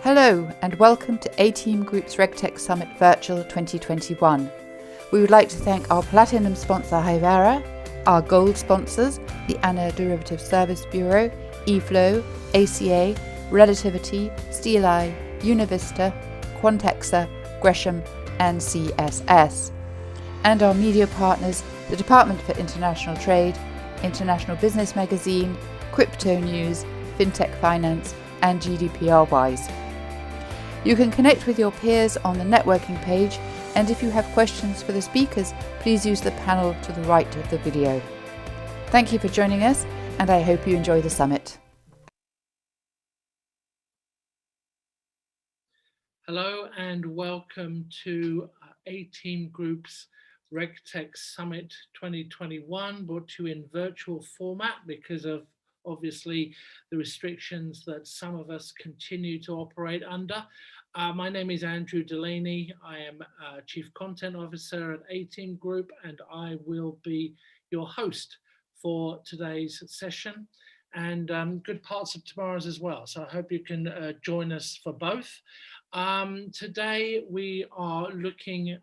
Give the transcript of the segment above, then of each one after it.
Hello and welcome to A-Team Group's RegTech Summit Virtual 2021. We would like to thank our Platinum sponsor Hyvera, our Gold sponsors, the Anna Derivative Service Bureau, eFlow, ACA, Relativity, SteelEye, Univista, Quantexa, Gresham and CSS. And our media partners, the Department for International Trade, International Business Magazine, Crypto News, FinTech Finance and GDPR Wise. You can connect with your peers on the networking page, and if you have questions for the speakers, please use the panel to the right of the video. Thank you for joining us, and I hope you enjoy the summit. Hello and welcome to A-Team Group's RegTech Summit 2021, brought to you in virtual format because of obviously the restrictions that some of us continue to operate under. My name is Andrew Delaney. I am Chief Content Officer at A-Team Group, and I will be your host for today's session and good parts of tomorrow's as well. So I hope you can join us for both. Today we are looking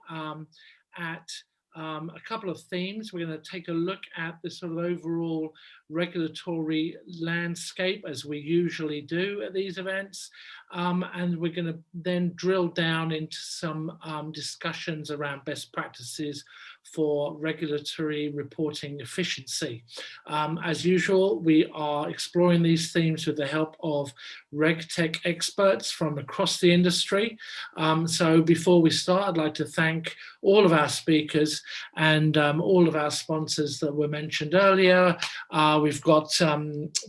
at a couple of themes. We're going to take a look at the sort of overall regulatory landscape, as we usually do at these events, and we're going to then drill down into some discussions around best practices for regulatory reporting efficiency. As usual, we are exploring these themes with the help of RegTech experts from across the industry. So before we start, I'd like to thank all of our speakers and all of our sponsors that were mentioned earlier. We've got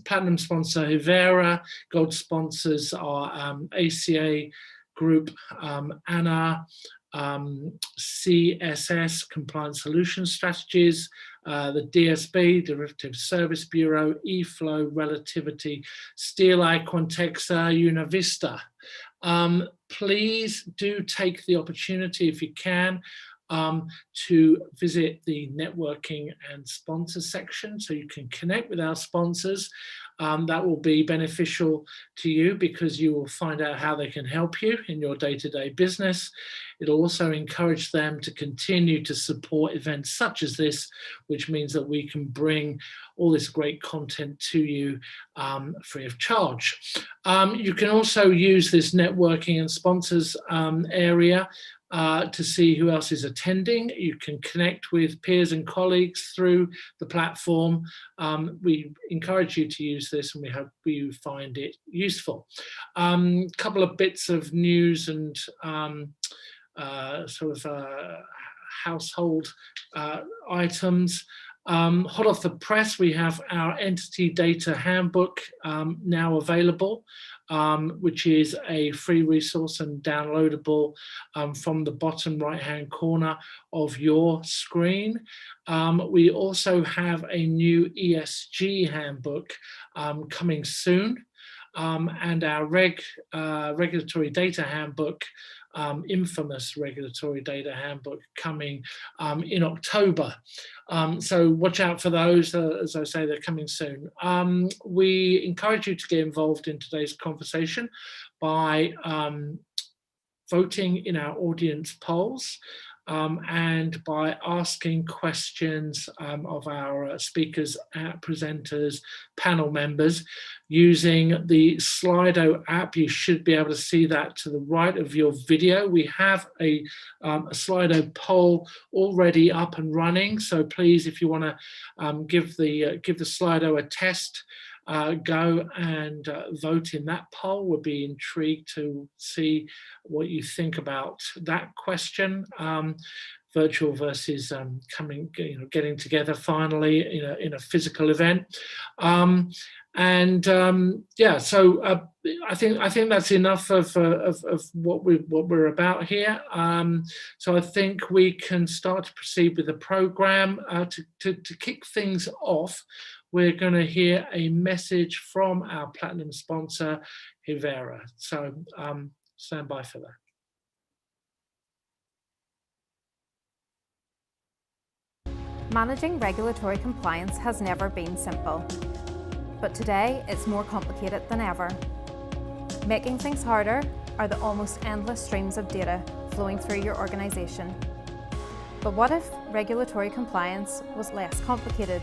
Platinum sponsor Hyvera, Gold sponsors are ACA Group, ANA, CSS, Compliance Solutions Strategies, the DSB, Derivative Service Bureau, eFlow, Relativity, SteelEye, Quantexa, Univista. Please do take the opportunity, if you can, to visit the networking and sponsor section so you can connect with our sponsors. That will be beneficial to you because you will find out how they can help you in your day-to-day business. It'll also encourage them to continue to support events such as this, which means that we can bring all this great content to you free of charge. You can also use this networking and sponsors area to see who else is attending. You can connect with peers and colleagues through the platform. We encourage you to use this and we hope you find it useful. Couple of bits of news and household items. Hot off the press, we have our Entity Data Handbook now available, which is a free resource and downloadable from the bottom right-hand corner of your screen. We also have a new ESG handbook coming soon, and our regulatory data handbook, infamous regulatory data handbook, coming in October. So watch out for those. As I say, they're coming soon. We encourage you to get involved in today's conversation by voting in our audience polls and by asking questions of our speakers, presenters, panel members using the Slido app. You should be able to see that to the right of your video. We have a Slido poll already up and running. So please, if you want to give the Slido a test, go and vote in that poll. We'll be intrigued to see what you think about that question. Virtual versus getting together finally in a physical event. Yeah, so I think that's enough of what we're about here. So I think we can start to proceed with the program. To kick things off, we're going to hear a message from our Platinum sponsor, Hyvera. So stand by for that. Managing regulatory compliance has never been simple, but today it's more complicated than ever. Making things harder are the almost endless streams of data flowing through your organisation. But what if regulatory compliance was less complicated?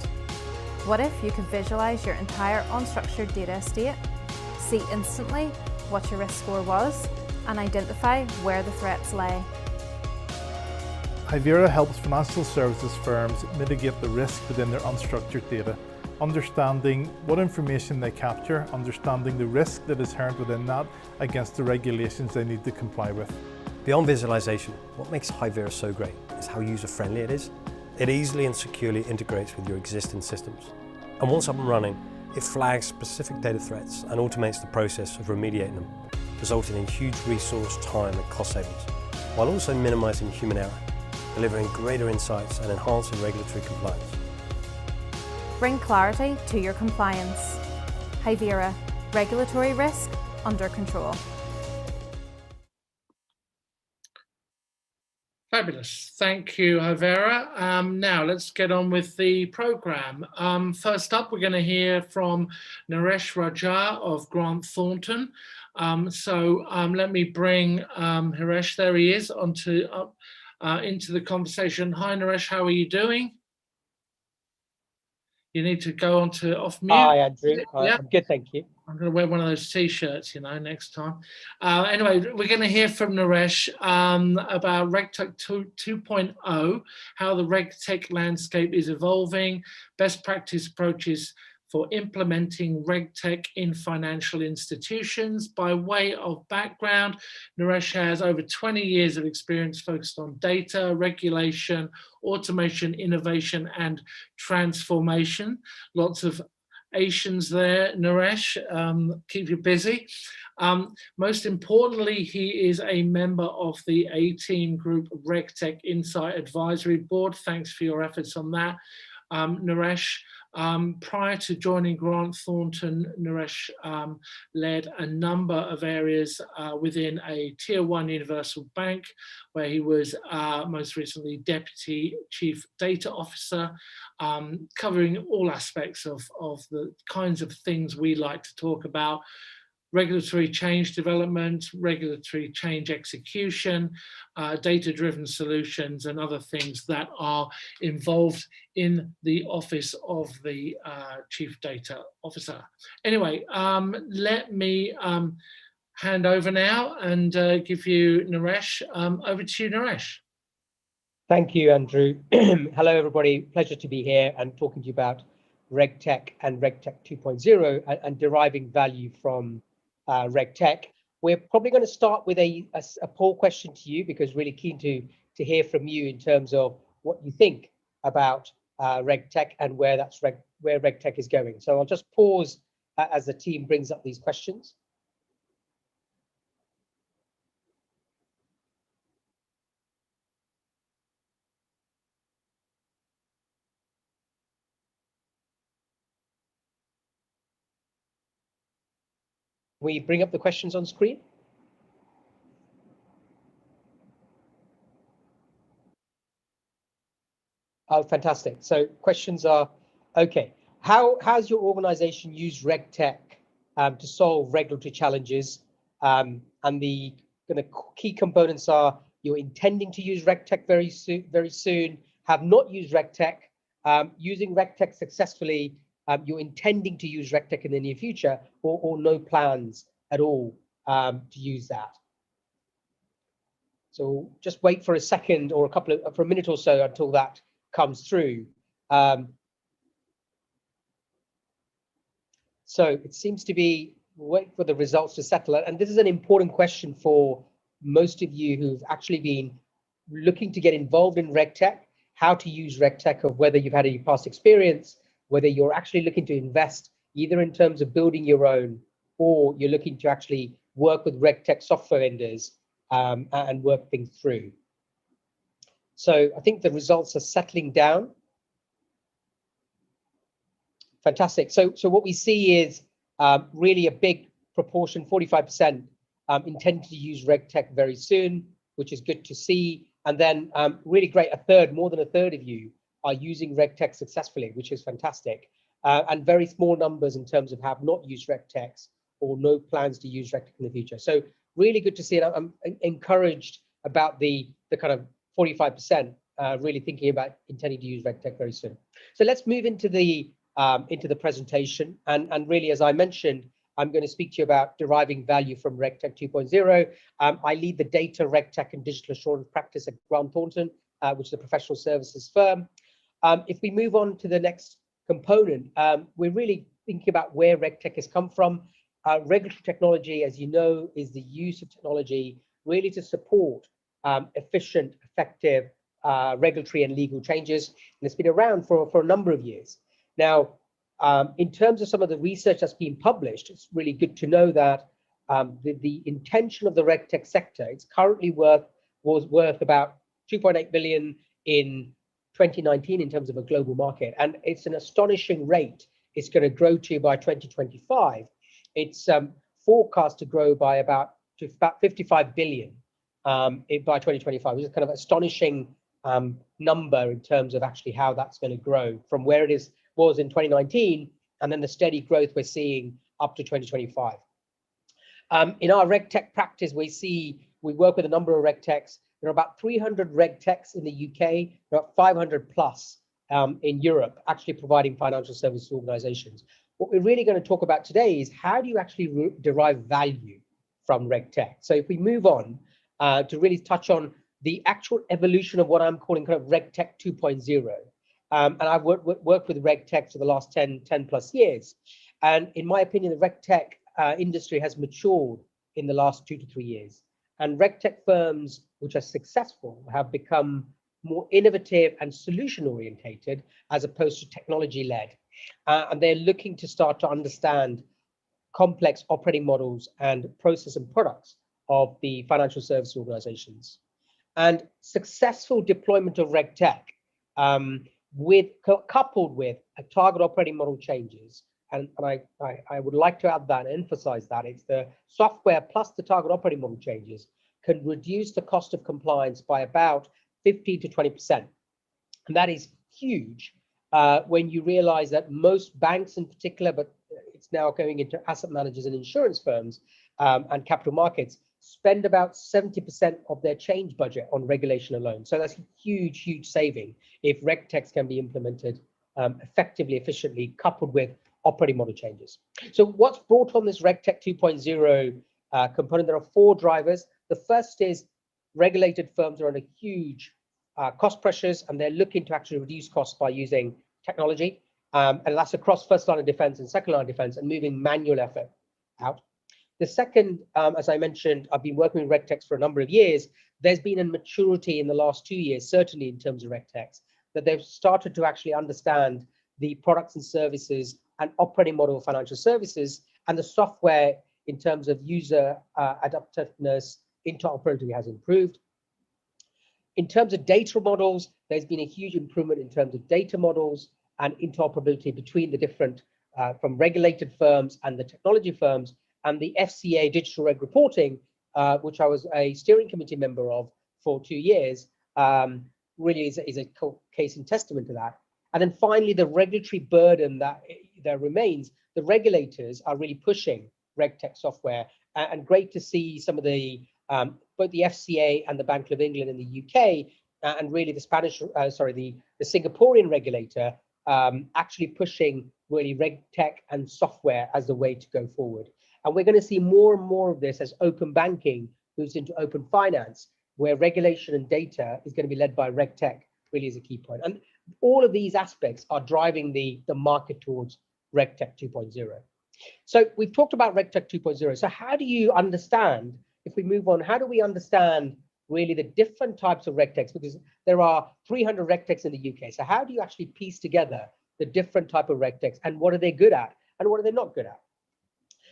What if you could visualise your entire unstructured data estate, see instantly what your risk score was, and identify where the threats lay? Hivera helps financial services firms mitigate the risk within their unstructured data, understanding what information they capture, understanding the risk that is inherent within that against the regulations they need to comply with. Beyond visualization, what makes Hivera so great is how user-friendly it is. It easily and securely integrates with your existing systems. And once up and running, it flags specific data threats and automates the process of remediating them, resulting in huge resource, time and cost savings, while also minimizing human error, delivering greater insights and enhancing regulatory compliance. Bring clarity to your compliance. Hivera, regulatory risk under control. Fabulous. Thank you, Hivera. Now let's get on with the program. First up, we're going to hear from Naresh Raja of Grant Thornton. Let me bring Naresh, there he is, into the conversation. Hi, Naresh, how are you doing? You need to go on to off mute. Hi, Andrew. Yeah. I'm good, thank you. I'm going to wear one of those T-shirts, next time. Anyway, we're going to hear from Naresh about RegTech 2.0, how the RegTech landscape is evolving, best practice approaches for implementing RegTech in financial institutions. By way of background, Naresh has over 20 years of experience focused on data, regulation, automation, innovation, and transformation. Lots of Asians there, Naresh, keep you busy. Most importantly, he is a member of the A-Team Group RegTech Insight Advisory Board. Thanks for your efforts on that, Naresh. Prior to joining Grant Thornton, Naresh led a number of areas within a Tier 1 universal bank, where he was most recently Deputy Chief Data Officer, covering all aspects of the kinds of things we like to talk about: regulatory change development, regulatory change execution, data-driven solutions, and other things that are involved in the office of the Chief Data Officer. Anyway, let me hand over now and give you Naresh. Over to you, Naresh. Thank you, Andrew. Hello, everybody. Pleasure to be here and talking to you about RegTech and RegTech 2.0 and deriving value from RegTech. We're probably going to start with a poll question to you, because really keen to hear from you in terms of what you think about RegTech and where RegTech is going. So I'll just pause as the team brings up these questions. We bring up the questions on screen. Oh, fantastic. So questions are, okay, how's your organization used RegTech to solve regulatory challenges? And the key components are: you're intending to use RegTech very soon, have not used RegTech, using RegTech successfully, you're intending to use RegTech in the near future, or no plans at all to use that. So just wait for a second or for a minute or so until that comes through. So it seems to be wait for the results to settle. And this is an important question for most of you who've actually been looking to get involved in RegTech, how to use RegTech, or whether you've had any past experience, whether you're actually looking to invest either in terms of building your own, or you're looking to actually work with RegTech software vendors and work things through. So I think the results are settling down. Fantastic. So what we see is really a big proportion, 45%, intend to use RegTech very soon, which is good to see. And then really great, more than a third of you are using RegTech successfully, which is fantastic. And very small numbers in terms of have not used RegTechs or no plans to use RegTech in the future. So really good to see it. I'm encouraged about the kind of 45% really thinking about intending to use RegTech very soon. So let's move into the presentation. And really, as I mentioned, I'm going to speak to you about deriving value from RegTech 2.0. I lead the data, RegTech, and digital assurance practice at Grant Thornton, which is a professional services firm. If we move on to the next component, we're really thinking about where RegTech has come from. Regulatory technology, as you know, is the use of technology really to support efficient, effective regulatory and legal changes. And it's been around for a number of years. Now, in terms of some of the research that's been published, it's really good to know that the intention of the RegTech sector, it's currently was worth about 2.8 billion in 2019 in terms of a global market. And it's an astonishing rate it's going to grow to by 2025. It's forecast to grow by about 55 billion by 2025, which is kind of astonishing number in terms of actually how that's going to grow from where it was in 2019, and then the steady growth we're seeing up to 2025. In our RegTech practice, we work with a number of RegTechs. There are about 300 RegTechs in the UK, there are 500 plus in Europe, actually providing financial services organizations. What we're really going to talk about today is how do you actually derive value from RegTech? So if we move on to really touch on the actual evolution of what I'm calling kind of RegTech 2.0. And I've worked with RegTech for the last 10 plus years. And in my opinion, the RegTech industry has matured in the last 2 to 3 years. And RegTech firms which are successful have become more innovative and solution orientated as opposed to technology led. And they're looking to start to understand complex operating models and process and products of the financial service organizations. And successful deployment of RegTech coupled with a target operating model changes, and I would like to add that and emphasize that it's the software plus the target operating model changes can reduce the cost of compliance by about 15 to 20%. And that is huge when you realize that most banks in particular, but it's now going into asset managers and insurance firms and capital markets, spend about 70% of their change budget on regulation alone. So that's a huge, huge saving if RegTechs can be implemented effectively, efficiently, coupled with operating model changes. So what's brought on this RegTech 2.0 component? There are 4 drivers. The first is regulated firms are under huge cost pressures, and they're looking to actually reduce costs by using technology. And that's across first line of defense and second line of defense and moving manual effort out. The second, as I mentioned, I've been working with RegTechs for a number of years. There's been a maturity in the last 2 years, certainly in terms of RegTechs, that they've started to actually understand the products and services and operating model of financial services and the software in terms of user adaptiveness, interoperability has improved. In terms of data models, there's been a huge improvement in terms of data models and interoperability between the different, from regulated firms and the technology firms. And the FCA digital reg reporting, which I was a steering committee member of for 2 years, really is a case in testament to that. And then finally, the regulatory burden that remains, the regulators are really pushing RegTech software, and great to see some of the both the FCA and the Bank of England in the UK, and really the the Singaporean regulator actually pushing really RegTech and software as the way to go forward. And we're going to see more and more of this as open banking moves into open finance, where regulation and data is going to be led by RegTech, really is a key point. And all of these aspects are driving the market towards RegTech 2.0. So we've talked about RegTech 2.0. So how do you understand, if we move on, how do we understand really the different types of RegTechs? Because there are 300 RegTechs in the UK. So how do you actually piece together the different type of RegTechs, and what are they good at and what are they not good at?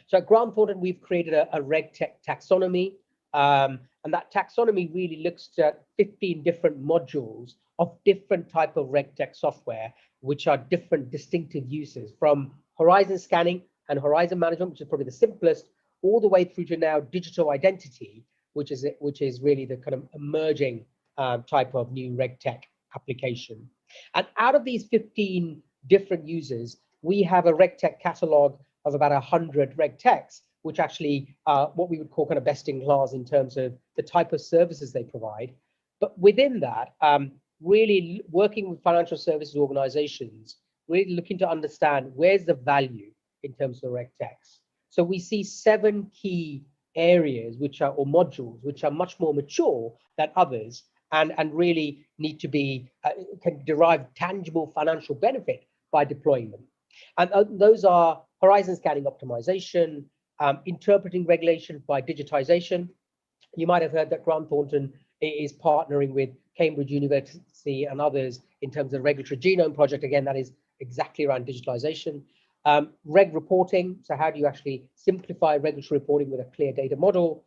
So at Grant Thornton, we've created a RegTech taxonomy, and that taxonomy really looks at 15 different modules of different type of RegTech software, which are different distinctive uses, from horizon scanning and horizon management, which is probably the simplest, all the way through to now digital identity, which is really the kind of emerging type of new RegTech application. And out of these 15 different users, we have a RegTech catalog of about 100 RegTechs, which actually what we would call kind of best in class in terms of the type of services they provide. But within that, really working with financial services organizations, really looking to understand where's the value in terms of RegTechs. So we see 7 key areas or modules which are much more mature than others, and really need to be can derive tangible financial benefit by deploying them. And those are horizon scanning optimization, interpreting regulations by digitization. You might have heard that Thornton is partnering with Cambridge University and others in terms of regulatory genome project. Again, that is exactly around digitalization. Reg reporting, so how do you actually simplify regulatory reporting with a clear data model?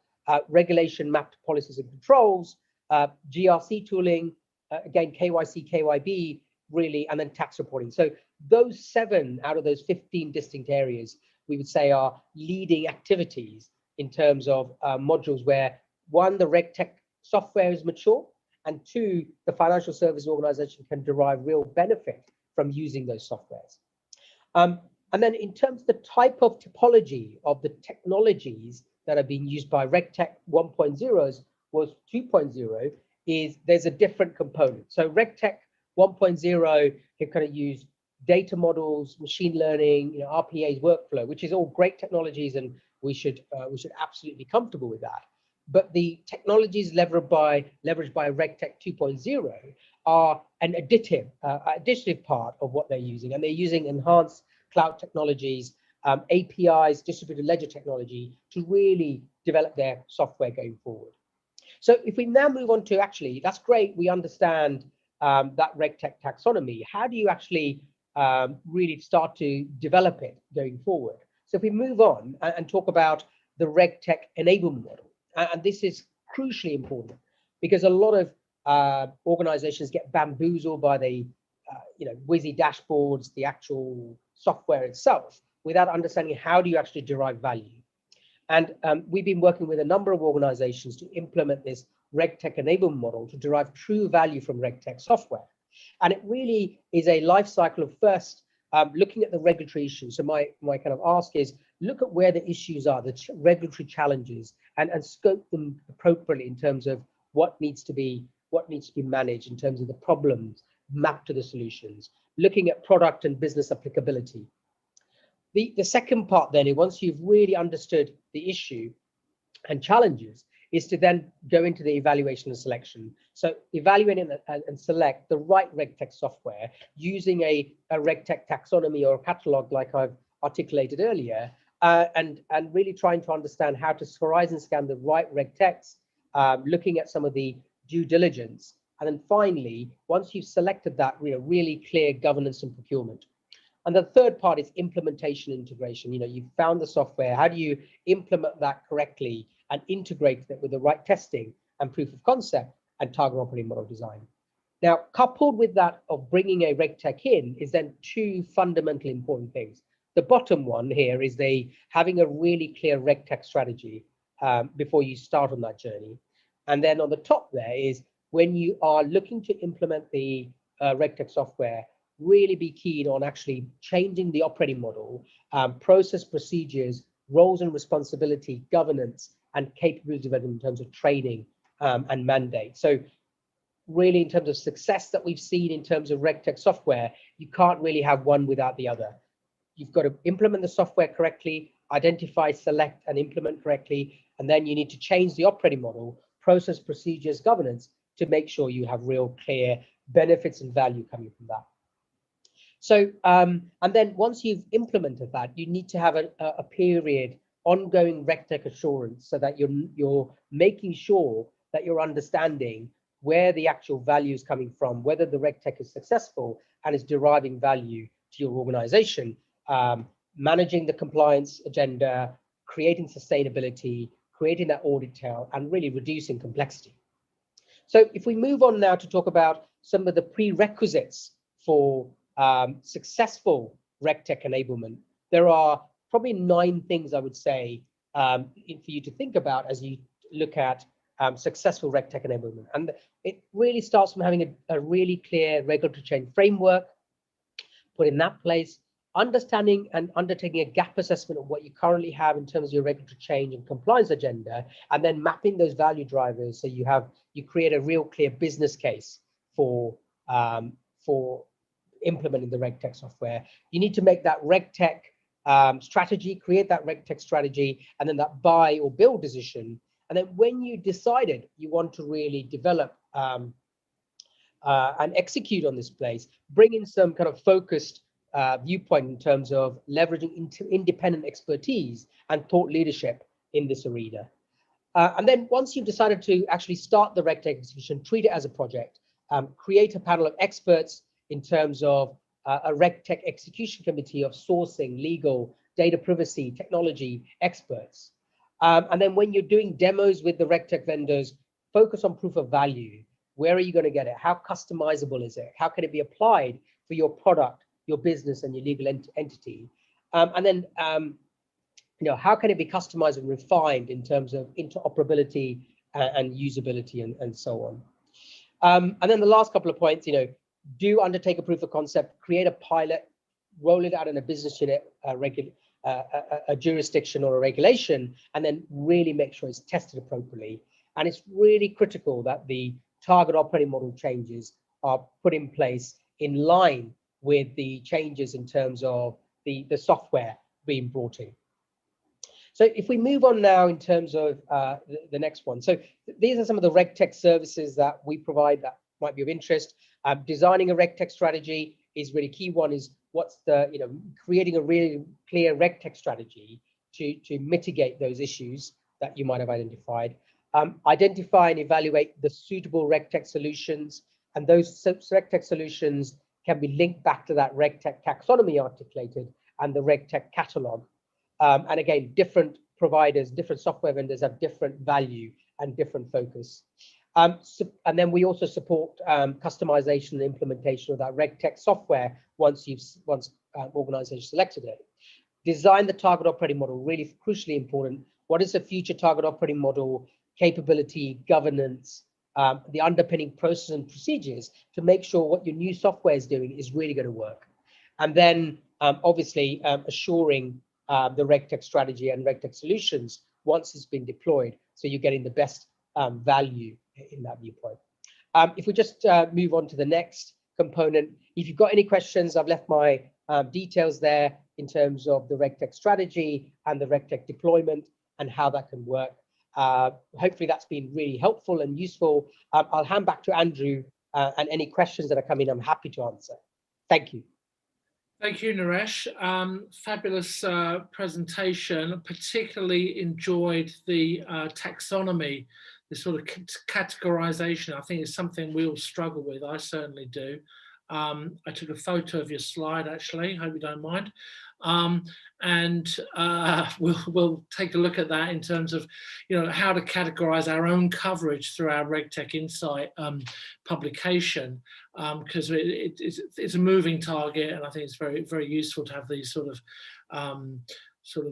Regulation mapped policies and controls, GRC tooling, again, KYC, KYB, really, and then tax reporting. So those 7 out of those 15 distinct areas, we would say are leading activities in terms of modules where, 1, the RegTech software is mature, and 2, the financial service organization can derive real benefit from using those softwares. And then in terms of the type of typology of the technologies that are being used by RegTech 1.0 was 2.0, is there's a different component. So RegTech 1.0 can kind of use data models, machine learning, RPA's workflow, which is all great technologies, and we should absolutely be comfortable with that. But the technologies leveraged by RegTech 2.0 are an additive part of what they're using, and they're using enhanced cloud technologies, APIs, distributed ledger technology to really develop their software going forward. So if we now move on to, actually, that's great, we understand that RegTech taxonomy. How do you actually really start to develop it going forward? So if we move on and talk about the RegTech enablement model, and this is crucially important because a lot of organizations get bamboozled by the whizzy dashboards, the actual software itself, without understanding how do you actually derive value. And we've been working with a number of organizations to implement this RegTech enablement model to derive true value from RegTech software. And it really is a life cycle of first looking at the regulatory issues. So my kind of ask is, look at where the issues are, the regulatory challenges, and scope them appropriately in terms of what needs to be managed in terms of the problems mapped to the solutions, looking at product and business applicability. The second part then, once you've really understood the issue and challenges, is to then go into the evaluation and selection. So evaluating and select the right RegTech software using a RegTech taxonomy or a catalog like I've articulated earlier, and really trying to understand how to horizon scan the right RegTechs, looking at some of the due diligence. And then finally, once you've selected that, really clear governance and procurement. And the third part is implementation integration. You've found the software. How do you implement that correctly and integrate it with the right testing and proof of concept and target operating model design? Now, coupled with that of bringing a RegTech in is then 2 fundamentally important things. The bottom one here is having a really clear RegTech strategy before you start on that journey. And then on the top there is when you are looking to implement the RegTech software, really be keen on actually changing the operating model, process procedures, roles and responsibility, governance, and capability development in terms of training and mandate. So really in terms of success that we've seen in terms of RegTech software, you can't really have one without the other. You've got to implement the software correctly, identify, select, and implement correctly, and then you need to change the operating model, process procedures, governance, to make sure you have real clear benefits and value coming from that. So, and then once you've implemented that, you need to have a period ongoing RegTech assurance so that you're making sure that you're understanding where the actual value is coming from, whether the RegTech is successful and is deriving value to your organization, managing the compliance agenda, creating sustainability, creating that audit tail, and really reducing complexity. So if we move on now to talk about some of the prerequisites for successful RegTech enablement, there are probably 9 things I would say for you to think about as you look at successful RegTech enablement. And it really starts from having a really clear regulatory change framework put in that place, understanding and undertaking a gap assessment of what you currently have in terms of your regulatory change and compliance agenda, and then mapping those value drivers so you create a real clear business case for implementing the RegTech software. You need to make that RegTech strategy, create that RegTech strategy, and then that buy or build decision. And then when you decided you want to really develop and execute on this place, bring in some kind of focused viewpoint in terms of leveraging independent expertise and thought leadership in this arena. And then once you've decided to actually start the RegTech execution, treat it as a project, create a panel of experts in terms of a RegTech execution committee of sourcing, legal, data privacy, technology experts. And then when you're doing demos with the RegTech vendors, focus on proof of value. Where are you going to get it? How customizable is it? How can it be applied for your product, your business, and your legal entity? And then, how can it be customized and refined in terms of interoperability and usability and so on? And then the last couple of points, do undertake a proof of concept, create a pilot, roll it out in a business unit, a jurisdiction or a regulation, and then really make sure it's tested appropriately. And it's really critical that the target operating model changes are put in place in line with the changes in terms of the software being brought in. So if we move on now in terms of the next one. So these are some of the RegTech services that we provide that might be of interest. Designing a RegTech strategy is really key. One is creating a really clear RegTech strategy to mitigate those issues that you might have identified. Identify and evaluate the suitable RegTech solutions, and those RegTech solutions can be linked back to that RegTech taxonomy articulated and the RegTech catalog. And again, different providers, different software vendors have different value and different focus. And then we also support customization and implementation of that RegTech software once organizations selected it. Design the target operating model, really crucially important. What is the future target operating model, capability, governance, the underpinning process and procedures to make sure what your new software is doing is really going to work. And then obviously assuring the RegTech strategy and RegTech solutions once it's been deployed, so you're getting the best value in that viewpoint. If we just move on to the next component, if you've got any questions, I've left my details there in terms of the RegTech strategy and the RegTech deployment and how that can work. Hopefully that's been really helpful and useful. I'll hand back to Andrew, and any questions that are coming, I'm happy to answer. Thank you. Thank you, Naresh. Fabulous presentation. Particularly enjoyed the taxonomy, the sort of categorization. I think it's something we all struggle with. I certainly do. I took a photo of your slide, actually. Hope you don't mind. And we'll take a look at that in terms of, how to categorize our own coverage through our RegTech Insight publication, because it's a moving target, and I think it's very, very useful to have these sort of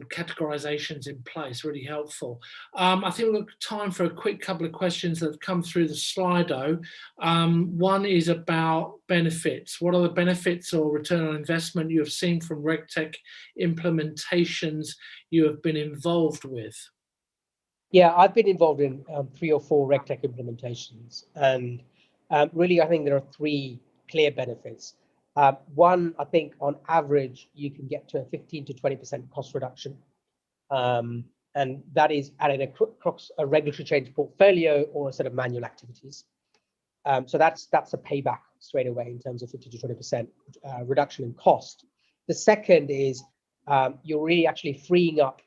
categorizations in place, really helpful. I think we've got time for a quick couple of questions that have come through the Slido. One is about benefits. What are the benefits or return on investment you have seen from RegTech implementations you have been involved with? Yeah, I've been involved in 3 or 4 RegTech implementations, and really I think there are 3 clear benefits. One, I think on average, you can get to a 15 to 20% cost reduction. And that is added across a regulatory change portfolio or a set of manual activities. So that's a payback straight away in terms of 50 to 20% reduction in cost. The second is you're really actually freeing up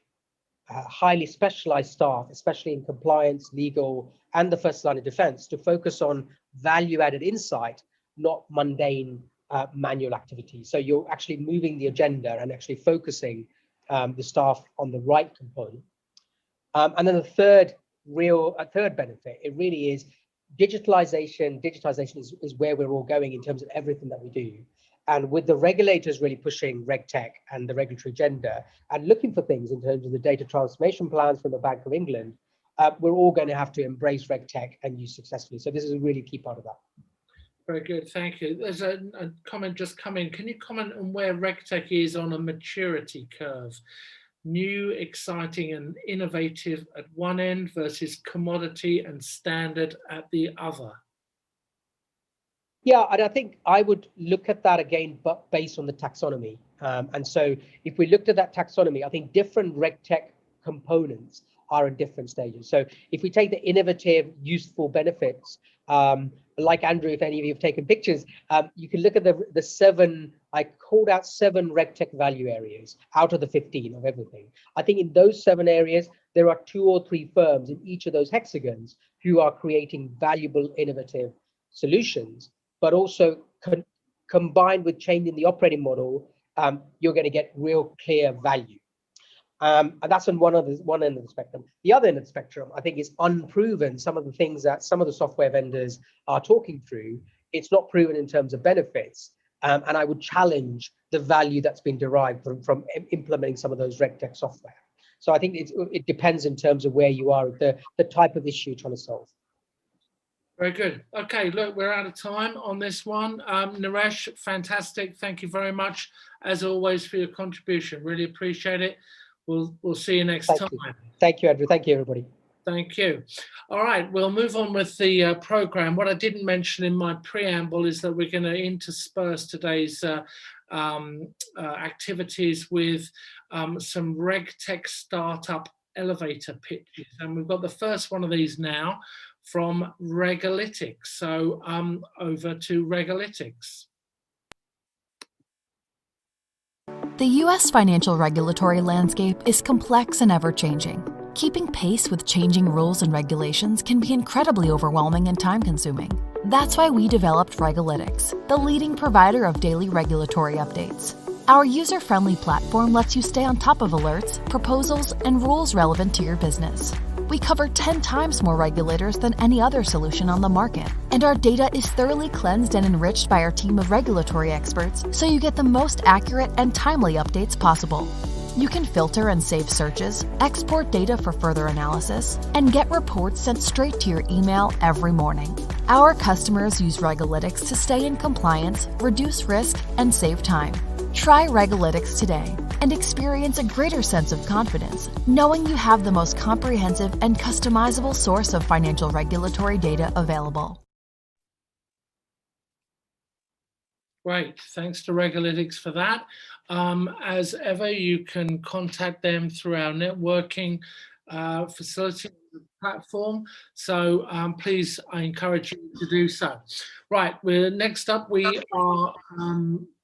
highly specialized staff, especially in compliance, legal, and the first line of defense, to focus on value-added insight, not mundane manual activities. So you're actually moving the agenda and actually focusing the staff on the right component. And then the third benefit, it really is digitalization. Digitization is where we're all going in terms of everything that we do. And with the regulators really pushing RegTech and the regulatory agenda and looking for things in terms of the data transformation plans from the Bank of England, we're all going to have to embrace RegTech and use successfully. So this is a really key part of that. Very good, thank you. There's a comment just come in. Can you comment on where RegTech is on a maturity curve? New, exciting and innovative at one end versus commodity and standard at the other? Yeah, and I think I would look at that again, but based on the taxonomy. And so if we looked at that taxonomy, I think different RegTech components are in different stages. So if we take the innovative, useful benefits, like Andrew, if any of you have taken pictures, you can look at the 7, I called out 7 RegTech value areas out of the 15 of everything. I think in those 7 areas, there are 2 or 3 firms in each of those hexagons who are creating valuable, innovative solutions, but also combined with changing the operating model, you're going to get real clear value. And that's on one end of the spectrum. The other end of the spectrum, I think, is unproven. Some of the things that some of the software vendors are talking through, it's not proven in terms of benefits. And I would challenge the value that's been derived from implementing some of those RegTech software. So I think it depends in terms of where you are, the type of issue you're trying to solve. Very good. Okay, look, we're out of time on this one. Naresh, fantastic. Thank you very much, as always, for your contribution. Really appreciate it. We'll see you next time. Thank you, Andrew. Thank you, everybody. Thank you. All right, we'll move on with the program. What I didn't mention in my preamble is that we're going to intersperse today's activities with some RegTech startup elevator pitches. And we've got the first one of these now from Regalytics. So over to Regalytics. The U.S. financial regulatory landscape is complex and ever-changing. Keeping pace with changing rules and regulations can be incredibly overwhelming and time-consuming. That's why we developed Regalytics, the leading provider of daily regulatory updates. Our user-friendly platform lets you stay on top of alerts, proposals, and rules relevant to your business. We cover 10 times more regulators than any other solution on the market, and our data is thoroughly cleansed and enriched by our team of regulatory experts, so you get the most accurate and timely updates possible. You can filter and save searches, export data for further analysis, and get reports sent straight to your email every morning. Our customers use Regalytics to stay in compliance, reduce risk, and save time. Try Regalytics today and experience a greater sense of confidence, knowing you have the most comprehensive and customizable source of financial regulatory data available. Great, thanks to Regalytics for that. As ever, you can contact them through our networking facility platform. So please, I encourage you to do so. Right, next up, we are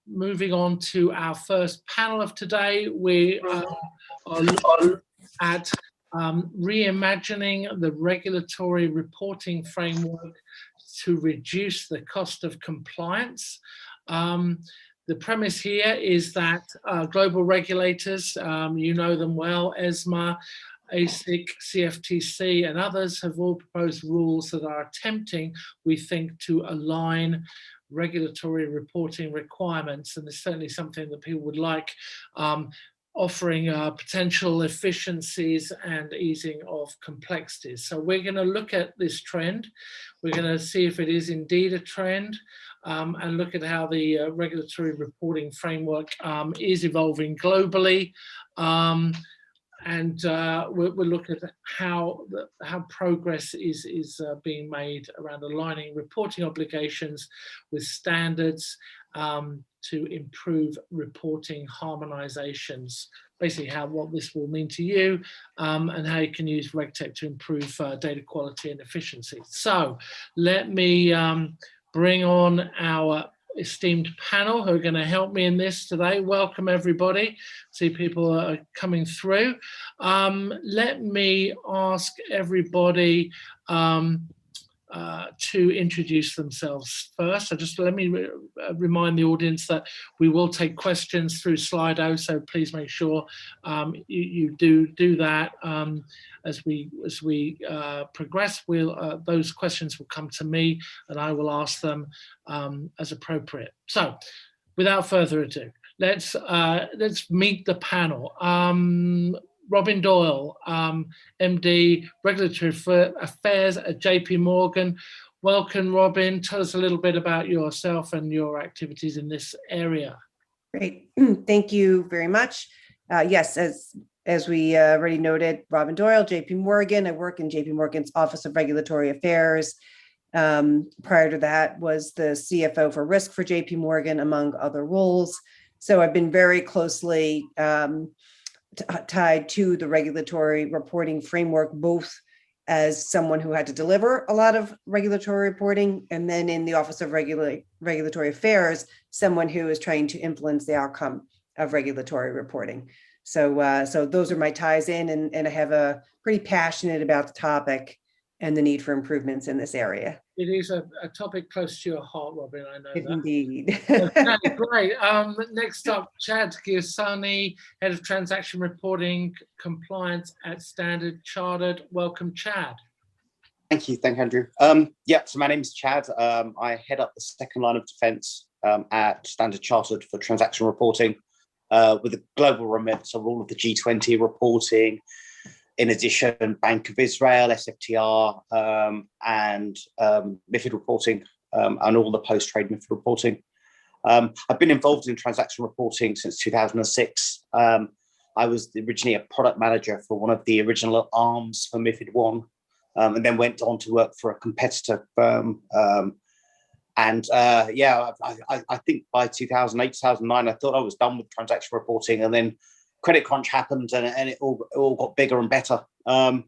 moving on to our first panel of today. We are looking at reimagining the regulatory reporting framework to reduce the cost of compliance. The premise here is that global regulators, you know them well, ESMA, ASIC, CFTC, and others have all proposed rules that are attempting, we think, to align regulatory reporting requirements, and it's certainly something that people would like, offering potential efficiencies and easing of complexities. So we're going to look at this trend. We're going to see if it is indeed a trend, and look at how the regulatory reporting framework is evolving globally. And we'll look at how progress is being made around aligning reporting obligations with standards to improve reporting harmonizations. Basically, what this will mean to you, and how you can use RegTech to improve data quality and efficiency. So let me bring on our esteemed panel who are going to help me in this today. Welcome, everybody. See people are coming through. Let me ask everybody to introduce themselves first. So just let me remind the audience that we will take questions through Slido, so please make sure you do that as we progress. Those questions will come to me and I will ask them as appropriate. So without further ado, let's meet the panel. Robin Doyle, MD, Regulatory Affairs at JP Morgan. Welcome, Robin. Tell us a little bit about yourself and your activities in this area. Great. Thank you very much. Yes, as we already noted, Robin Doyle, JP Morgan. I work in JP Morgan's Office of Regulatory Affairs. Prior to that was the CFO for risk for JP Morgan, among other roles. So I've been very closely tied to the regulatory reporting framework, both as someone who had to deliver a lot of regulatory reporting, and then in the Office of Regulatory Affairs, someone who is trying to influence the outcome of regulatory reporting. So those are my ties in, and I have a pretty passionate about the topic and the need for improvements in this area. It is a topic close to your heart, Robin, I know that. Indeed. Okay, great. Next up, Chad Giussani, Head of Transaction Reporting Compliance at Standard Chartered. Welcome, Chad. Thank you, Andrew. So my name is Chad. I head up the second line of defence at Standard Chartered for transaction reporting with a global remit of all of the G20 reporting. In addition, Bank of Israel, SFTR, and MiFID reporting, and all the post-trade MiFID reporting. I've been involved in transaction reporting since 2006. I was originally a product manager for one of the original arms for MiFID 1, and then went on to work for a competitor firm. I think by 2008, 2009, I thought I was done with transaction reporting, and then credit crunch happened, and it all got bigger and better. So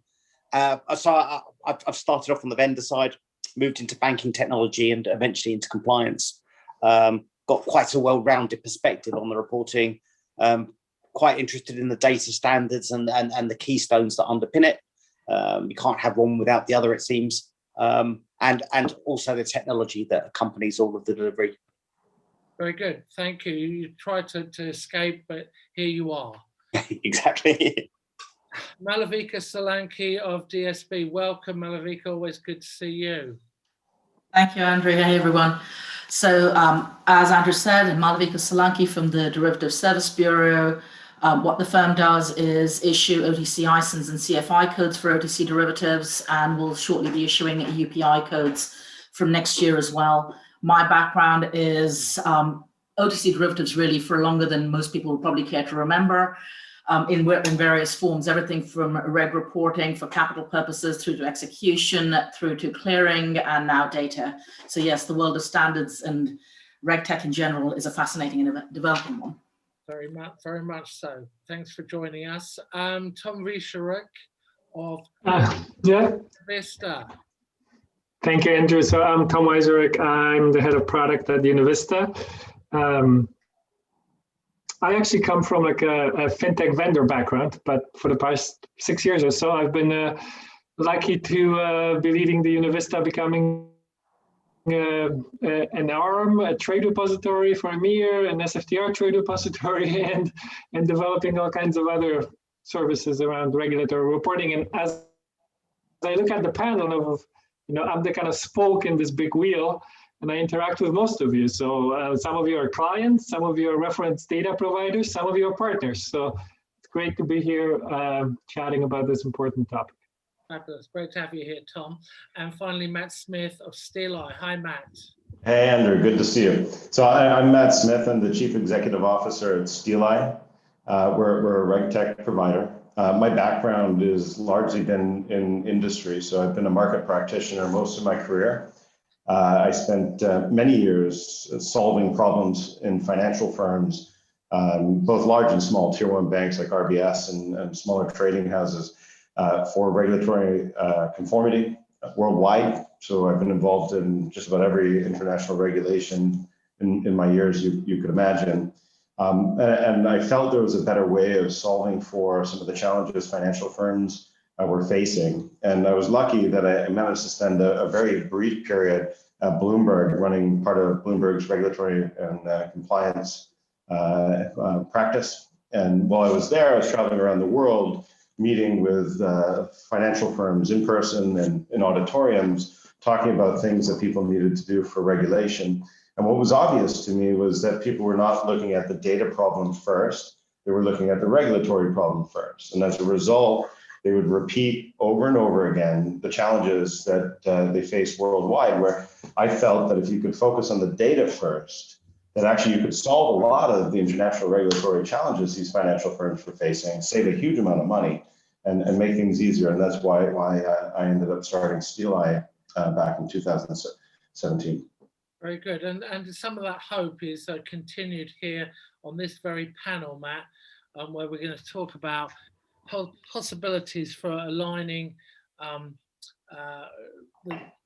I've started off on the vendor side, moved into banking technology, and eventually into compliance. Got quite a well-rounded perspective on the reporting. Quite interested in the data standards and the keystones that underpin it. You can't have one without the other, it seems. And also the technology that accompanies all of the delivery. Very good, thank you. You tried to escape, but here you are. Exactly. Malavika Solanki of DSB. Welcome, Malavika. Always good to see you. Thank you, Andrew. Hey, everyone. So as Andrew said, Malavika Solanki from the Derivative Service Bureau. What the firm does is issue OTC ISINs and CFI codes for OTC derivatives, and will shortly be issuing UPI codes from next year as well. My background is OTC derivatives really for longer than most people will probably care to remember, in various forms, everything from reg reporting for capital purposes through to execution, through to clearing, and now data. So yes, the world of standards and RegTech in general is a fascinating and developing one. Very much so. Thanks for joining us. Tom Wiescherich of Vista. Thank you, Andrew. So I'm Tom Wiescherich. I'm the head of product at Univista. I actually come from like a fintech vendor background, but for the past 6 years or so, I've been lucky to be leading the Univista, becoming an arm, a trade repository for EMIR, an SFTR trade repository, and developing all kinds of other services around regulatory reporting. And as I look at the panel of, I'm the kind of spoke in this big wheel, and I interact with most of you. So some of you are clients, some of you are reference data providers, some of you are partners. So it's great to be here chatting about this important topic. Fabulous. Great to have you here, Tom. And finally, Matt Smith of Steeleye. Hi, Matt. Hey, Andrew. Good to see you. So I'm Matt Smith. I'm the Chief Executive Officer at Steeleye. We're a RegTech provider. My background is largely been in industry. So I've been a market practitioner most of my career. I spent many years solving problems in financial firms, both large and small, tier one banks like RBS and smaller trading houses for regulatory conformity worldwide. So I've been involved in just about every international regulation in my years you could imagine. And I felt there was a better way of solving for some of the challenges financial firms were facing. And I was lucky that I managed to spend a very brief period at Bloomberg, running part of Bloomberg's regulatory and compliance practice. And while I was there, I was traveling around the world, meeting with financial firms in person and in auditoriums, talking about things that people needed to do for regulation. And what was obvious to me was that people were not looking at the data problem first, they were looking at the regulatory problem first. And as a result, they would repeat over and over again the challenges that they face worldwide, where I felt that if you could focus on the data first, that actually you could solve a lot of the international regulatory challenges these financial firms were facing, save a huge amount of money, and make things easier. And that's why I ended up starting Steeleye back in 2017. Very good. And some of that hope is continued here on this very panel, Matt, where we're going to talk about possibilities for aligning some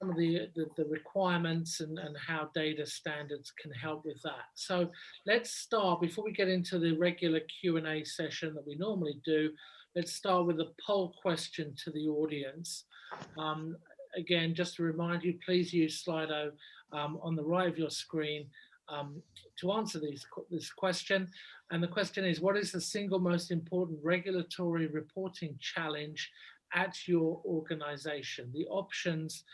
of the requirements and how data standards can help with that. So let's start, before we get into the regular Q&A session that we normally do, let's start with a poll question to the audience. Again, just to remind you, please use Slido on the right of your screen to answer this question. And the question is, what is the single most important regulatory reporting challenge at your organization? The options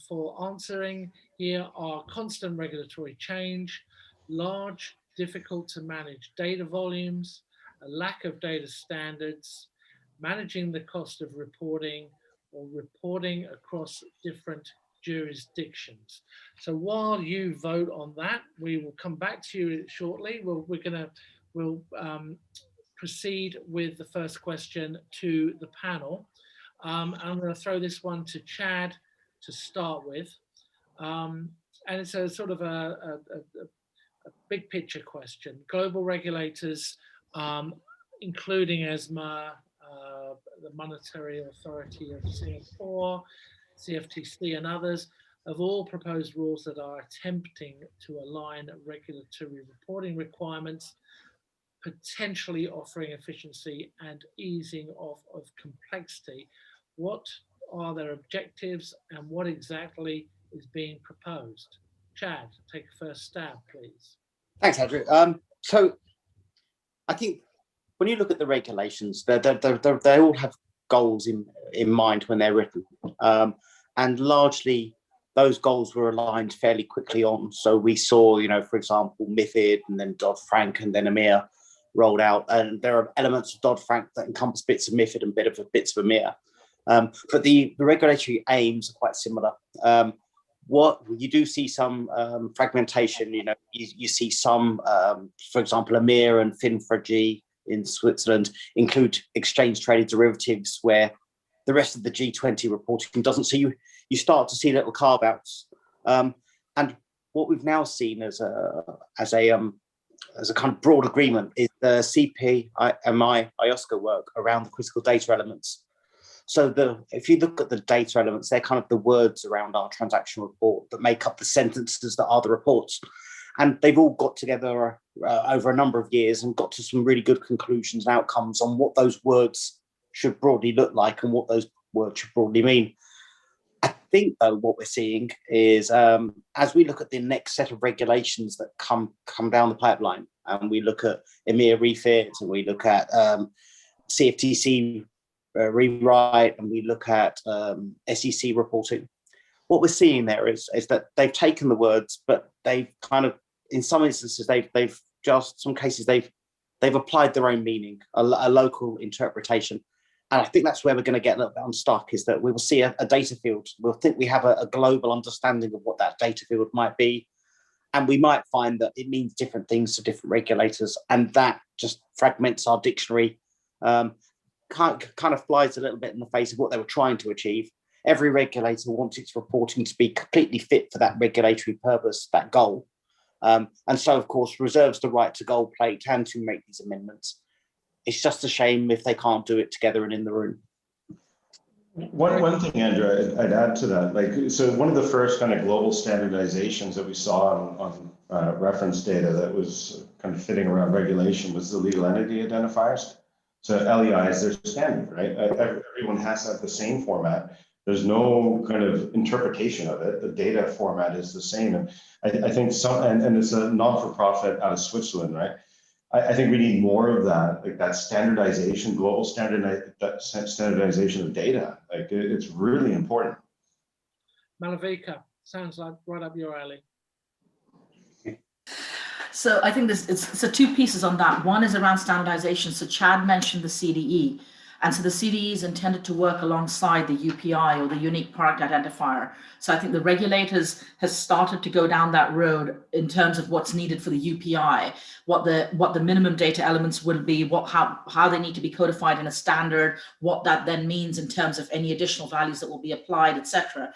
for answering here are constant regulatory change, large, difficult to manage data volumes, a lack of data standards, managing the cost of reporting, or reporting across different jurisdictions. So while you vote on that, we will come back to you shortly. We'll proceed with the first question to the panel. I'm going to throw this one to Chad to start with. And it's a sort of a big picture question. Global regulators, including ESMA, the Monetary Authority of Singapore, CFTC and others, have all proposed rules that are attempting to align regulatory reporting requirements, potentially offering efficiency and easing of complexity. What are their objectives and what exactly is being proposed? Chad, take a first stab, please. Thanks, Andrew. So I think when you look at the regulations, they all have goals in mind when they're written. And largely, those goals were aligned fairly quickly on. So we saw, for example, MiFID and then Dodd-Frank and then EMIR rolled out. And there are elements of Dodd-Frank that encompass bits of MiFID and bits of EMIR. But the regulatory aims are quite similar. What you do see some fragmentation, you see some, for example, EMIR and FINFRA-G in Switzerland include exchange traded derivatives where the rest of the G20 reporting doesn't. So you start to see little carve outs. And what we've now seen as a kind of broad agreement is the CP-MI IOSCO work around the critical data elements. So if you look at the data elements, they're kind of the words around our transaction report that make up the sentences that are the reports. And they've all got together over a number of years and got to some really good conclusions and outcomes on what those words should broadly look like and what those words should broadly mean. I think, though, what we're seeing is as we look at the next set of regulations that come down the pipeline, and we look at EMIR refit, and we look at CFTC rewrite, and we look at SEC reporting, what we're seeing there is that they've taken the words, but they've kind of, in some instances, they've applied their own meaning, a local interpretation. And I think that's where we're going to get a little bit unstuck, is that we will see a data field. We'll think we have a global understanding of what that data field might be. And we might find that it means different things to different regulators. And that just fragments our dictionary, kind of flies a little bit in the face of what they were trying to achieve. Every regulator wants its reporting to be completely fit for that regulatory purpose, that goal. And so, of course, reserves the right to gold plate and to make these amendments. It's just a shame if they can't do it together and in the room. One thing, Andrew, I'd add to that. So one of the first kind of global standardizations that we saw on reference data that was kind of fitting around regulation was the legal entity identifiers. So LEI is their standard, right? Everyone has to have the same format. There's no kind of interpretation of it. The data format is the same. And I think and it's a not-for-profit out of Switzerland, right? I think we need more of that, like that standardization, global standardization of data. Like it's really important. Malavika, sounds like right up your alley. So I think it's two pieces on that. One is around standardization. So Chad mentioned the CDE. And so the CDE is intended to work alongside the UPI, or the unique product identifier. So I think the regulators has started to go down that road in terms of what's needed for the UPI, what the minimum data elements will be, how they need to be codified in a standard, what that then means in terms of any additional values that will be applied, etc.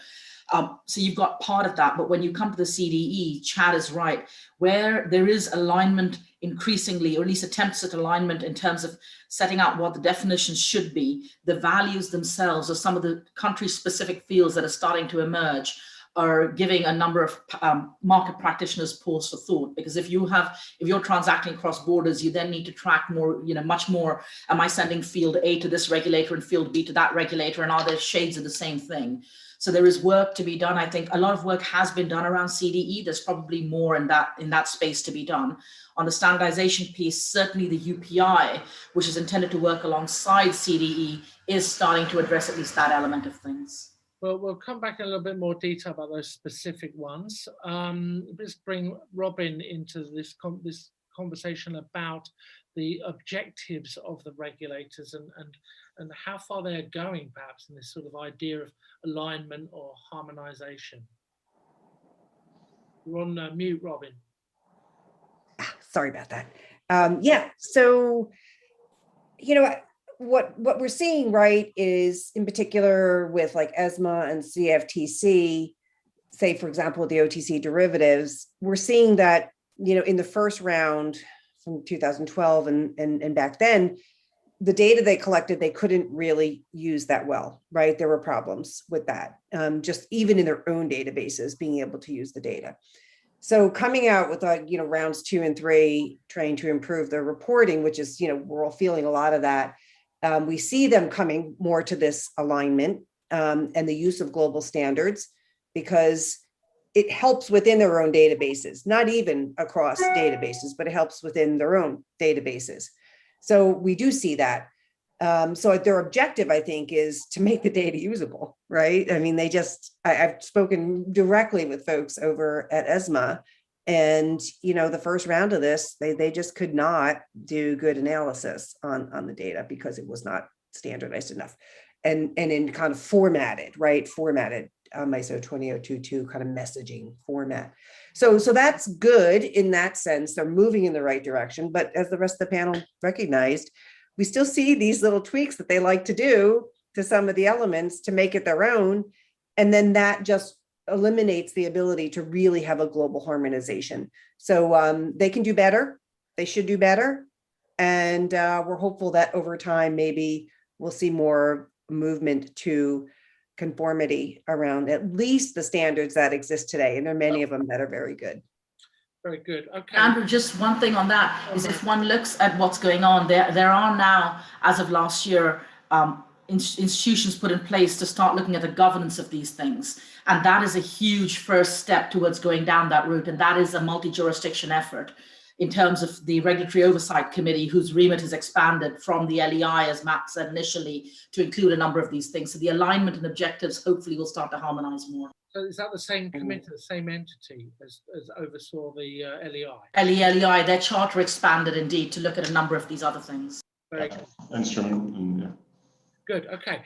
So you've got part of that, but when you come to the CDE, Chad is right, where there is alignment increasingly, or at least attempts at alignment in terms of setting out what the definitions should be, the values themselves, or some of the country-specific fields that are starting to emerge, are giving a number of market practitioners pause for thought. Because if you're transacting across borders, you then need to track more, much more. Am I sending field A to this regulator and field B to that regulator, and are there shades of the same thing? So there is work to be done. I think a lot of work has been done around CDE. There's probably more in that space to be done. On the standardization piece, certainly the UPI, which is intended to work alongside CDE, is starting to address at least that element of things. Well, we'll come back in a little bit more detail about those specific ones. Let's bring Robin into this conversation about the objectives of the regulators and how far they're going, perhaps, in this sort of idea of alignment or harmonization. You're on mute, Robin. Sorry about that. Yeah, so, what we're seeing, right, is in particular with like ESMA and CFTC, say, for example, with the OTC derivatives, we're seeing that, in the first round from 2012 and back then, the data they collected, they couldn't really use that well, right? There were problems with that, just even in their own databases, being able to use the data. So coming out with rounds 2 and 3, trying to improve their reporting, which is, we're all feeling a lot of that. We see them coming more to this alignment and the use of global standards, because it helps within their own databases, not even across databases, but it helps within their own databases. So we do see that. So their objective, I think, is to make the data usable, right? I mean, I've spoken directly with folks over at ESMA, and, the first round of this, they just could not do good analysis on the data because it was not standardized enough and in kind of formatted ISO 20022 kind of messaging format. So that's good in that sense. They're moving in the right direction, but as the rest of the panel recognized, we still see these little tweaks that they like to do to some of the elements to make it their own. And then that just eliminates the ability to really have a global harmonization. So they can do better. They should do better. And we're hopeful that over time, maybe we'll see more movement to conformity around at least the standards that exist today. And there are many of them that are very good. Very good. Okay. Andrew, just one thing on that is, if one looks at what's going on, there are now, as of last year, institutions put in place to start looking at the governance of these things. And that is a huge first step towards going down that route. And that is a multi-jurisdiction effort in terms of the Regulatory Oversight Committee, whose remit has expanded from the LEI, as Matt said initially, to include a number of these things. So the alignment and objectives hopefully will start to harmonize more. So is that the same committee, the same entity as oversaw the LEI? LEI, their charter expanded indeed to look at a number of these other things. Very good. Instrument, and yeah. Good. Okay.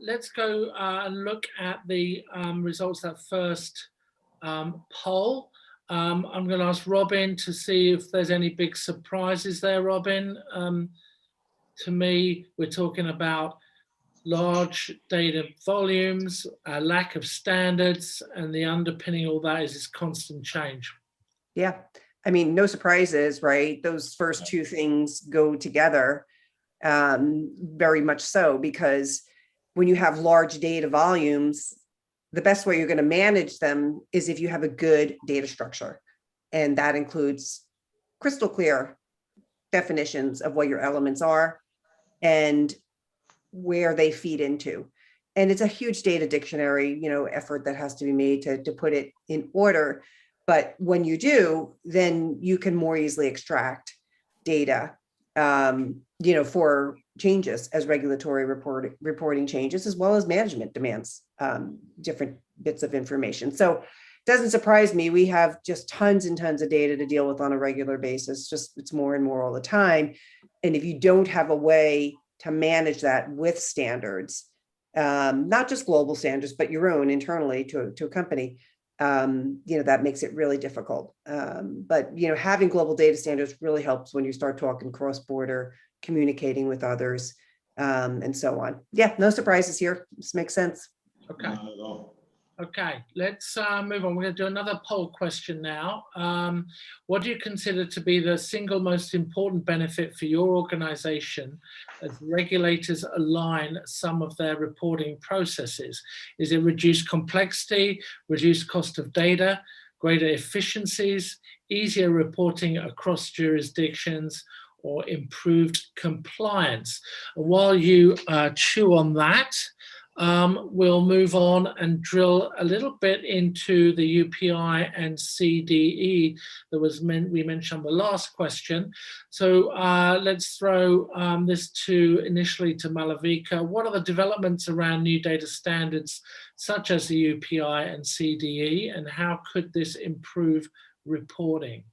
Let's go and look at the results of that first poll. I'm going to ask Robin to see if there's any big surprises there, Robin. To me, we're talking about large data volumes, a lack of standards, and the underpinning all that is this constant change. Yeah, I mean, no surprises, right? Those first two things go together. Very much so, because when you have large data volumes, the best way you're going to manage them is if you have a good data structure. And that includes crystal clear definitions of what your elements are and where they feed into. And it's a huge data dictionary, effort that has to be made to put it in order. But when you do, then you can more easily extract data for changes as regulatory reporting changes, as well as management demands different bits of information. So it doesn't surprise me. We have just tons and tons of data to deal with on a regular basis. It's more and more all the time. And if you don't have a way to manage that with standards, not just global standards, but your own internally to a company, that makes it really difficult. But having global data standards really helps when you start talking cross-border, communicating with others, and so on. Yeah, no surprises here. This makes sense. Okay. Not at all. Okay, let's move on. We're going to do another poll question now. What do you consider to be the single most important benefit for your organization as regulators align some of their reporting processes? Is it reduced complexity, reduced cost of data, greater efficiencies, easier reporting across jurisdictions, or improved compliance? And while you chew on that, we'll move on and drill a little bit into the UPI and CDE that we mentioned on the last question. So let's throw this initially to Malavika. What are the developments around new data standards such as the UPI and CDE, and how could this improve reporting?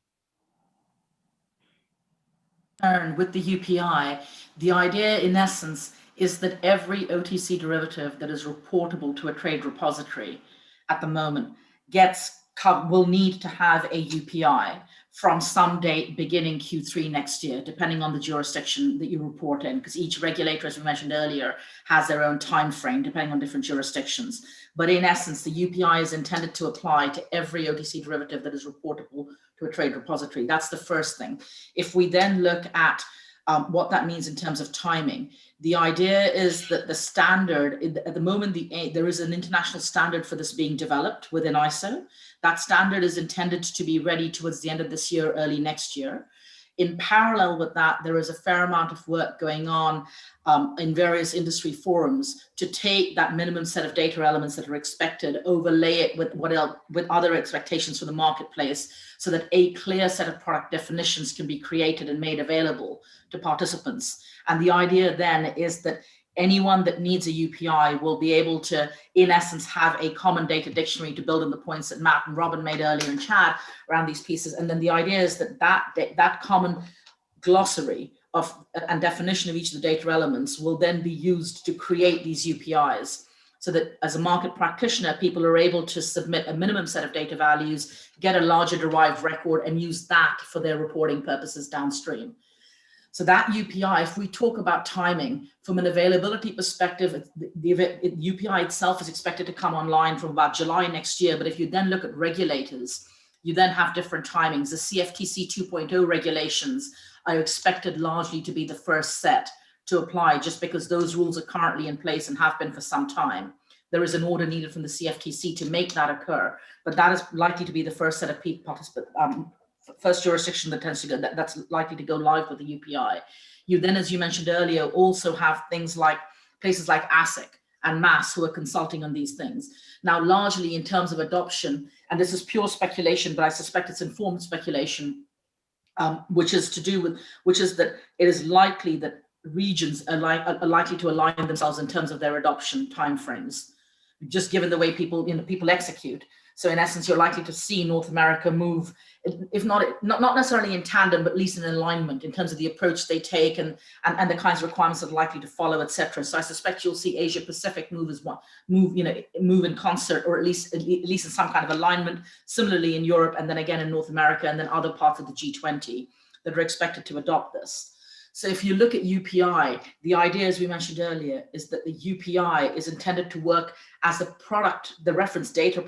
With the UPI, the idea in essence is that every OTC derivative that is reportable to a trade repository at the moment will need to have a UPI from some date beginning Q3 next year, depending on the jurisdiction that you report in, because each regulator, as we mentioned earlier, has their own time frame depending on different jurisdictions. But in essence, the UPI is intended to apply to every OTC derivative that is reportable to a trade repository. That's the first thing. If we then look at what that means in terms of timing, the idea is that the standard, at the moment, there is an international standard for this being developed within ISO. That standard is intended to be ready towards the end of this year, early next year. In parallel with that, there is a fair amount of work going on in various industry forums to take that minimum set of data elements that are expected, overlay it with other expectations for the marketplace, so that a clear set of product definitions can be created and made available to participants. And the idea then is that anyone that needs a UPI will be able to, in essence, have a common data dictionary to build on the points that Matt and Robin made earlier in chat around these pieces. And then the idea is that common glossary and definition of each of the data elements will then be used to create these UPIs, so that as a market practitioner, people are able to submit a minimum set of data values, get a larger derived record, and use that for their reporting purposes downstream. So that UPI, if we talk about timing, from an availability perspective, the UPI itself is expected to come online from about July next year. But if you then look at regulators, you then have different timings. The CFTC 2.0 regulations are expected largely to be the first set to apply, just because those rules are currently in place and have been for some time. There is an order needed from the CFTC to make that occur, but that is likely to be the first set of participants. First jurisdiction that tends to go, that's likely to go live with the UPI. You then, as you mentioned earlier, also have things like places like ASIC and MAS who are consulting on these things. Now, largely in terms of adoption, and this is pure speculation, but I suspect it's informed speculation, which is that it is likely that regions are likely to align themselves in terms of their adoption timeframes, just given the way people execute. So in essence, you're likely to see North America move, if not necessarily in tandem, but at least in alignment in terms of the approach they take and the kinds of requirements that are likely to follow, etc. So I suspect you'll see Asia Pacific move in concert, or at least in some kind of alignment. Similarly in Europe, and then again in North America, and then other parts of the G20 that are expected to adopt this. So if you look at UPI, the idea, as we mentioned earlier, is that the UPI is intended to work as the reference data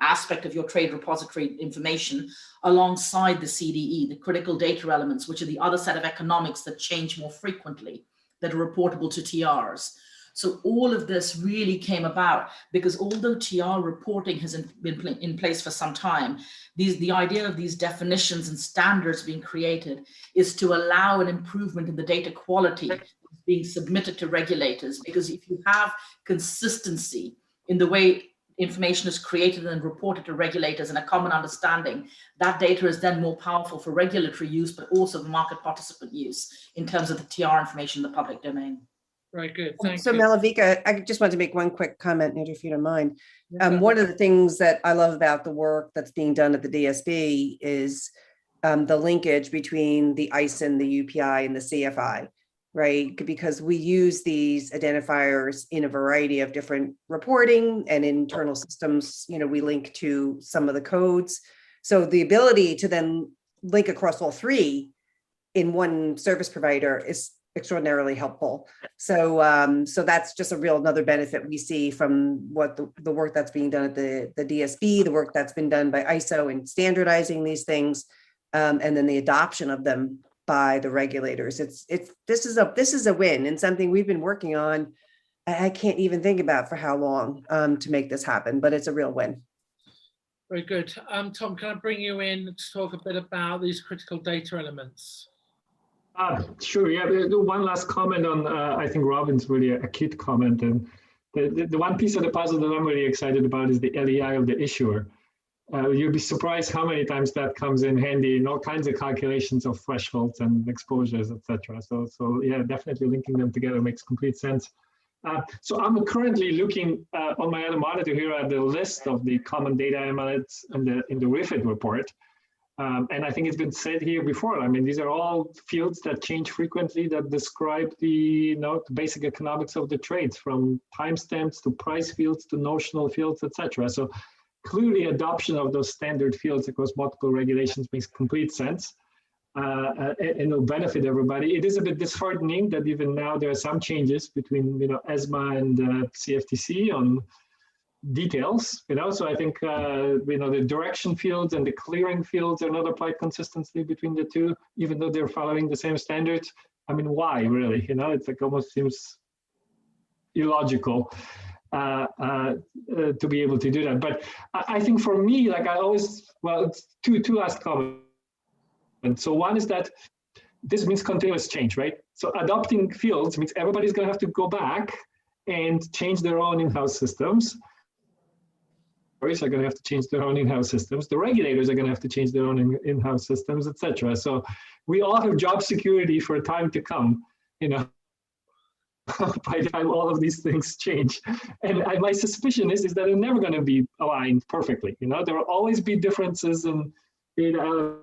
aspect of your trade repository information, alongside the CDE, the critical data elements, which are the other set of economics that change more frequently, that are reportable to TRs. So all of this really came about because although TR reporting has been in place for some time, the idea of these definitions and standards being created is to allow an improvement in the data quality being submitted to regulators. Because if you have consistency in the way information is created and reported to regulators and a common understanding, that data is then more powerful for regulatory use, but also for market participant use in terms of the TR information in the public domain. Very good. Thank you. So Malavika, I just wanted to make one quick comment, Andrew, if you don't mind. Okay. One of the things that I love about the work that's being done at the DSB is the linkage between the ISIN, the UPI, and the CFI. right? Because we use these identifiers in a variety of different reporting and internal systems. You know, we link to some of the codes. So the ability to then link across all three in one service provider is extraordinarily helpful. So so that's just a real another benefit we see from what the work that's being done at the DSB, the work that's been done by ISO in standardizing these things, and then the adoption of them by the regulators. This is a win, and something we've been working on. I can't even think about for how long to make this happen, but it's a real win. Very good. Tom, can I bring you in to talk a bit about these critical data elements? Sure, yeah. One last comment on, I think Robin's really acute comment. And the one piece of the puzzle that I'm really excited about is the LEI of the issuer. You'll be surprised how many times that comes in handy in all kinds of calculations of thresholds and exposures, etc. So yeah, definitely linking them together makes complete sense. So I'm currently looking on my other monitor here at the list of the common data elements in the REFIT report. And I think it's been said here before. I mean, these are all fields that change frequently that describe the basic economics of the trades, from timestamps to price fields to notional fields, etc. So clearly adoption of those standard fields across multiple regulations makes complete sense. And it'll benefit everybody. It is a bit disheartening that even now there are some changes between ESMA and CFTC on details. So I think the direction fields and the clearing fields are not applied consistently between the two, even though they're following the same standards. I mean, why really? It's like almost seems illogical to be able to do that. But I think for me, like I always, well, it's two last comments. And so one is that this means continuous change, right? So adopting fields means everybody's going to have to go back and change their own in-house systems. Are going to have to change their own in-house systems. The regulators are going to have to change their own in-house systems, etc. So we all have job security for time to come, by the time all of these things change. And my suspicion is that they're never going to be aligned perfectly. There will always be differences in data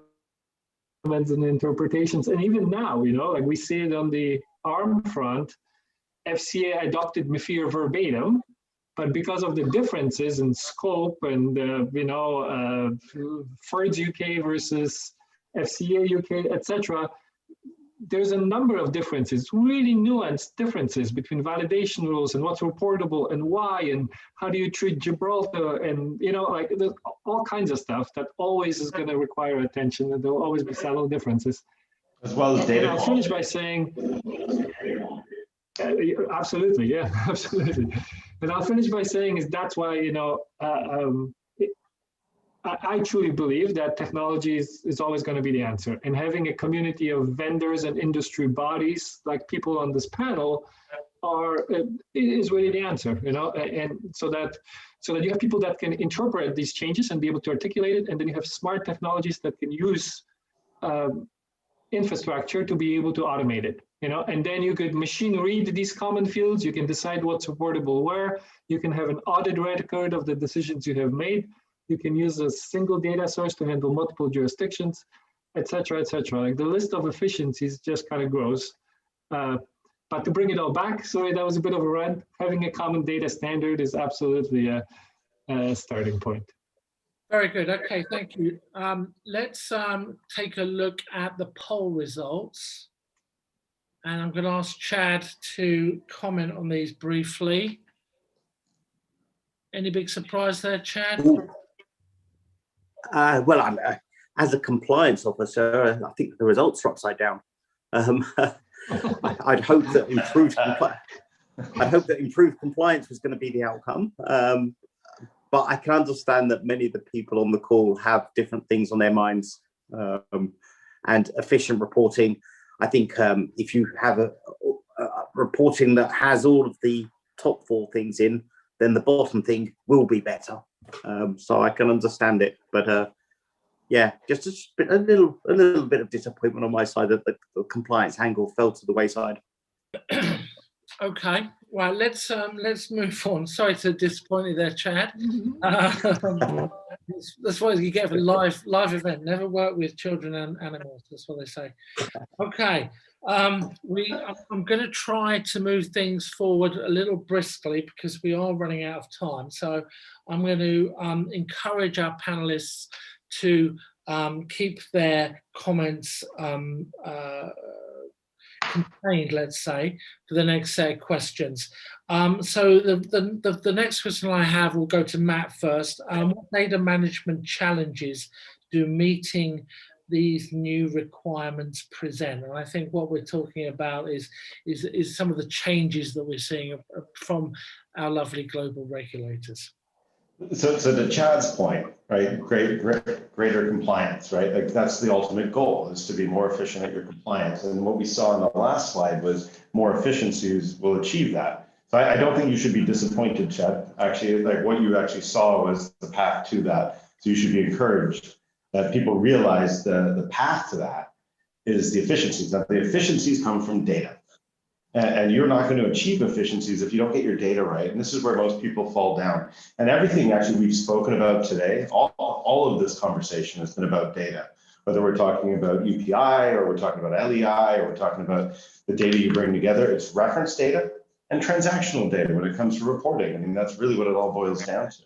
elements and interpretations. And even now, like we see it on the ARM front, FCA adopted MIFIR verbatim, but because of the differences in scope and, FIRDS UK versus FCA UK, etc., there's a number of differences, really nuanced differences between validation rules and what's reportable and why, and how do you treat Gibraltar, and like there's all kinds of stuff that always is going to require attention, and there'll always be subtle differences. As well as data. And I'll finish by saying, absolutely, yeah, absolutely. And I'll finish by saying is that's why I truly believe that technology is always going to be the answer, and having a community of vendors and industry bodies like people on this panel is really the answer, and so that you have people that can interpret these changes and be able to articulate it, and then you have smart technologies that can use infrastructure to be able to automate it, and then you could machine read these common fields, you can decide what's supportable where, you can have an audit record of the decisions you have made. You can use a single data source to handle multiple jurisdictions, et cetera, et cetera. Like the list of efficiencies just kind of grows. But to bring it all back, sorry, that was a bit of a rant. Having a common data standard is absolutely a starting point. Very good. Okay, thank you. Let's take a look at the poll results. And I'm going to ask Chad to comment on these briefly. Any big surprise there, Chad? Well, as a compliance officer, I think the results are upside down. I'd hope that improved compliance was going to be the outcome. But I can understand that many of the people on the call have different things on their minds. And efficient reporting, I think if you have a reporting that has all of the top 4 things in, then the bottom thing will be better. So I can understand it, but yeah, just a little bit of disappointment on my side that the compliance angle fell to the wayside. Okay, well, let's move on. Sorry to disappoint you there, Chad. That's what you get for live event. Never work with children and animals. That's what they say. Okay. I'm going to try to move things forward a little briskly because we are running out of time. So I'm going to encourage our panelists to keep their comments contained, let's say, for the next set of questions. So the next question I have will go to Matt first. What data management challenges do meeting these new requirements present? And I think what we're talking about is some of the changes that we're seeing from our lovely global regulators. So to Chad's point, right, greater compliance, right? Like that's the ultimate goal, is to be more efficient at your compliance. And what we saw in the last slide was more efficiencies will achieve that. So I don't think you should be disappointed, Chad. Actually, like what you actually saw was the path to that. So you should be encouraged that people realize the path to that is the efficiencies. That the efficiencies come from data. And you're not going to achieve efficiencies if you don't get your data right. And this is where most people fall down. And everything actually we've spoken about today, all of this conversation has been about data. Whether we're talking about UPI or we're talking about LEI or we're talking about the data you bring together, it's reference data and transactional data when it comes to reporting. I mean, that's really what it all boils down to.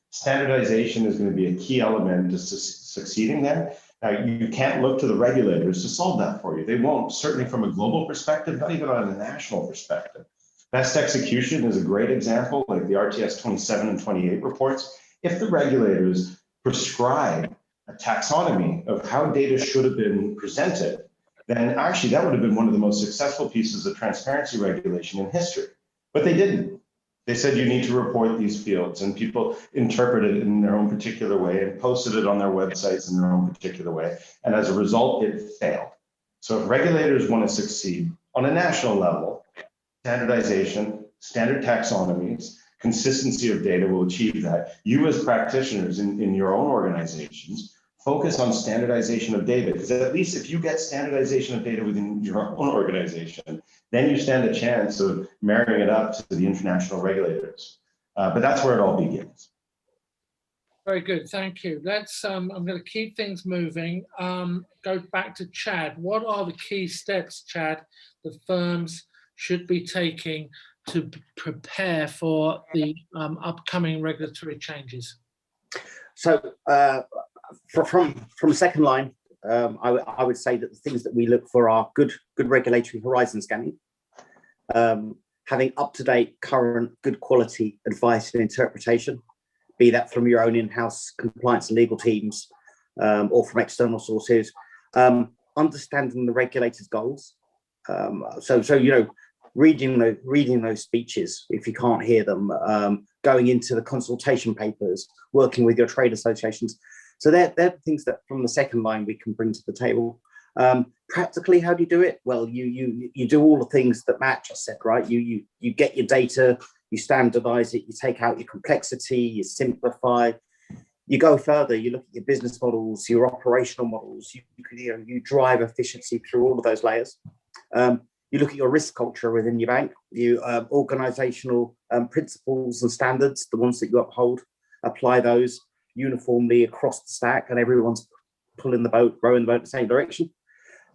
Standardization is going to be a key element to succeeding there. You can't look to the regulators to solve that for you. They won't, certainly from a global perspective, not even on a national perspective. Best execution is a great example, like the RTS 27 and 28 reports. If the regulators prescribe a taxonomy of how data should have been presented, then actually that would have been one of the most successful pieces of transparency regulation in history. But they didn't. They said you need to report these fields, and people interpreted it in their own particular way and posted it on their websites in their own particular way. And as a result, it failed. So if regulators want to succeed on a national level, standardization, standard taxonomies, consistency of data will achieve that. You as practitioners in your own organizations, focus on standardization of data, because at least if you get standardization of data within your own organization, then you stand a chance of marrying it up to the international regulators. But that's where it all begins. Very good, thank you. Let's, I'm going to keep things moving. Go back to Chad. What are the key steps, Chad, the firms should be taking to prepare for the upcoming regulatory changes? So from second line, I would say that the things that we look for are good regulatory horizon scanning, having up-to-date, current, good quality advice and interpretation, be that from your own in-house compliance and legal teams or from external sources, understanding the regulator's goals. So you know, reading those speeches if you can't hear them, going into the consultation papers, working with your trade associations. So they're things that from the second line we can bring to the table. Practically, how do you do it? Well, you do all the things that Matt just said, right? You get your data, you standardize it, you take out your complexity, you simplify, you go further, you look at your business models, your operational models, you drive efficiency through all of those layers. You look at your risk culture within your bank, you organizational principles and standards, the ones that you uphold, apply those uniformly across the stack, and everyone's pulling the boat, rowing the boat in the same direction.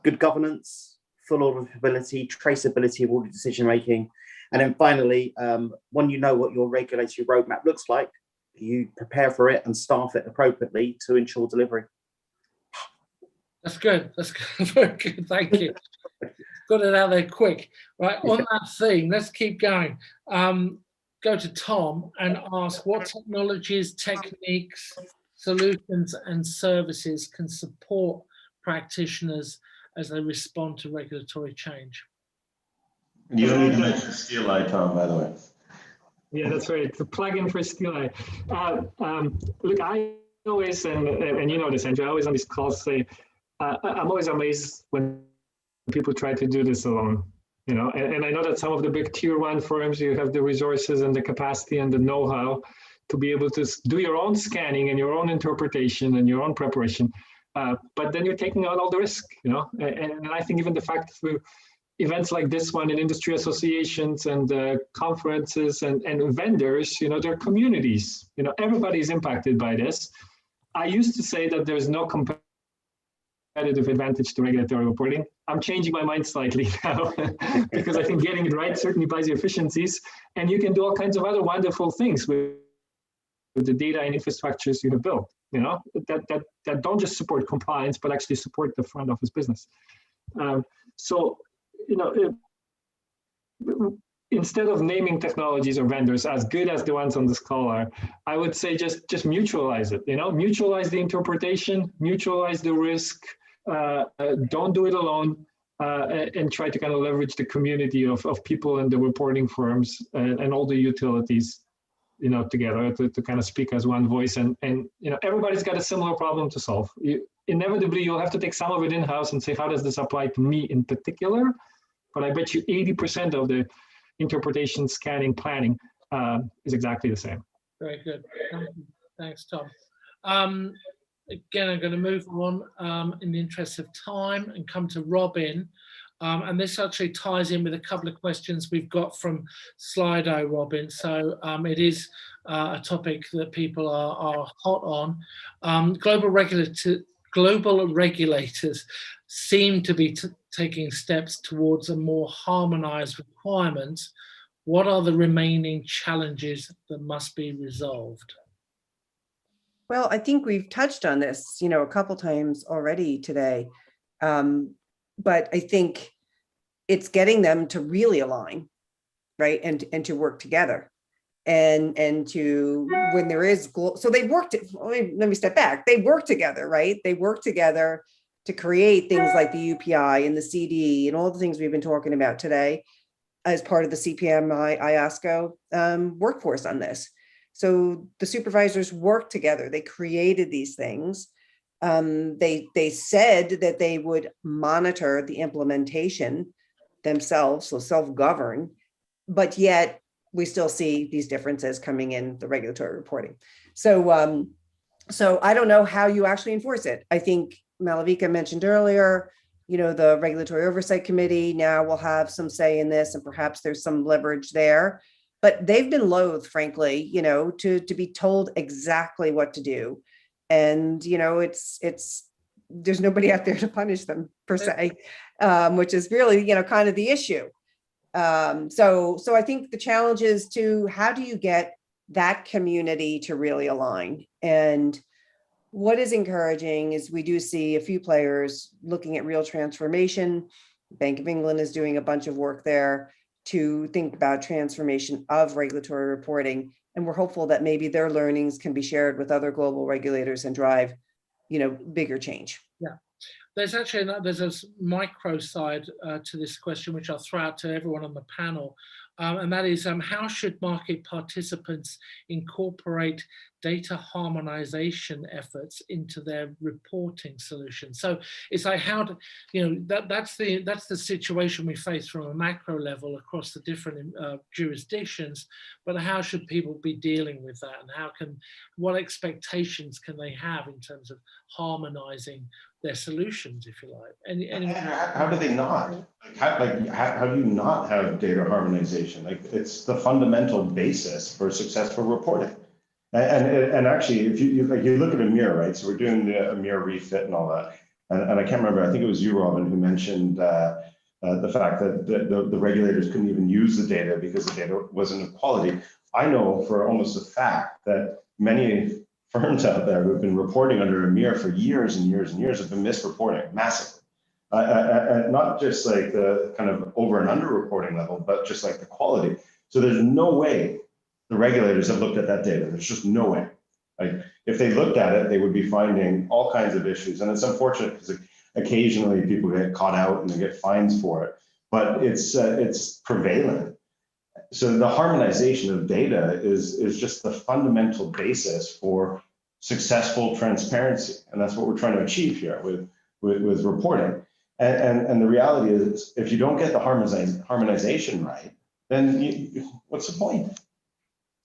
Good governance, full auditability, traceability of all the decision making, and then finally, when you know what your regulatory roadmap looks like, you prepare for it and staff it appropriately to ensure delivery. That's good. That's good. Very good. Thank you. Got it out there quick. Right, on that theme, let's keep going. Go to Tom and ask what technologies, techniques, solutions, and services can support practitioners as they respond to regulatory change. You don't need to mention Steeleye, Tom, by the way. Yeah, that's right. It's a plugin for Steeleye. Look, I always, and you know this, Andrew, I always on these calls say, I'm always amazed when people try to do this alone. You know, and I know that some of the big tier one firms, you have the resources and the capacity and the know-how to be able to do your own scanning and your own interpretation and your own preparation. But then you're taking on all the risk, you know, and I think even the fact through events like this one in industry associations and conferences and vendors, you know, they're communities, you know, everybody's impacted by this. I used to say that there's no competitive advantage to regulatory reporting. I'm changing my mind slightly now because I think getting it right certainly buys you efficiencies, and you can do all kinds of other wonderful things with the data and infrastructures you have built, you know, that don't just support compliance, but actually support the front office business. So, you know, instead of naming technologies or vendors as good as the ones on this call are, I would say just mutualize it, you know, mutualize the interpretation, mutualize the risk, don't do it alone, and try to kind of leverage the community of people and the reporting firms and all the utilities, you know, together to kind of speak as one voice. And you know, everybody's got a similar problem to solve. Inevitably, you'll have to take some of it in-house and say, how does this apply to me in particular? But I bet you 80% of the interpretation, scanning, planning is exactly the same. Very good. Thanks, Tom. Again, I'm going to move on in the interest of time and come to Robin. And this actually ties in with a couple of questions we've got from Slido, Robin. So it is a topic that people are hot on. Global regulators seem to be taking steps towards a more harmonized requirement. What are the remaining challenges that must be resolved? Well, I think we've touched on this, you know, a couple times already today. But I think it's getting them to really align, right? And to work together. And to, when there is, so they worked, let me step back. They work together, right? They work together to create things like the UPI and the CD and all the things we've been talking about today as part of the CPMI IASCO workforce on this. So the supervisors worked together. They created these things. They said that they would monitor the implementation themselves, so self-govern, but yet we still see these differences coming in the regulatory reporting. So, so I don't know how you actually enforce it. I think Malavika mentioned earlier, you know, the Regulatory Oversight Committee now will have some say in this, and perhaps there's some leverage there. But they've been loath, frankly, you know, to be told exactly what to do. And, you know, there's nobody out there to punish them per se, which is really, you know, kind of the issue. So I think the challenge is to, how do you get that community to really align? And what is encouraging is we do see a few players looking at real transformation. Bank of England is doing a bunch of work there to think about transformation of regulatory reporting. And we're hopeful that maybe their learnings can be shared with other global regulators and drive, you know, bigger change. Yeah. There's actually there's a micro side to this question, which I'll throw out to everyone on the panel. And that is, how should market participants incorporate data harmonization efforts into their reporting solution? So it's like, how do, you know, that's the situation we face from a macro level across the different jurisdictions, but how should people be dealing with that, and what expectations can they have in terms of harmonizing their solutions, if you like? How do they not? How do you not have data harmonization? Like, it's the fundamental basis for successful reporting. And actually, if you look at EMIR, right? So we're doing the EMIR refit and all that. And I can't remember, I think it was you, Robin, who mentioned the fact that the regulators couldn't even use the data because the data wasn't of quality. I know for almost a fact that many firms out there who've been reporting under EMIR for years and years and years have been misreporting massively. Not just like the kind of over and under reporting level, but just like the quality. So there's no way the regulators have looked at that data. There's just no way. Like, if they looked at it, they would be finding all kinds of issues. And it's unfortunate because occasionally people get caught out and they get fines for it, but it's prevalent. So the harmonization of data is just the fundamental basis for successful transparency. And that's what we're trying to achieve here with reporting. And the reality is, if you don't get the harmonization right, then what's the point?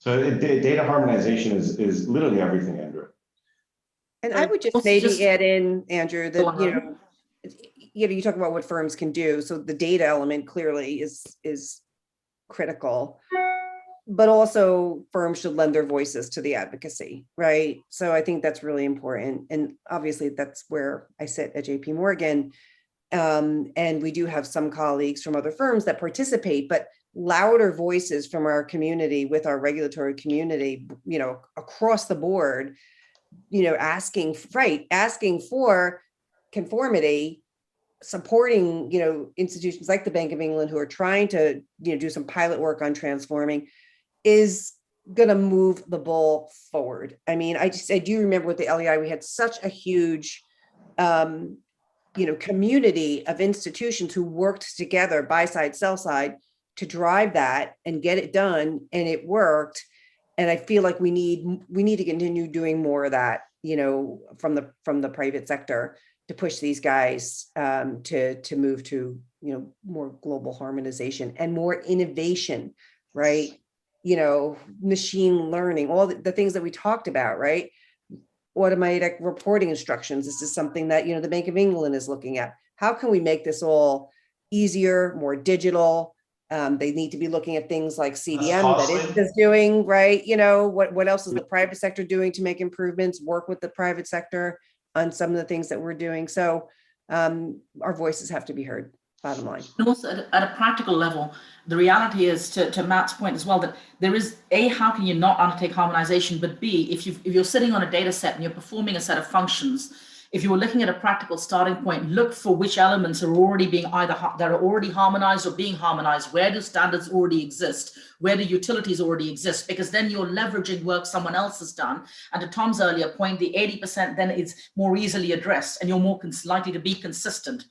So data harmonization is literally everything, Andrew. And I would just add in, Andrew, that you talk about what firms can do. So the data element clearly is critical. but also firms should lend their voices to the advocacy, right? So I think that's really important. And obviously that's where I sit at JP Morgan. And we do have some colleagues from other firms that participate, but louder voices from our community with our regulatory community, across the board, asking for conformity, supporting, institutions like the Bank of England who are trying to, do some pilot work on transforming, is going to move the ball forward. I mean, I do remember with the LEI, we had such a huge, community of institutions who worked together, buy side, sell side, to drive that and get it done, and it worked. And I feel like we need to continue doing more of that, from the private sector, to push these guys to move to more global harmonization and more innovation, right? Machine learning, all the things that we talked about, right? Automatic reporting instructions. This is something that the Bank of England is looking at. How can we make this all easier, more digital? They need to be looking at things like CDM that it is doing, right? What else is the private sector doing to make improvements? Work with the private sector on some of the things that we're doing. So our voices have to be heard, bottom line. And also at a practical level, the reality is, to Matt's point as well, that there is A, how can you not undertake harmonization, but B, if you're sitting on a data set and you're performing a set of functions, if you were looking at a practical starting point, look for which elements are already being that are already harmonized or being harmonized. Where do standards already exist? Where do utilities already exist? Because then you're leveraging work someone else has done. And to Tom's earlier point, the 80% then is more easily addressed, and you're more likely to be consistent.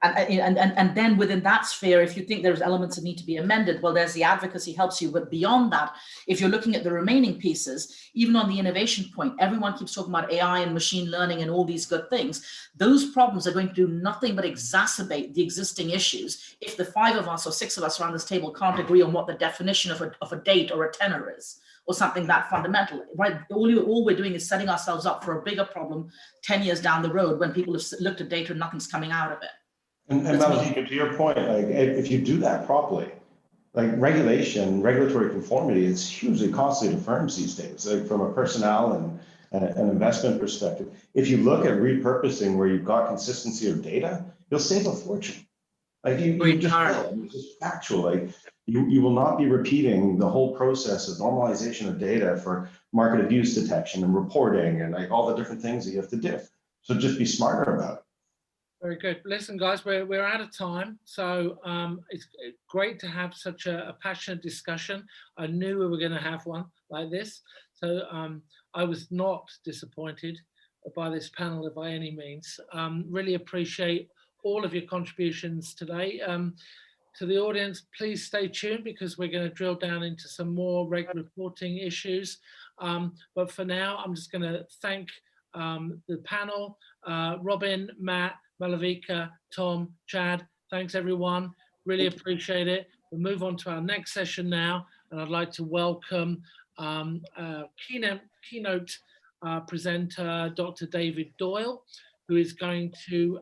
And then within that sphere, if you think there's elements that need to be amended, well, there's the advocacy helps you. But beyond that, if you're looking at the remaining pieces, even on the innovation point, everyone keeps talking about AI and machine learning and all these good things. Those problems are going to do nothing but exacerbate the existing issues if the 5 of us or 6 of us around this table can't agree on what the definition of a date or a tenor is, or something that fundamental, right? All we're doing is setting ourselves up for a bigger problem 10 years down the road when people have looked at data and nothing's coming out of it. And Malavika, to your point, like if you do that properly, like regulatory conformity is hugely costly to firms these days, like from a personnel and an investment perspective. If you look at repurposing where you've got consistency of data, you'll save a fortune. Like you just will. It's just factual. Like you will not be repeating the whole process of normalization of data for market abuse detection and reporting and like all the different things that you have to do. So just be smarter about it. Very good. Listen, guys, we're out of time. So it's great to have such a passionate discussion. I knew we were going to have one like this. So I was not disappointed by this panel by any means. Really appreciate all of your contributions today. To the audience, please stay tuned because we're going to drill down into some more reg reporting issues. But for now, I'm just going to thank the panel, Robin, Matt, Malavika, Tom, Chad. Thanks, everyone. Really appreciate it. We'll move on to our next session now, and I'd like to welcome keynote presenter, Dr. David Doyle, who is going to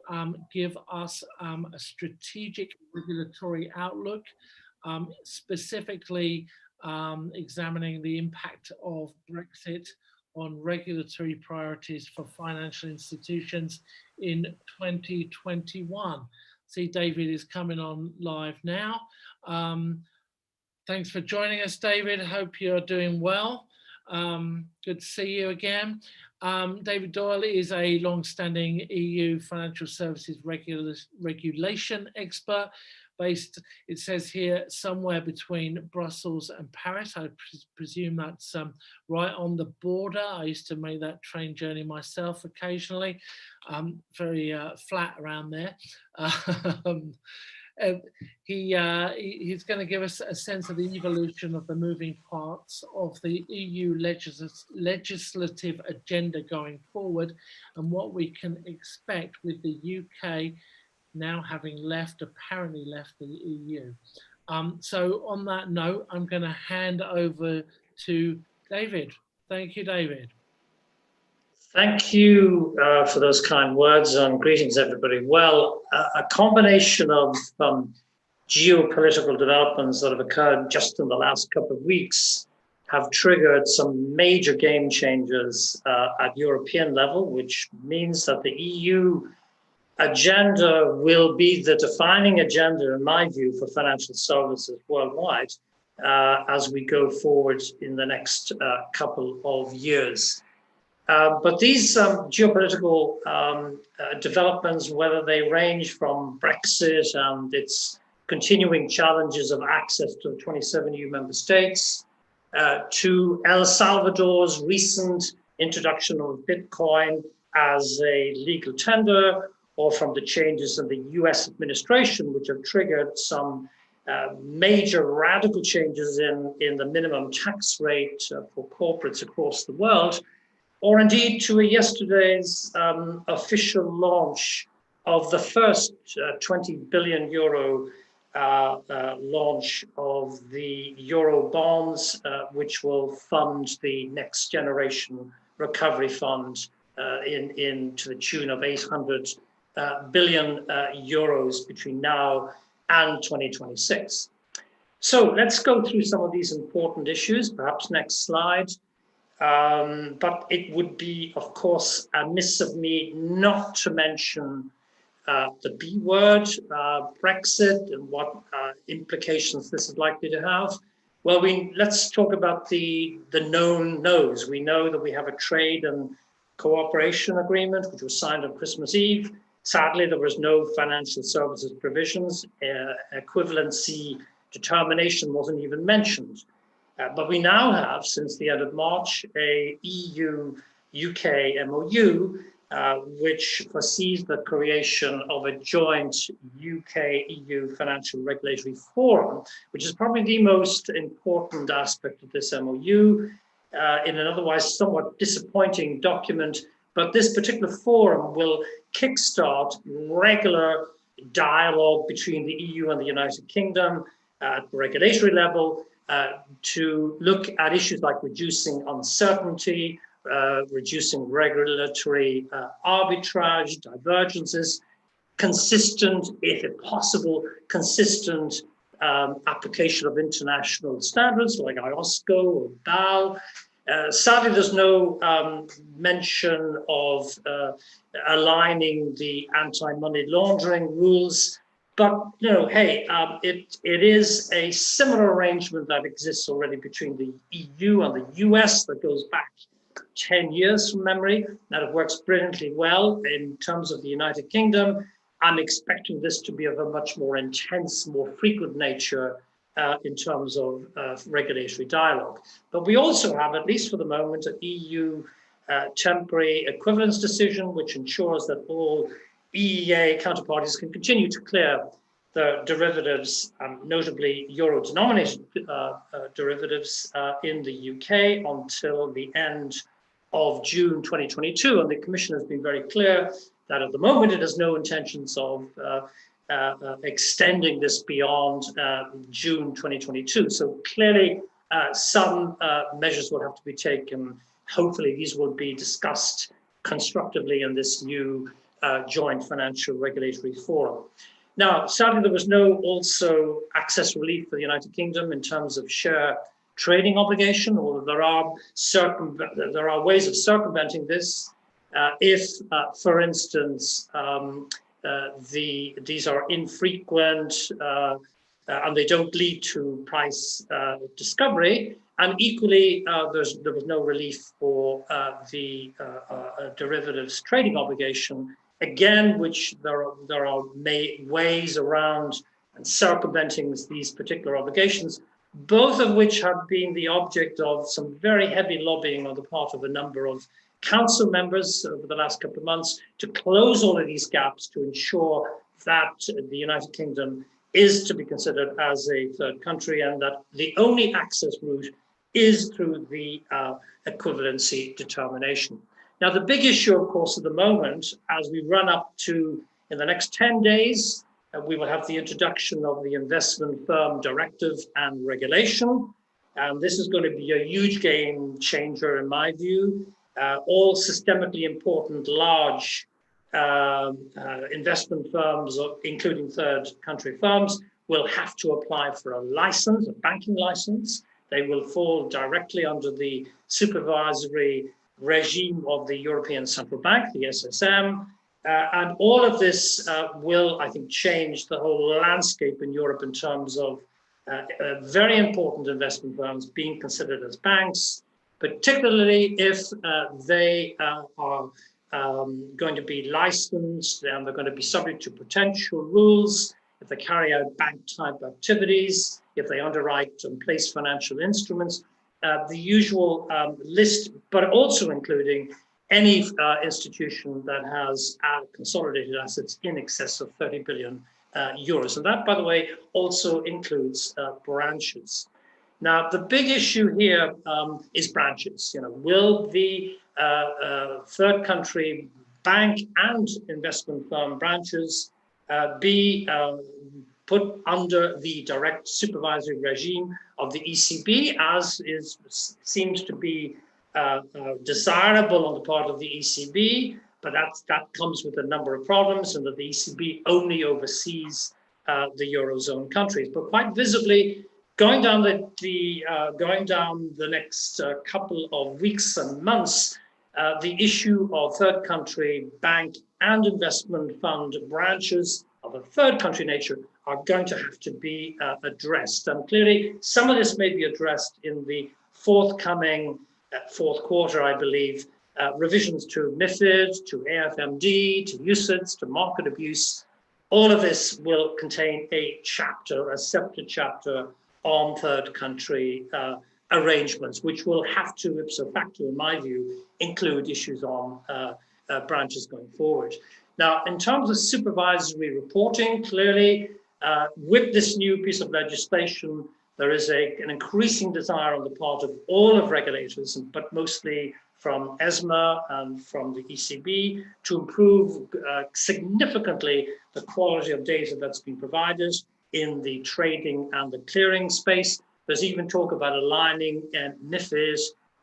give us a strategic regulatory outlook, specifically examining the impact of Brexit on regulatory priorities for financial institutions in 2021. See, David is coming on live now. Thanks for joining us, David. Hope you're doing well. Good to see you again. David Doyle is a long-standing EU financial services regulation expert based, it says here, somewhere between Brussels and Paris. I presume that's right on the border. I used to make that train journey myself occasionally. Very flat around there. He's going to give us a sense of the evolution of the moving parts of the EU legislative agenda going forward and what we can expect with the UK now having apparently left the EU. So on that note, I'm going to hand over to David. Thank you, David. Thank you for those kind words and greetings, everybody. Well, a combination of geopolitical developments that have occurred just in the last couple of weeks have triggered some major game changers at European level, which means that the EU agenda will be the defining agenda, in my view, for financial services worldwide as we go forward in the next couple of years. But these geopolitical developments, whether they range from Brexit and its continuing challenges of access to the 27 EU member states, to El Salvador's recent introduction of Bitcoin as a legal tender, or from the changes in the US administration, which have triggered some major radical changes in the minimum tax rate for corporates across the world, or indeed to yesterday's official launch of the first 20 billion euro launch of the euro bonds, which will fund the next generation recovery fund to the tune of 800 billion euros between now and 2026. So let's go through some of these important issues, perhaps next slide. But it would be, of course, amiss of me not to mention the B word, Brexit, and what implications this is likely to have. Well, let's talk about the known no's. We know that we have a trade and cooperation agreement, which was signed on Christmas Eve. Sadly, there was no financial services provisions. Equivalency determination wasn't even mentioned. But we now have, since the end of March, a EU-UK MOU, which foresees the creation of a joint UK-EU financial regulatory forum, which is probably the most important aspect of this MOU, in an otherwise somewhat disappointing document. But this particular forum will kickstart regular dialogue between the EU and the United Kingdom at the regulatory level to look at issues like reducing uncertainty, reducing regulatory arbitrage, divergences, consistent, if possible, consistent application of international standards like IOSCO or BAL. Sadly, there's no mention of aligning the anti-money laundering rules, but hey, it is a similar arrangement that exists already between the EU and the US that goes back 10 years from memory. That it works brilliantly well in terms of the United Kingdom. I'm expecting this to be of a much more intense, more frequent nature in terms of regulatory dialogue. But we also have, at least for the moment, an EU temporary equivalence decision, which ensures that all EEA counterparties can continue to clear the derivatives, notably euro-denominated derivatives in the UK until the end of June 2022. And the Commission has been very clear that at the moment it has no intentions of extending this beyond June 2022. So clearly some measures will have to be taken. Hopefully these will be discussed constructively in this new joint financial regulatory forum. Now, sadly, there was no also access relief for the United Kingdom in terms of share trading obligation, although there are ways of circumventing this if, for instance, these are infrequent and they don't lead to price discovery. And equally, there was no relief for the derivatives trading obligation, again, which there are ways around and circumventing these particular obligations, both of which have been the object of some very heavy lobbying on the part of a number of council members over the last couple of months to close all of these gaps to ensure that the United Kingdom is to be considered as a third country and that the only access route is through the equivalency determination. Now, the big issue, of course, at the moment, as we run up to, in the next 10 days, we will have the introduction of the investment firm directive and regulation. And this is going to be a huge game changer, in my view. All systemically important large investment firms, including third country firms, will have to apply for a license, a banking license. They will fall directly under the supervisory regime of the European Central Bank, the SSM. And all of this will, I think, change the whole landscape in Europe in terms of very important investment firms being considered as banks, particularly if they are going to be licensed and they're going to be subject to potential rules, if they carry out bank-type activities, if they underwrite and place financial instruments, the usual list, but also including any institution that has consolidated assets in excess of 30 billion euros. And that, by the way, also includes branches. Now, the big issue here is branches. Will the third country bank and investment firm branches be put under the direct supervisory regime of the ECB, as seems to be desirable on the part of the ECB, but that comes with a number of problems, and that the ECB only oversees the Eurozone countries. But quite visibly, going down the next couple of weeks and months, the issue of third country bank and investment fund branches of a third country nature are going to have to be addressed. And clearly, some of this may be addressed in the forthcoming fourth quarter, I believe, revisions to MiFID, to AFMD, to UCITS, to market abuse. All of this will contain a chapter, a separate chapter on third country arrangements, which will have to, ipso facto, in my view, include issues on branches going forward. Now, in terms of supervisory reporting, clearly, with this new piece of legislation, there is an increasing desire on the part of all of regulators, but mostly from ESMA and from the ECB, to improve significantly the quality of data that's been provided in the trading and the clearing space. There's even talk about aligning MiFID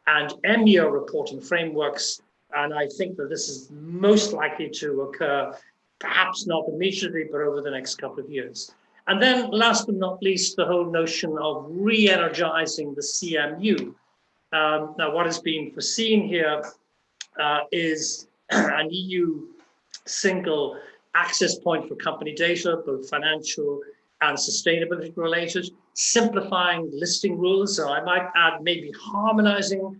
and EMIR reporting frameworks. And I think that this is most likely to occur, perhaps not immediately, but over the next couple of years. And then last but not least, the whole notion of re-energizing the CMU. Now, what is being foreseen here is an EU single access point for company data, both financial and sustainability related, simplifying listing rules. So I might add maybe harmonizing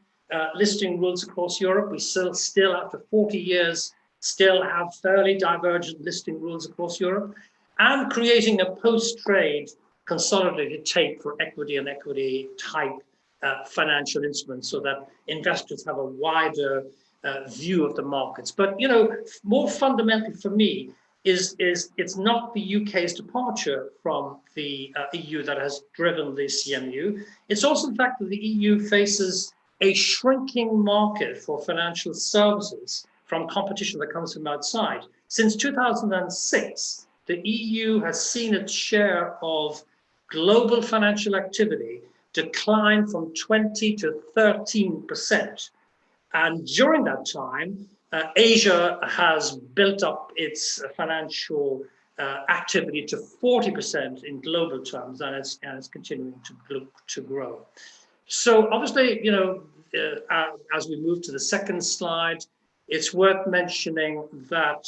listing rules across Europe. We still after 40 years, still have fairly divergent listing rules across Europe, and creating a post-trade consolidated tape for equity and equity type financial instruments so that investors have a wider view of the markets. But, more fundamental for me is it's not the UK's departure from the EU that has driven the CMU. It's also the fact that the EU faces a shrinking market for financial services from competition that comes from outside. Since 2006, the EU has seen its share of global financial activity decline from 20 to 13%. And during that time, Asia has built up its financial activity to 40% in global terms, and it's continuing to grow. So obviously, as we move to the second slide, it's worth mentioning that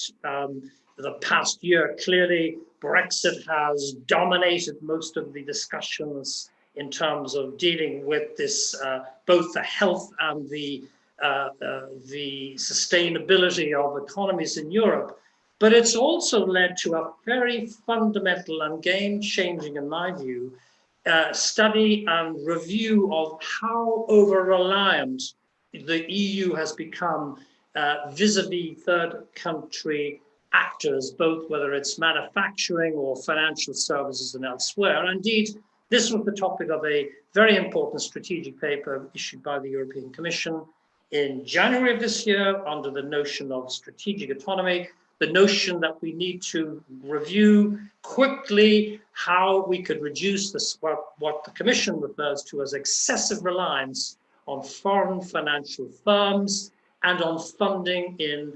the past year, clearly, Brexit has dominated most of the discussions in terms of dealing with this, both the health and the sustainability of economies in Europe. But it's also led to a very fundamental and game-changing, in my view, study and review of how over-reliant the EU has become vis-a-vis third country actors, both whether it's manufacturing or financial services and elsewhere. And indeed, this was the topic of a very important strategic paper issued by the European Commission in January of this year under the notion of strategic autonomy, the notion that we need to review quickly how we could reduce this, what the Commission refers to as excessive reliance on foreign financial firms and on funding in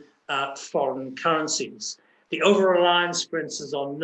foreign currencies. The over-reliance, for instance, on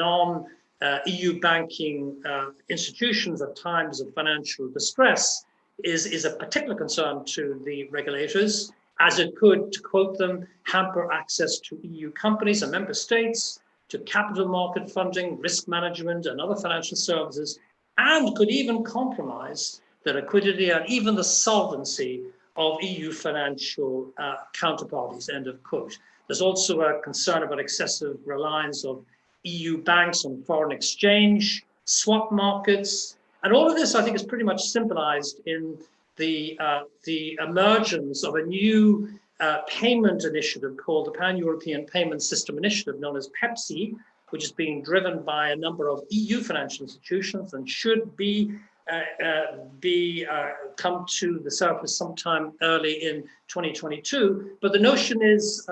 EU banking institutions at times of financial distress is a particular concern to the regulators, as it could, to quote them, hamper access to EU companies and member states, to capital market funding, risk management, and other financial services, and could even compromise the liquidity and even the solvency of EU financial counterparties, end of quote. There's also a concern about excessive reliance of EU banks on foreign exchange, swap markets, and all of this, I think, is pretty much symbolized in the emergence of a new payment initiative called the Pan-European Payment System Initiative, known as PEPSI, which is being driven by a number of EU financial institutions and should come to the surface sometime early in 2022. But the notion is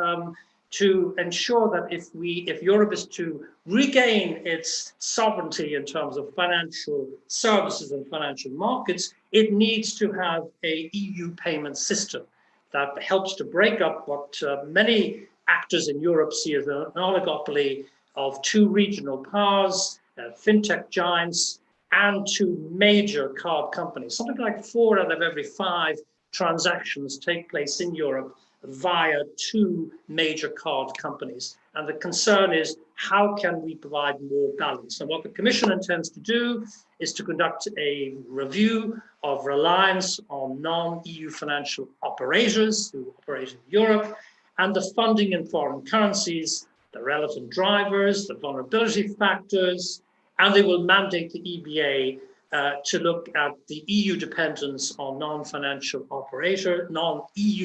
to ensure that if Europe is to regain its sovereignty in terms of financial services and financial markets, it needs to have a EU payment system that helps to break up what many actors in Europe see as an oligopoly of two regional powers, fintech giants, and two major card companies. Something like 4 out of every 5 transactions take place in Europe via two major card companies. And the concern is, how can we provide more balance? And what the Commission intends to do is to conduct a review of reliance on non-EU financial operators who operate in Europe, and the funding in foreign currencies, the relevant drivers, the vulnerability factors, and they will mandate the EBA to look at the EU dependence on non-EU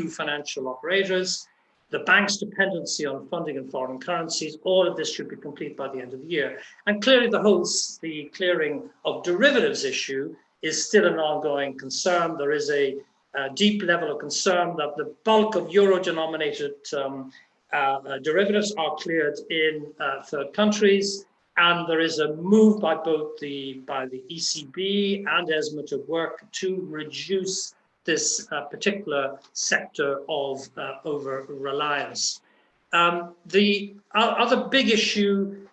financial operators, the bank's dependency on funding in foreign currencies. All of this should be complete by the end of the year. And clearly the clearing of derivatives issue is still an ongoing concern. There is a deep level of concern that the bulk of euro-denominated derivatives are cleared in third countries. And there is a move by both the ECB and ESMA to work to reduce this particular sector of over-reliance. The other big issue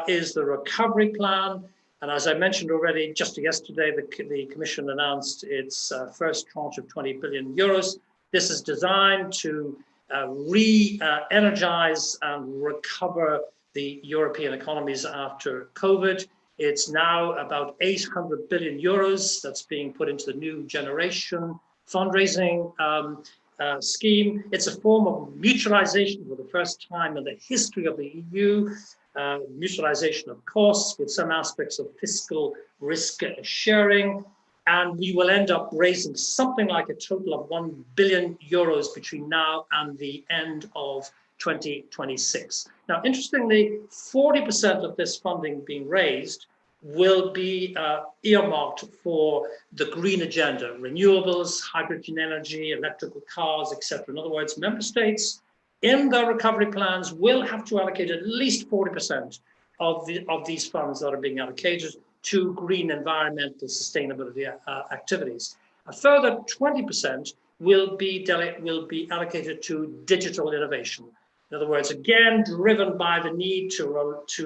is the recovery plan. And as I mentioned already, just yesterday, the Commission announced its first tranche of 20 billion euros. This is designed to re-energize and recover the European economies after COVID. It's now about 800 billion euros that's being put into the new generation fundraising scheme. It's a form of mutualization for the first time in the history of the EU, mutualization of costs with some aspects of fiscal risk sharing. And we will end up raising something like a total of 1 billion euros between now and the end of 2026. Now, interestingly, 40% of this funding being raised will be earmarked for the green agenda, renewables, hydrogen energy, electrical cars, etc. In other words, member states in their recovery plans will have to allocate at least 40% of these funds that are being allocated to green environmental sustainability activities. A further 20% will be allocated to digital innovation. In other words, again, driven by the need to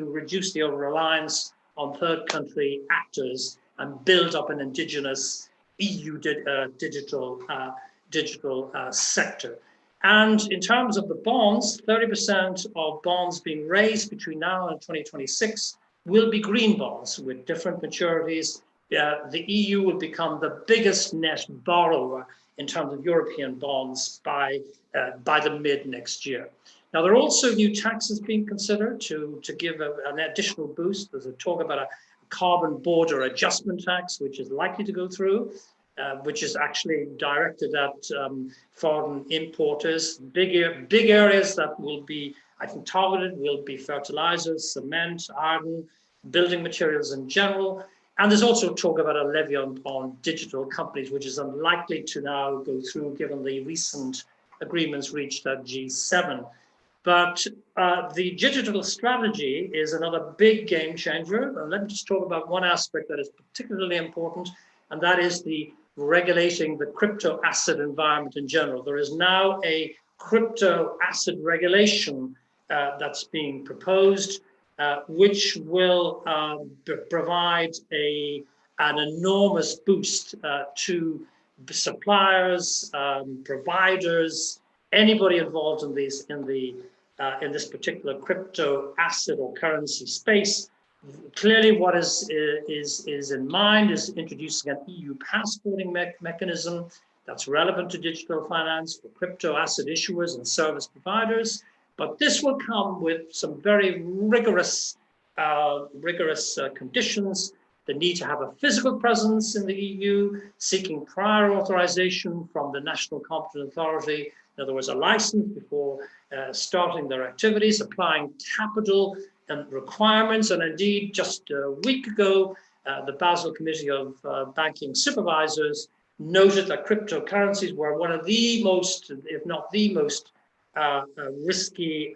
reduce the over-reliance on third country actors and build up an indigenous EU digital sector. And in terms of the bonds, 30% of bonds being raised between now and 2026 will be green bonds with different maturities. The EU will become the biggest net borrower in terms of European bonds by the mid next year. Now, there are also new taxes being considered to give an additional boost. There's a talk about a carbon border adjustment tax, which is likely to go through, which is actually directed at foreign importers. Big areas that will be, I think, targeted will be fertilizers, cement, iron, building materials in general. And there's also talk about a levy on digital companies, which is unlikely to now go through given the recent agreements reached at G7. But the digital strategy is another big game changer. And let me just talk about one aspect that is particularly important, and that is the regulating the crypto asset environment in general. There is now a crypto asset regulation that's being proposed. which will provide an enormous boost to suppliers, providers, anybody involved in this particular crypto asset or currency space. Clearly, what is in mind is introducing an EU passporting mechanism that's relevant to digital finance for crypto asset issuers and service providers. But this will come with some very rigorous conditions. The need to have a physical presence in the EU, seeking prior authorization from the national competent authority. In other words, a license before starting their activities, applying capital and requirements. And indeed, just a week ago, the Basel Committee of Banking Supervisors noted that cryptocurrencies were one of the most, if not the most, risky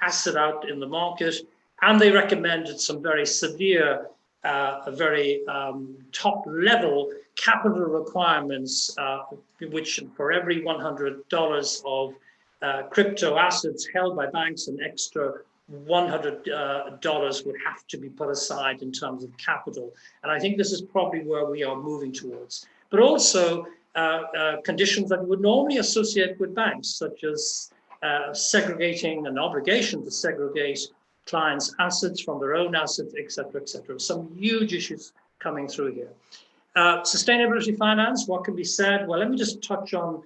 asset out in the market. And they recommended some very severe, very top-level capital requirements, which for every $100 of crypto assets held by banks, an extra $100 would have to be put aside in terms of capital. And I think this is probably where we are moving towards. But also conditions that we would normally associate with banks, such as segregating an obligation to segregate clients' assets from their own assets, et cetera, et cetera. Some huge issues coming through here. Sustainability finance, what can be said? Well, let me just touch on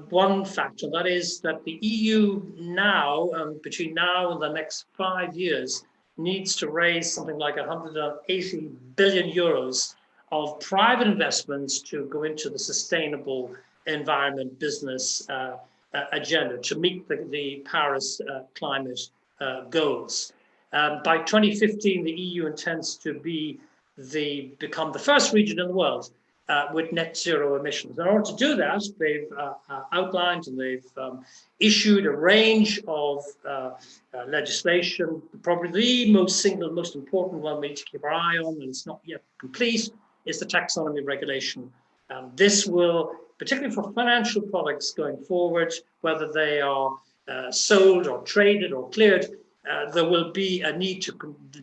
one factor, that is that the EU now, between now and the next 5 years, needs to raise something like 180 billion euros of private investments to go into the sustainable environment business agenda to meet the Paris climate goals. By 2015, the EU intends to become the first region in the world with net zero emissions. In order to do that, they've outlined and they've issued a range of legislation. Probably the most important one we need to keep our eye on, and it's not yet complete, is the taxonomy regulation. This will, particularly for financial products going forward, whether they are sold or traded or cleared, there will be a need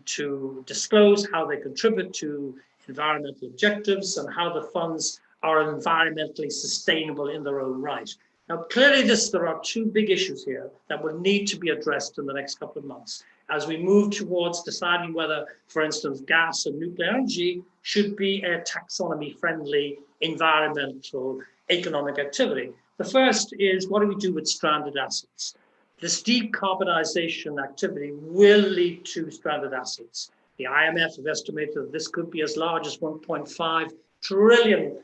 to disclose how they contribute to environmental objectives and how the funds are environmentally sustainable in their own right. Now, clearly there are two big issues here that will need to be addressed in the next couple of months as we move towards deciding whether, for instance, gas and nuclear energy should be a taxonomy-friendly environmental economic activity. The first is, what do we do with stranded assets? This decarbonization activity will lead to stranded assets. The IMF have estimated that this could be as large as $1.5 trillion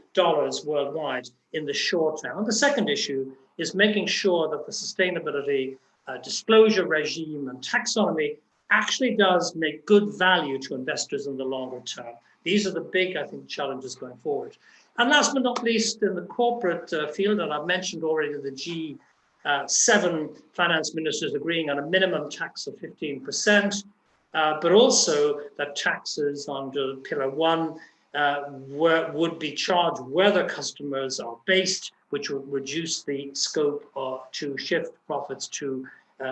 worldwide in the short term. And the second issue is making sure that the sustainability disclosure regime and taxonomy actually does make good value to investors in the longer term. These are the big, I think, challenges going forward. And last but not least, in the corporate field, and I've mentioned already the G7 finance ministers agreeing on a minimum tax of 15%, but also that taxes under Pillar 1 would be charged where the customers are based, which would reduce the scope to shift profits to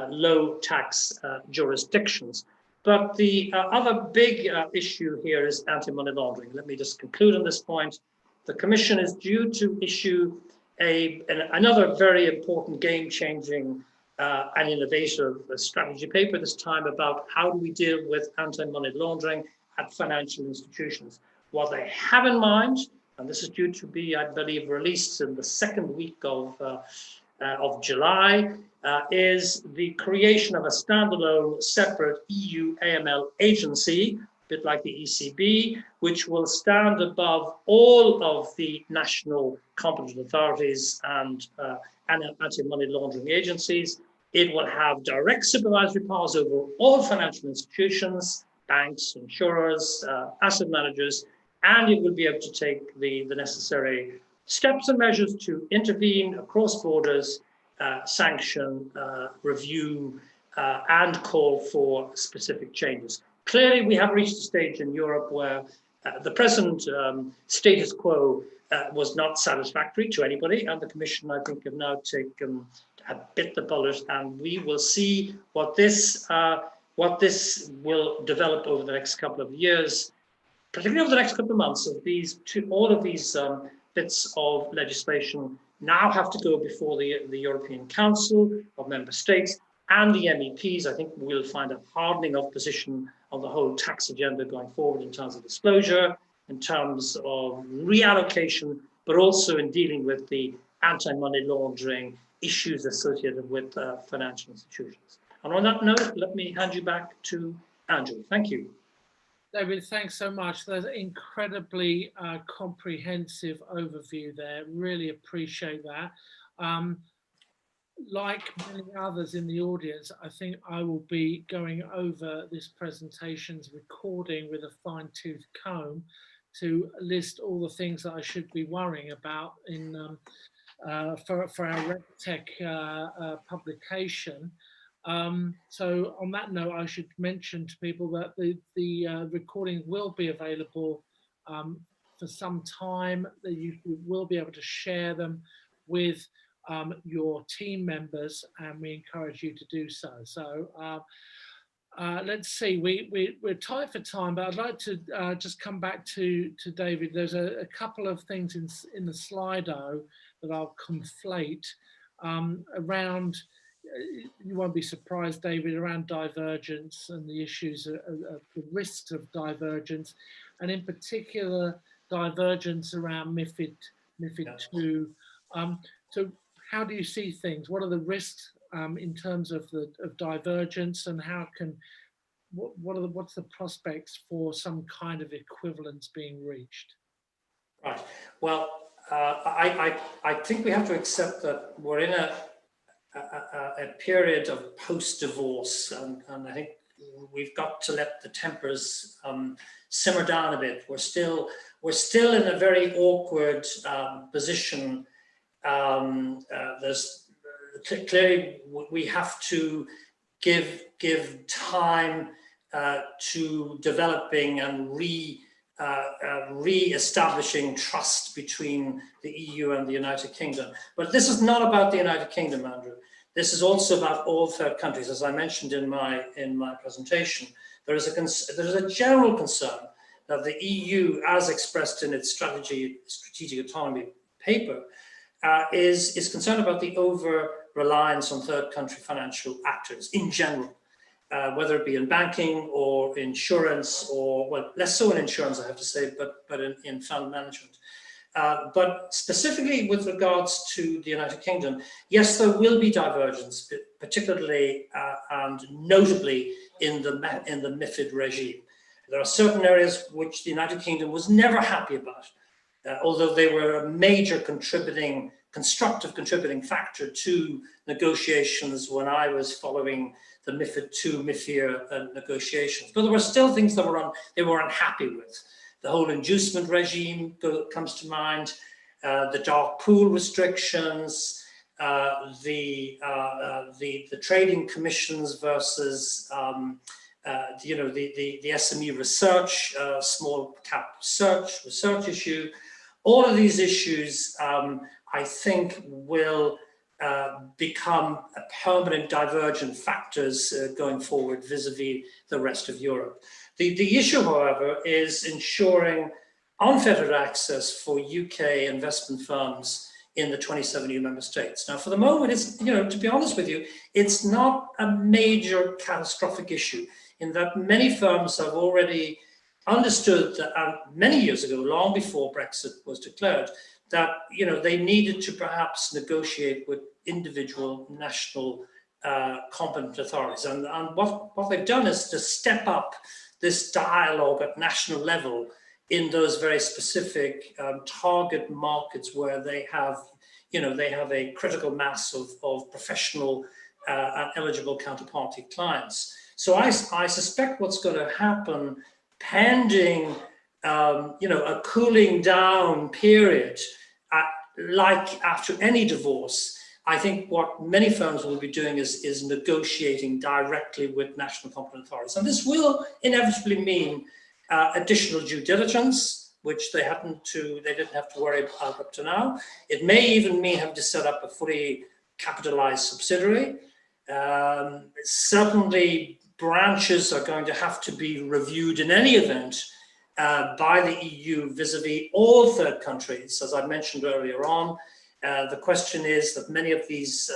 low tax jurisdictions. But the other big issue here is anti-money laundering. Let me just conclude on this point. The Commission is due to issue another very important game-changing and innovative strategy paper, this time about how do we deal with anti-money laundering at financial institutions. What they have in mind, and this is due to be, I believe, released in the second week of July, is the creation of a standalone separate EU AML agency, a bit like the ECB, which will stand above all of the national competent authorities and anti-money laundering agencies. It will have direct supervisory powers over all financial institutions, banks, insurers, asset managers, and it will be able to take the necessary steps and measures to intervene across borders, sanction, review, and call for specific changes. Clearly, we have reached a stage in Europe where the present status quo was not satisfactory to anybody, and the Commission, I think, have now bit the bullet, and we will see what this what this will develop over the next couple of years, particularly over the next couple of months, all of these bits of legislation now have to go before the European Council of Member States and the MEPs. I think we'll find a hardening of position on the whole tax agenda going forward in terms of disclosure, in terms of reallocation, but also in dealing with the anti-money laundering issues associated with financial institutions. And on that note, let me hand you back to Andrew. Thank you. David, thanks so much. That's an incredibly comprehensive overview there. Really appreciate that. Like many others in the audience, I think I will be going over this presentation's recording with a fine-tooth comb to list all the things that I should be worrying about in for our Reg-Tech publication. So on that note, I should mention to people that the recording will be available for some time, that you will be able to share them with your team members, and we encourage you to do so. So let's see, we're tight for time, but I'd like to just come back to David. There's a couple of things in the Slido that I'll conflate around, you won't be surprised, David, around divergence and the issues of the risks of divergence, and in particular divergence around MiFID II. So how do you see things? What are the risks in terms of divergence, and how can what's the prospects for some kind of equivalence being reached? Right. Well, I think we have to accept that we're in a period of post-divorce, and I think we've got to let the tempers simmer down a bit. We're still in a very awkward position. There's clearly we have to give time to developing and re-establishing trust between the EU and the United Kingdom. But this is not about the United Kingdom, Andrew. This is also about all third countries. As I mentioned in my presentation, there is a general concern that the EU, as expressed in its strategic autonomy paper, is concerned about the over-reliance on third country financial actors in general, whether it be in banking or insurance, or, well, less so in insurance, I have to say, but in fund management. But specifically with regards to the United Kingdom, yes, there will be divergence, particularly and notably in the MiFID regime. There are certain areas which the United Kingdom was never happy about, although they were a major constructive contributing factor to negotiations when I was following the MiFID II, MiFIR negotiations. But there were still things that they were unhappy with. The whole inducement regime comes to mind, the dark pool restrictions, the trading commissions versus the SME research, small cap research issue. All of these issues, I think, will become permanent divergent factors going forward vis-a-vis the rest of Europe. The issue, however, is ensuring unfettered access for UK investment firms in the 27 EU member states. Now, for the moment, it's, to be honest with you, it's not a major catastrophic issue, in that many firms have already understood that many years ago, long before Brexit was declared, that they needed to perhaps negotiate with individual national competent authorities. And what they've done is to step up this dialogue at national level in those very specific target markets where they have a critical mass of professional and eligible counterparty clients. So I suspect what's going to happen, pending a cooling down period, like after any divorce, I think what many firms will be doing is negotiating directly with national competent authorities. And this will inevitably mean additional due diligence, which they didn't have to worry about up to now. It may even mean having to set up a fully capitalized subsidiary. Certainly branches are going to have to be reviewed in any event by the EU vis-a-vis all third countries, as I mentioned earlier on. The question is that many of these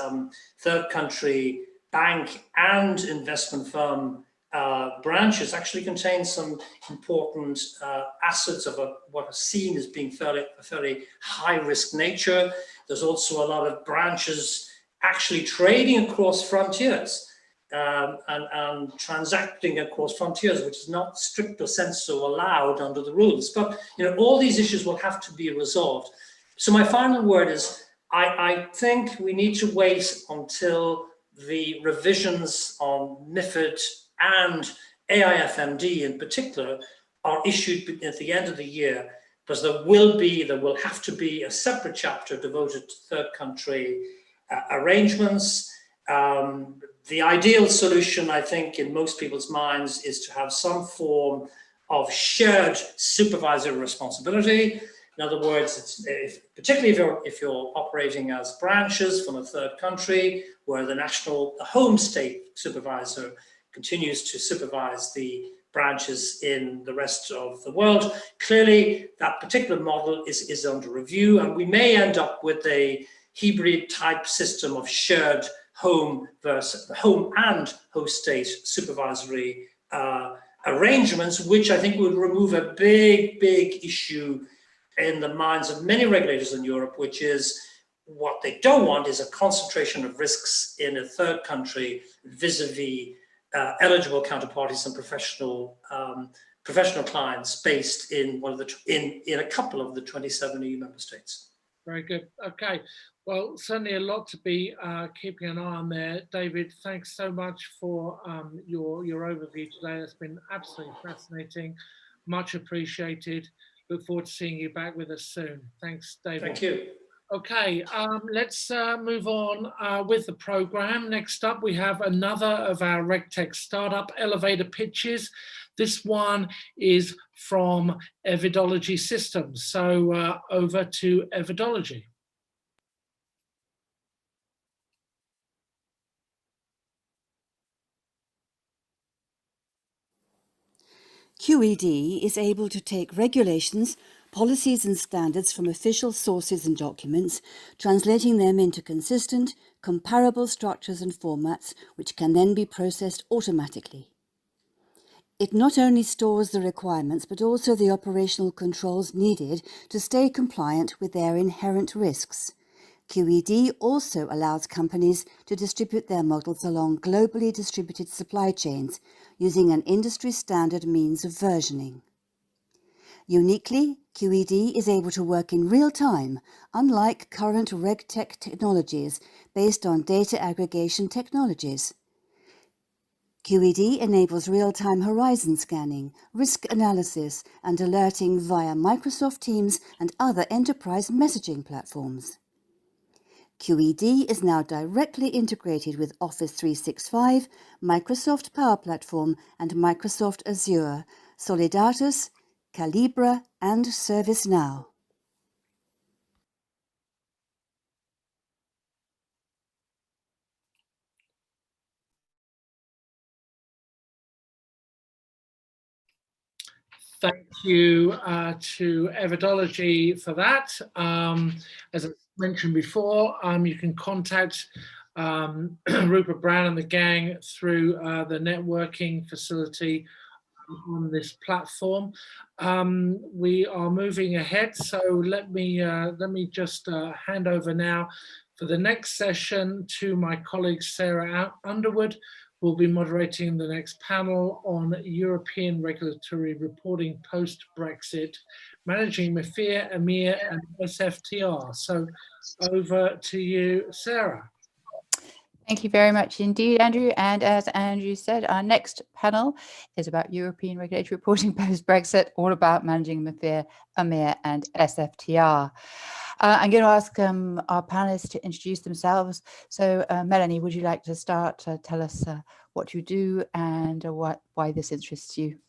third country bank and investment firm branches actually contain some important assets of what are seen as being a fairly high-risk nature. There's also a lot of branches actually trading across frontiers and transacting across frontiers, which is not stricto sensu allowed under the rules. But all these issues will have to be resolved. So my final word is, I think we need to wait until the revisions on MiFID and AIFMD in particular are issued at the end of the year, because there will have to be a separate chapter devoted to third country arrangements. The ideal solution, I think, in most people's minds is to have some form of shared supervisory responsibility. In other words, particularly if you're operating as branches from a third country, where the home state supervisor continues to supervise the branches in the rest of the world. Clearly, that particular model is under review, and we may end up with a hybrid type system of shared home and host state supervisory arrangements, which I think would remove a big issue in the minds of many regulators in Europe, which is what they don't want is a concentration of risks in a third country vis-a-vis eligible counterparties and professional clients based in a couple of the 27 EU member states. Very good. Okay. Well, certainly a lot to be keeping an eye on there. David, thanks so much for your overview today. It's been absolutely fascinating. Much appreciated. Look forward to seeing you back with us soon. Thanks, David. Thank you. Okay, let's move on with the program. Next up, we have another of our RegTech startup elevator pitches. This one is from Evidology Systems. So over to Evidology. QED is able to take regulations, policies and standards from official sources and documents, translating them into consistent, comparable structures and formats which can then be processed automatically. It not only stores the requirements but also the operational controls needed to stay compliant with their inherent risks. QED also allows companies to distribute their models along globally distributed supply chains using an industry-standard means of versioning. Uniquely, QED is able to work in real time, unlike current RegTech technologies based on data aggregation technologies. QED enables real-time horizon scanning, risk analysis, and alerting via Microsoft Teams and other enterprise messaging platforms. QED is now directly integrated with Office 365, Microsoft Power Platform, and Microsoft Azure, Solidatus, Calibra, and ServiceNow. Thank you to Evidology for that. As I mentioned before, you can contact Rupert Brown and the gang through the networking facility on this platform. We are moving ahead, so let me just hand over now for the next session to my colleague Sarah Underwood, who will be moderating the next panel on European regulatory reporting post-Brexit, managing MiFIR, EMIR, and SFTR. So over to you, Sarah. Thank you very much indeed, Andrew. And as Andrew said, our next panel is about European regulatory reporting post-Brexit, all about managing MiFIR, EMIR, and SFTR. I'm going to ask our panelists to introduce themselves. So Melanie, would you like to start? Tell us what you do and why this interests you.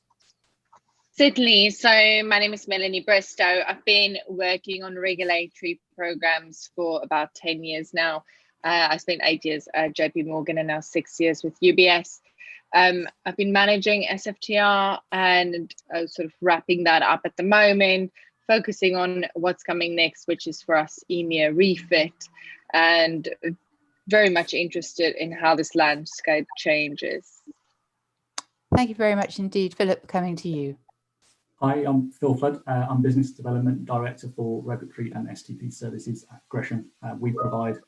Certainly. So my name is Melanie Bristow. I've been working on regulatory programs for about 10 years now. I spent 8 years at JP Morgan and now 6 years with UBS. I've been managing SFTR and sort of wrapping that up at the moment, focusing on what's coming next, which is for us EMEA refit, and very much interested in how this landscape changes. Thank you very much indeed. Philip, coming to you. Hi, I'm Phil Flood. I'm Business Development Director for Regulatory and STP Services at Gresham. We provide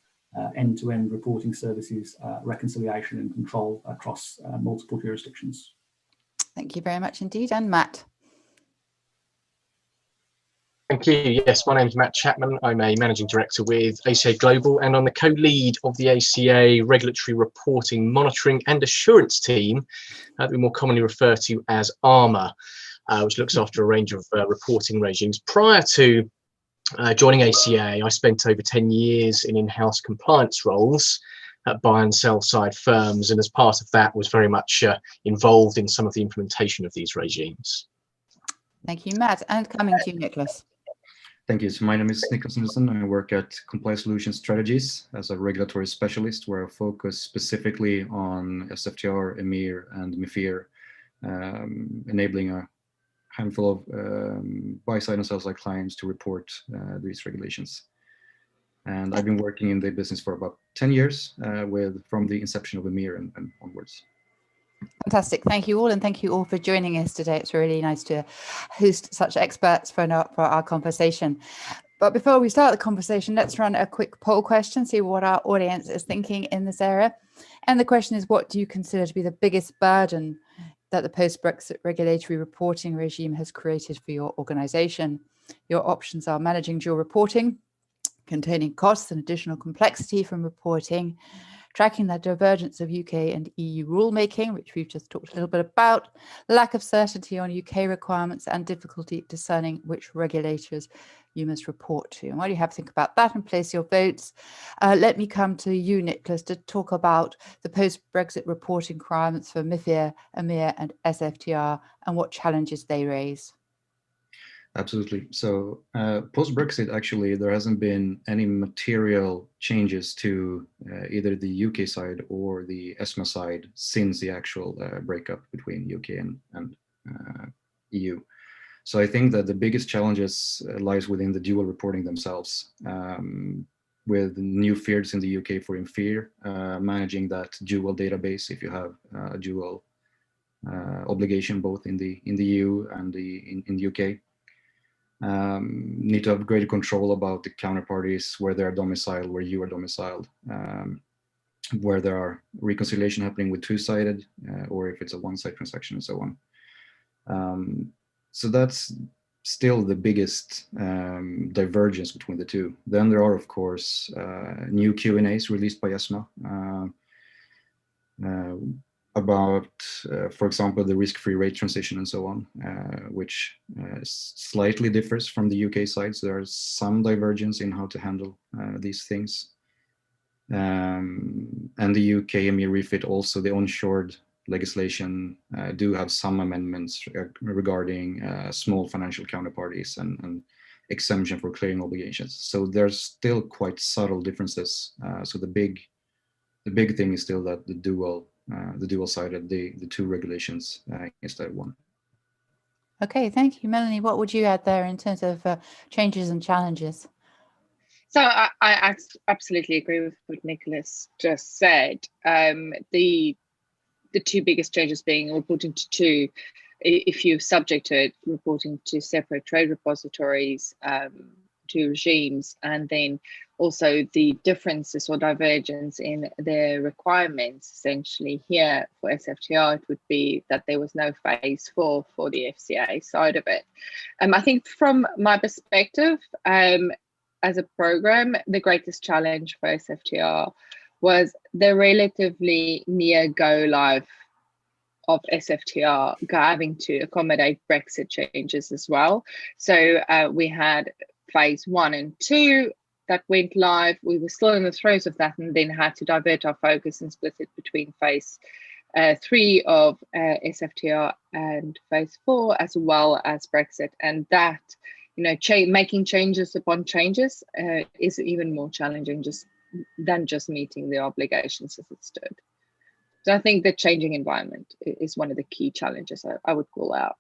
end-to-end reporting services, reconciliation and control across multiple jurisdictions. Thank you very much indeed. And Matt. Thank you. Yes, my name is Matt Chapman. I'm a Managing Director with ACA Global, and I'm the co-lead of the ACA Regulatory Reporting, Monitoring and Assurance team, that we more commonly refer to as ARMA, which looks after a range of reporting regimes. Prior to joining ACA, I spent over 10 years in in-house compliance roles at buy and sell side firms, and as part of that was very much involved in some of the implementation of these regimes. Thank you, Matt. And coming to you, Nicholas. Thank you. So my name is Nicholas Anderson. I work at Compliance Solutions Strategies as a regulatory specialist, where I focus specifically on SFTR, EMIR, and MIFIR, enabling a handful of buy-side and sell-side clients to report these regulations. And I've been working in the business for about 10 years, from the inception of EMIR and onwards. Fantastic. Thank you all, and thank you all for joining us today. It's really nice to host such experts for our conversation. But before we start the conversation, let's run a quick poll question, see what our audience is thinking in this area. And the question is, what do you consider to be the biggest burden that the post-Brexit regulatory reporting regime has created for your organization? Your options are managing dual reporting, containing costs and additional complexity from reporting, tracking the divergence of UK and EU rulemaking, which we've just talked a little bit about, lack of certainty on UK requirements, and difficulty discerning which regulators you must report to. And while you have to think about that and place your votes, let me come to you, Nicholas, to talk about the post-Brexit reporting requirements for MIFIR, EMIR, and SFTR, and what challenges they raise. Absolutely. So post-Brexit, actually, there hasn't been any material changes to either the UK side or the ESMA side since the actual breakup between UK and EU. So I think that the biggest challenges lies within the dual reporting themselves, with new fields in the UK for MIFIR, managing that dual database if you have a dual obligation both in the EU and in the UK. Need to have greater control about the counterparties, where they are domiciled, where you are domiciled, where there are reconciliation happening with two-sided, or if it's a one-side transaction and so on. So that's still the biggest divergence between the two. Then there are, of course, new Q&As released by ESMA about, for example, the risk-free rate transition and so on, which slightly differs from the UK side. So there's some divergence in how to handle these things. And the UK EMIR refit, also the onshored legislation, do have some amendments regarding small financial counterparties and exemption for clearing obligations. So there's still quite subtle differences. So the big thing is still that the dual-sided, the two regulations instead of one. Okay, thank you, Melanie. What would you add there in terms of changes and challenges? So I absolutely agree with what Nicholas just said. The two biggest changes being reporting to two, if you're subject to it, reporting to separate trade repositories, two regimes, and then also the differences or divergence in their requirements. Essentially here for SFTR, it would be that there was no phase 4 for the FCA side of it. I think from my perspective, as a program, the greatest challenge for SFTR was the relatively near go live of SFTR having to accommodate Brexit changes as well. So we had phase 1 and 2 that went live. We were still in the throes of that, and then had to divert our focus and split it between phase 3 of SFTR and phase 4, as well as Brexit. And that, making changes upon changes is even more challenging than just meeting the obligations as it stood. So I think the changing environment is one of the key challenges I would call out.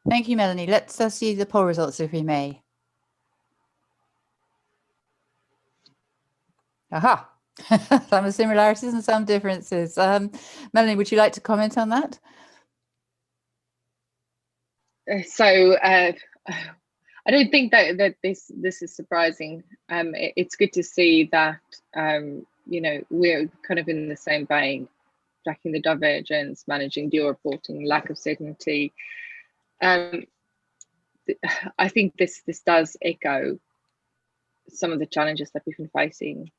Thank you, Melanie. Let's see the poll results, if we may. Aha! Some similarities and some differences. Melanie, would you like to comment on that? So I don't think that this is surprising. It's good to see that you know, we're kind of in the same vein, tracking the divergence, managing deal reporting, lack of certainty. I think this does echo some of the challenges that we've been facing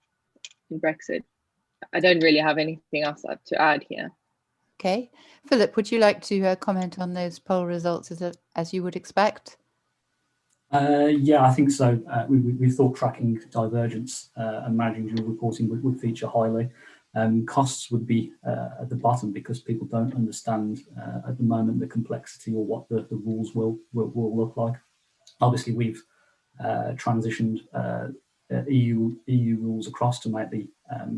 in Brexit. I don't really have anything else to add here. Okay. Philip, would you like to comment on those poll results as you would expect? Yeah, I think so. We thought tracking divergence and managing deal reporting would feature highly. Costs would be at the bottom because people don't understand at the moment the complexity or what the rules will look like. Obviously, we've transitioned EU rules across to make the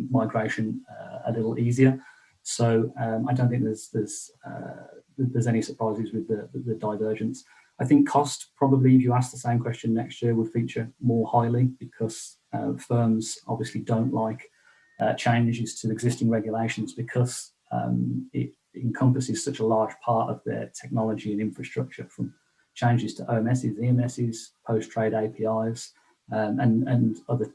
migration a little easier. So I don't think there's any surprises with the divergence. I think cost probably, if you ask the same question next year, would feature more highly because firms obviously don't like changes to existing regulations because it encompasses such a large part of their technology and infrastructure, from changes to OMSs, EMSs, post-trade APIs, and other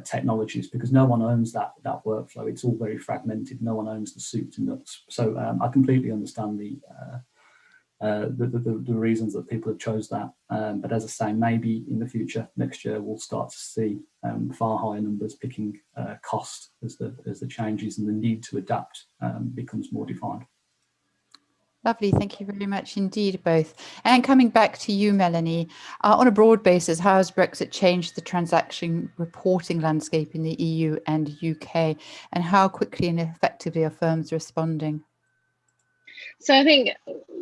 technologies, because no one owns that workflow. It's all very fragmented. No one owns the soup to nuts. So I completely understand the reasons that people have chose that. But as I say, maybe in the future, next year, we'll start to see far higher numbers picking cost as the changes and the need to adapt becomes more defined. Lovely. Thank you very much indeed, both. And coming back to you, Melanie, on a broad basis, how has Brexit changed the transaction reporting landscape in the EU and UK, and how quickly and effectively are firms responding? So I think,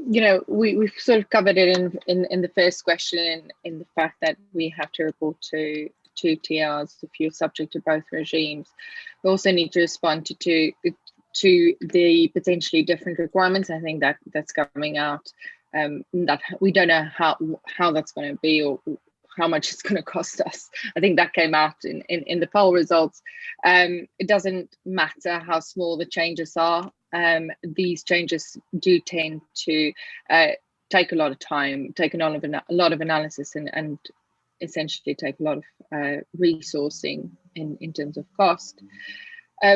you know, we've sort of covered it in the first question, in the fact that we have to report to two TRs if you're subject to both regimes. We also need to respond to the potentially different requirements. I think that's coming out, that we don't know how that's going to be or how much it's going to cost us. I think that came out in the poll results. It doesn't matter how small the changes are. These changes do tend to take a lot of time, take a lot of analysis, and essentially take a lot of resourcing in terms of cost.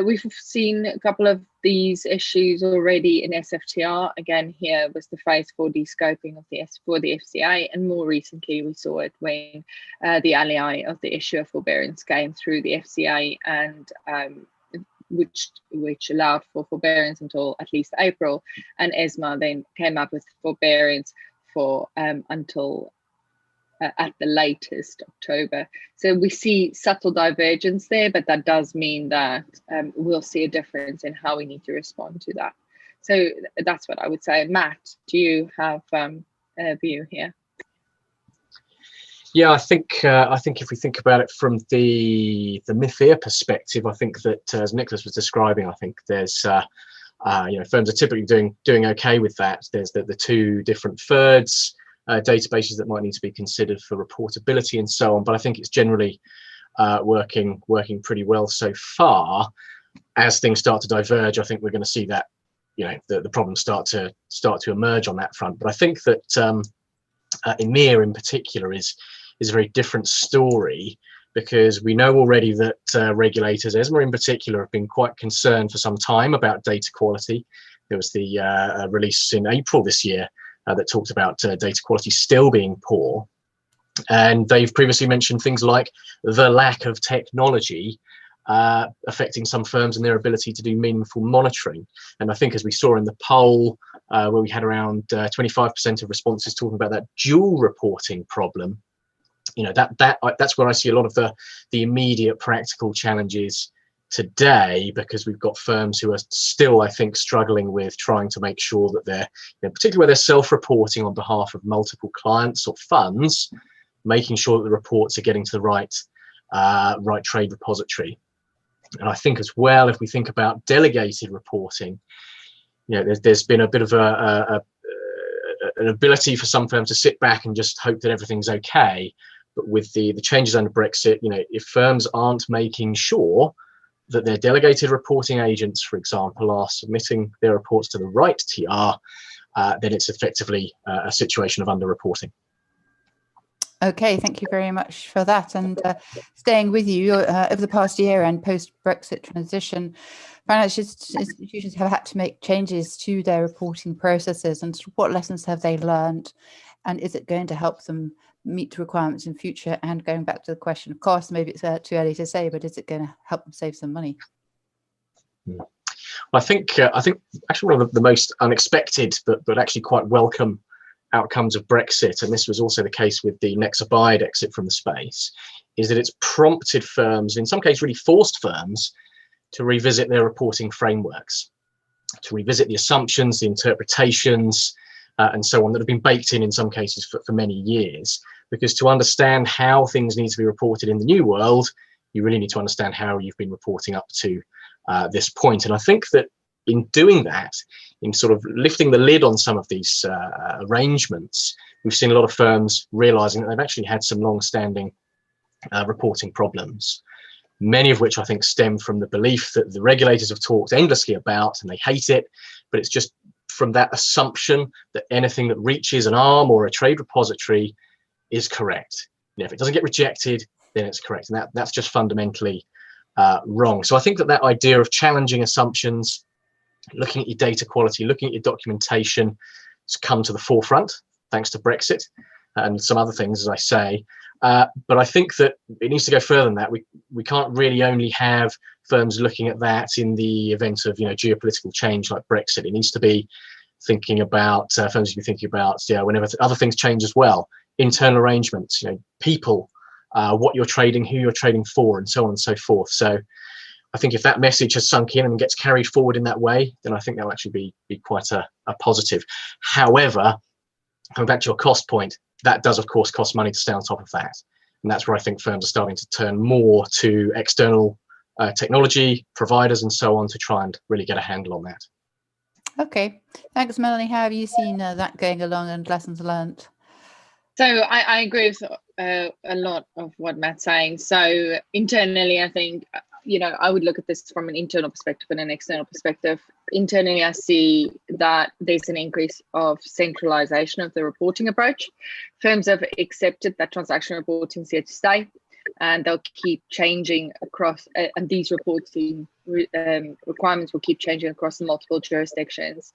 We've seen a couple of these issues already in SFTR. Again, here was the phase 4D scoping of for the FCA, and more recently we saw it when the ally of the issuer forbearance came through the FCA, and which allowed for forbearance until at least April, and ESMA then came up with forbearance for until at the latest October. So we see subtle divergence there, but that does mean that we'll see a difference in how we need to respond to that. So that's what I would say. Matt, do you have a view here? Yeah, I think if we think about it from the MiFIR perspective, I think that as Nicholas was describing, I think there's you know, firms are typically doing okay with that. There's the two different thirds. Databases that might need to be considered for reportability and so on, but I think it's generally working pretty well so far. As things start to diverge, I think we're going to see that, you know, the problems start to emerge on that front. But I think that EMEA in particular is a very different story, because we know already that regulators, ESMA in particular, have been quite concerned for some time about data quality. There was the release in April this year that talked about data quality still being poor. And they've previously mentioned things like the lack of technology affecting some firms and their ability to do meaningful monitoring. And I think, as we saw in the poll, where we had around 25% of responses talking about that dual reporting problem, you know, that's where I see a lot of the immediate practical challenges today, because we've got firms who are still, I think, struggling with trying to make sure that they're, you know, particularly where they're self-reporting on behalf of multiple clients or funds, making sure that the reports are getting to the right trade repository. And I think as well, if we think about delegated reporting, there's been a bit of an ability for some firms to sit back and just hope that everything's okay. But with the changes under Brexit, if firms aren't making sure that their delegated reporting agents, for example, are submitting their reports to the right TR, then it's effectively a situation of underreporting. Okay, thank you very much for that. And staying with you, over the past year and post-Brexit transition, financial institutions have had to make changes to their reporting processes. And what lessons have they learned? And is it going to help them meet the requirements in future? And going back to the question of cost, maybe it's too early to say, but is it going to help them save some money? Well, I think actually one of the most unexpected, but actually quite welcome outcomes of Brexit, and this was also the case with the Nexabide exit from the space, is that it's prompted firms, in some cases really forced firms, to revisit their reporting frameworks, to revisit the assumptions, the interpretations, and so on that have been baked in some cases for many years. Because to understand how things need to be reported in the new world, you really need to understand how you've been reporting up to this point. And I think that in doing that, in sort of lifting the lid on some of these arrangements, we've seen a lot of firms realizing that they've actually had some long-standing reporting problems, many of which I think stem from the belief that the regulators have talked endlessly about and they hate it, but it's just from that assumption that anything that reaches an arm or a trade repository is correct. If it doesn't get rejected, then it's correct. And that's just fundamentally wrong. So I think that idea of challenging assumptions, looking at your data quality, looking at your documentation, has come to the forefront thanks to Brexit and some other things, as I say. But I think that it needs to go further than that. We can't really only have firms looking at that in the event of geopolitical change like Brexit. It needs to be thinking about firms should be thinking about whenever other things change as well, internal arrangements, people, what you're trading, who you're trading for, and so on and so forth. So I think if that message has sunk in and gets carried forward in that way, then I think that'll actually be quite a positive. However, coming back to your cost point, that does of course cost money to stay on top of that. And that's where I think firms are starting to turn more to external technology providers and so on to try and really get a handle on that. Okay, thanks, Melanie. How have you seen that going along and lessons learned? So I agree with a lot of what Matt's saying. So internally, I think, I would look at this from an internal perspective and an external perspective. Internally, I see that there's an increase of centralization of the reporting approach. Firms have accepted that transaction reporting is here to stay, and they'll keep changing across, and these reporting requirements will keep changing across multiple jurisdictions.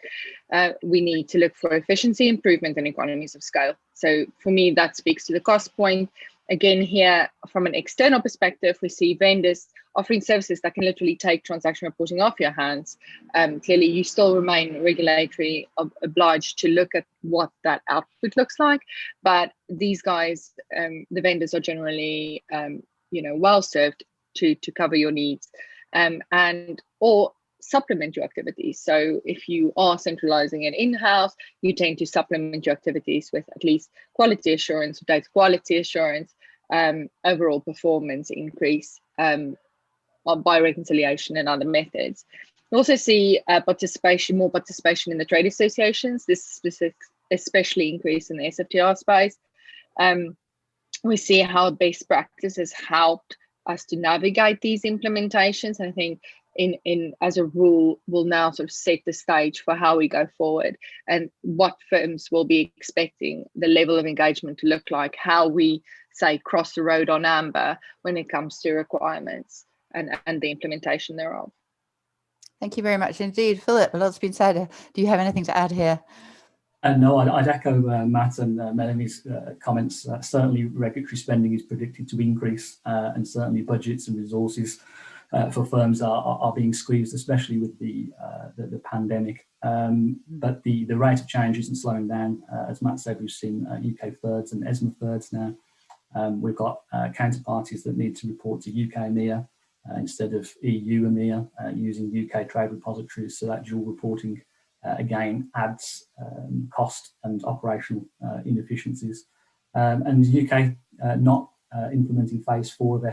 We need to look for efficiency improvement and economies of scale. So for me, that speaks to the cost point. Again, here from an external perspective, we see vendors offering services that can literally take transaction reporting off your hands. Clearly, you still remain regulatory obliged to look at what that output looks like, but these guys, the vendors, are generally, well served to cover your needs or supplement your activities. So if you are centralizing it in-house, you tend to supplement your activities with at least quality assurance, data quality assurance, overall performance increase by reconciliation and other methods. We also see more participation in the trade associations. This is especially increased in the SFTR space. We see how best practice has helped us to navigate these implementations. I think as a rule, will now sort of set the stage for how we go forward and what firms will be expecting the level of engagement to look like, how we say cross the road on amber when it comes to requirements and the implementation thereof. Thank you very much indeed. Philip, a lot's been said. Do you have anything to add here? No, I'd echo Matt and Melanie's comments. Certainly regulatory spending is predicted to increase, and certainly budgets and resources for firms are being squeezed, especially with the pandemic. But the rate of change isn't slowing down. As Matt said, we've seen UK thirds and ESMA thirds now. We've got counterparties that need to report to UK EMEA instead of EU EMEA using UK trade repositories. So that dual reporting again adds cost and operational inefficiencies. And the UK not implementing phase 4 of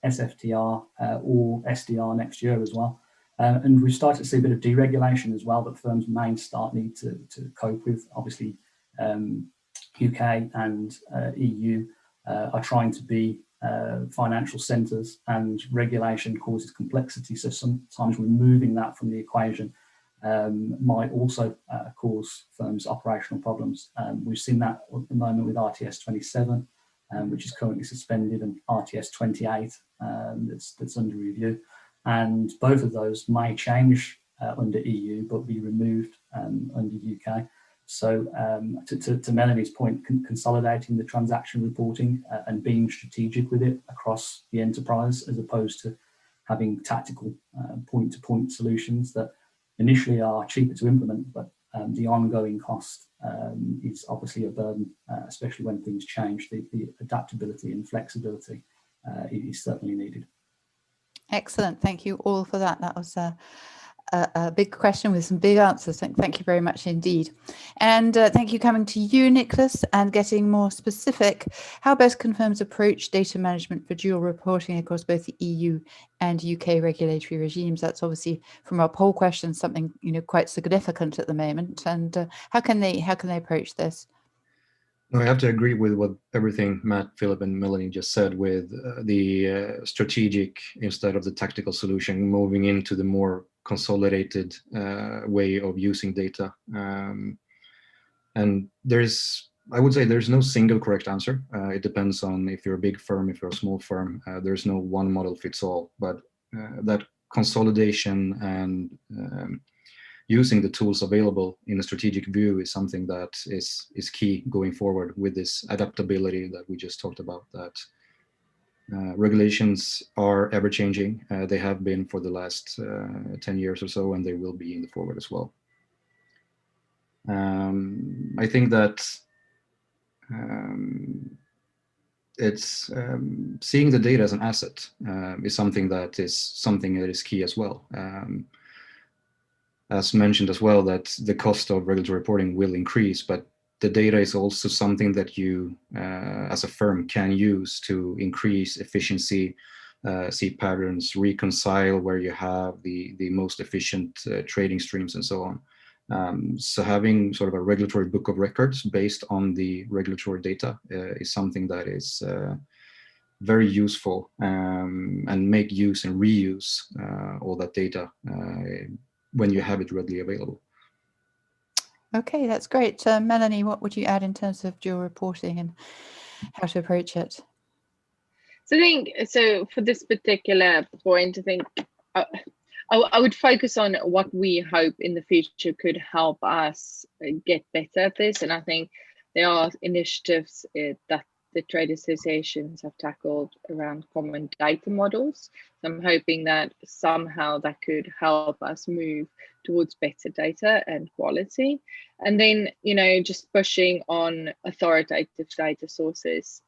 SFTR or SDR next year as well. And we've started to see a bit of deregulation as well that firms may need to cope with. Obviously, UK and EU are trying to be financial centres, and regulation causes complexity. So sometimes removing that from the equation might also cause firms operational problems. We've seen that at the moment with RTS 27, which is currently suspended, and RTS 28 that's under review. And both of those may change under EU, but be removed under UK. So to Melanie's point, consolidating the transaction reporting and being strategic with it across the enterprise, as opposed to having tactical point-to-point solutions that initially are cheaper to implement, but the ongoing cost is obviously a burden, especially when things change. The adaptability and flexibility is certainly needed. Excellent. Thank you all for that. That was a big question with some big answers. Thank you very much indeed. And thank you coming to you, Nicholas, and getting more specific. How best can firms approach data management for dual reporting across both the EU and UK regulatory regimes? That's obviously, from our poll question, something quite significant at the moment. And how can they approach this? No, I have to agree with everything Matt, Philip, and Melanie just said, with the strategic instead of the tactical solution, moving into the more consolidated way of using data. And I would say there's no single correct answer. It depends on if you're a big firm, if you're a small firm. There's no one model fits all, but that consolidation and using the tools available in a strategic view is something that is key going forward with this adaptability that we just talked about, that regulations are ever changing. They have been for the last 10 years or so, and they will be in the forward as well. I think that it's seeing the data as an asset is something that is key as well. As mentioned as well, that the cost of regulatory reporting will increase, but the data is also something that you, as a firm, can use to increase efficiency, see patterns, reconcile where you have the most efficient trading streams and so on. So having sort of a regulatory book of records based on the regulatory data is something that is very useful, and make use and reuse all that data when you have it readily available. Okay, that's great. Melanie, what would you add in terms of dual reporting and how to approach it? So I think, for this particular point, I think I would focus on what we hope in the future could help us get better at this. And I think there are initiatives that the trade associations have tackled around common data models. So I'm hoping that somehow that could help us move towards better data and quality. And then, just pushing on authoritative data sources,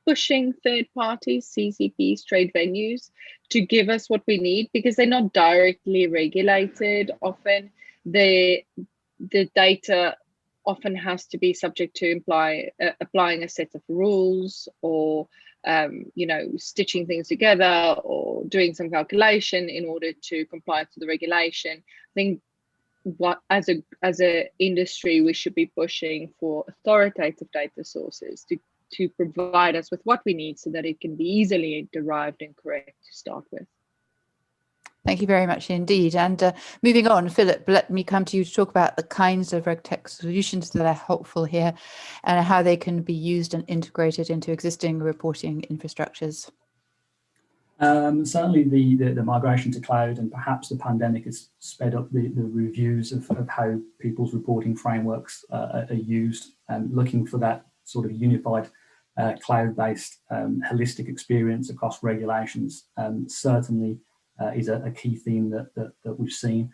pushing third parties, CCPs, trade venues to give us what we need, because they're not directly regulated. Often the data often has to be subject to applying a set of rules, or stitching things together, or doing some calculation in order to comply to the regulation. I think as a industry, we should be pushing for authoritative data sources to provide us with what we need, so that it can be easily derived and correct to start with. Thank you very much indeed. And moving on, Philip, let me come to you to talk about the kinds of RegTech solutions that are helpful here, and how they can be used and integrated into existing reporting infrastructures. Certainly the migration to cloud, and perhaps the pandemic has sped up the reviews of how people's reporting frameworks are used, and looking for that sort of unified cloud-based holistic experience across regulations certainly is a key theme that we've seen.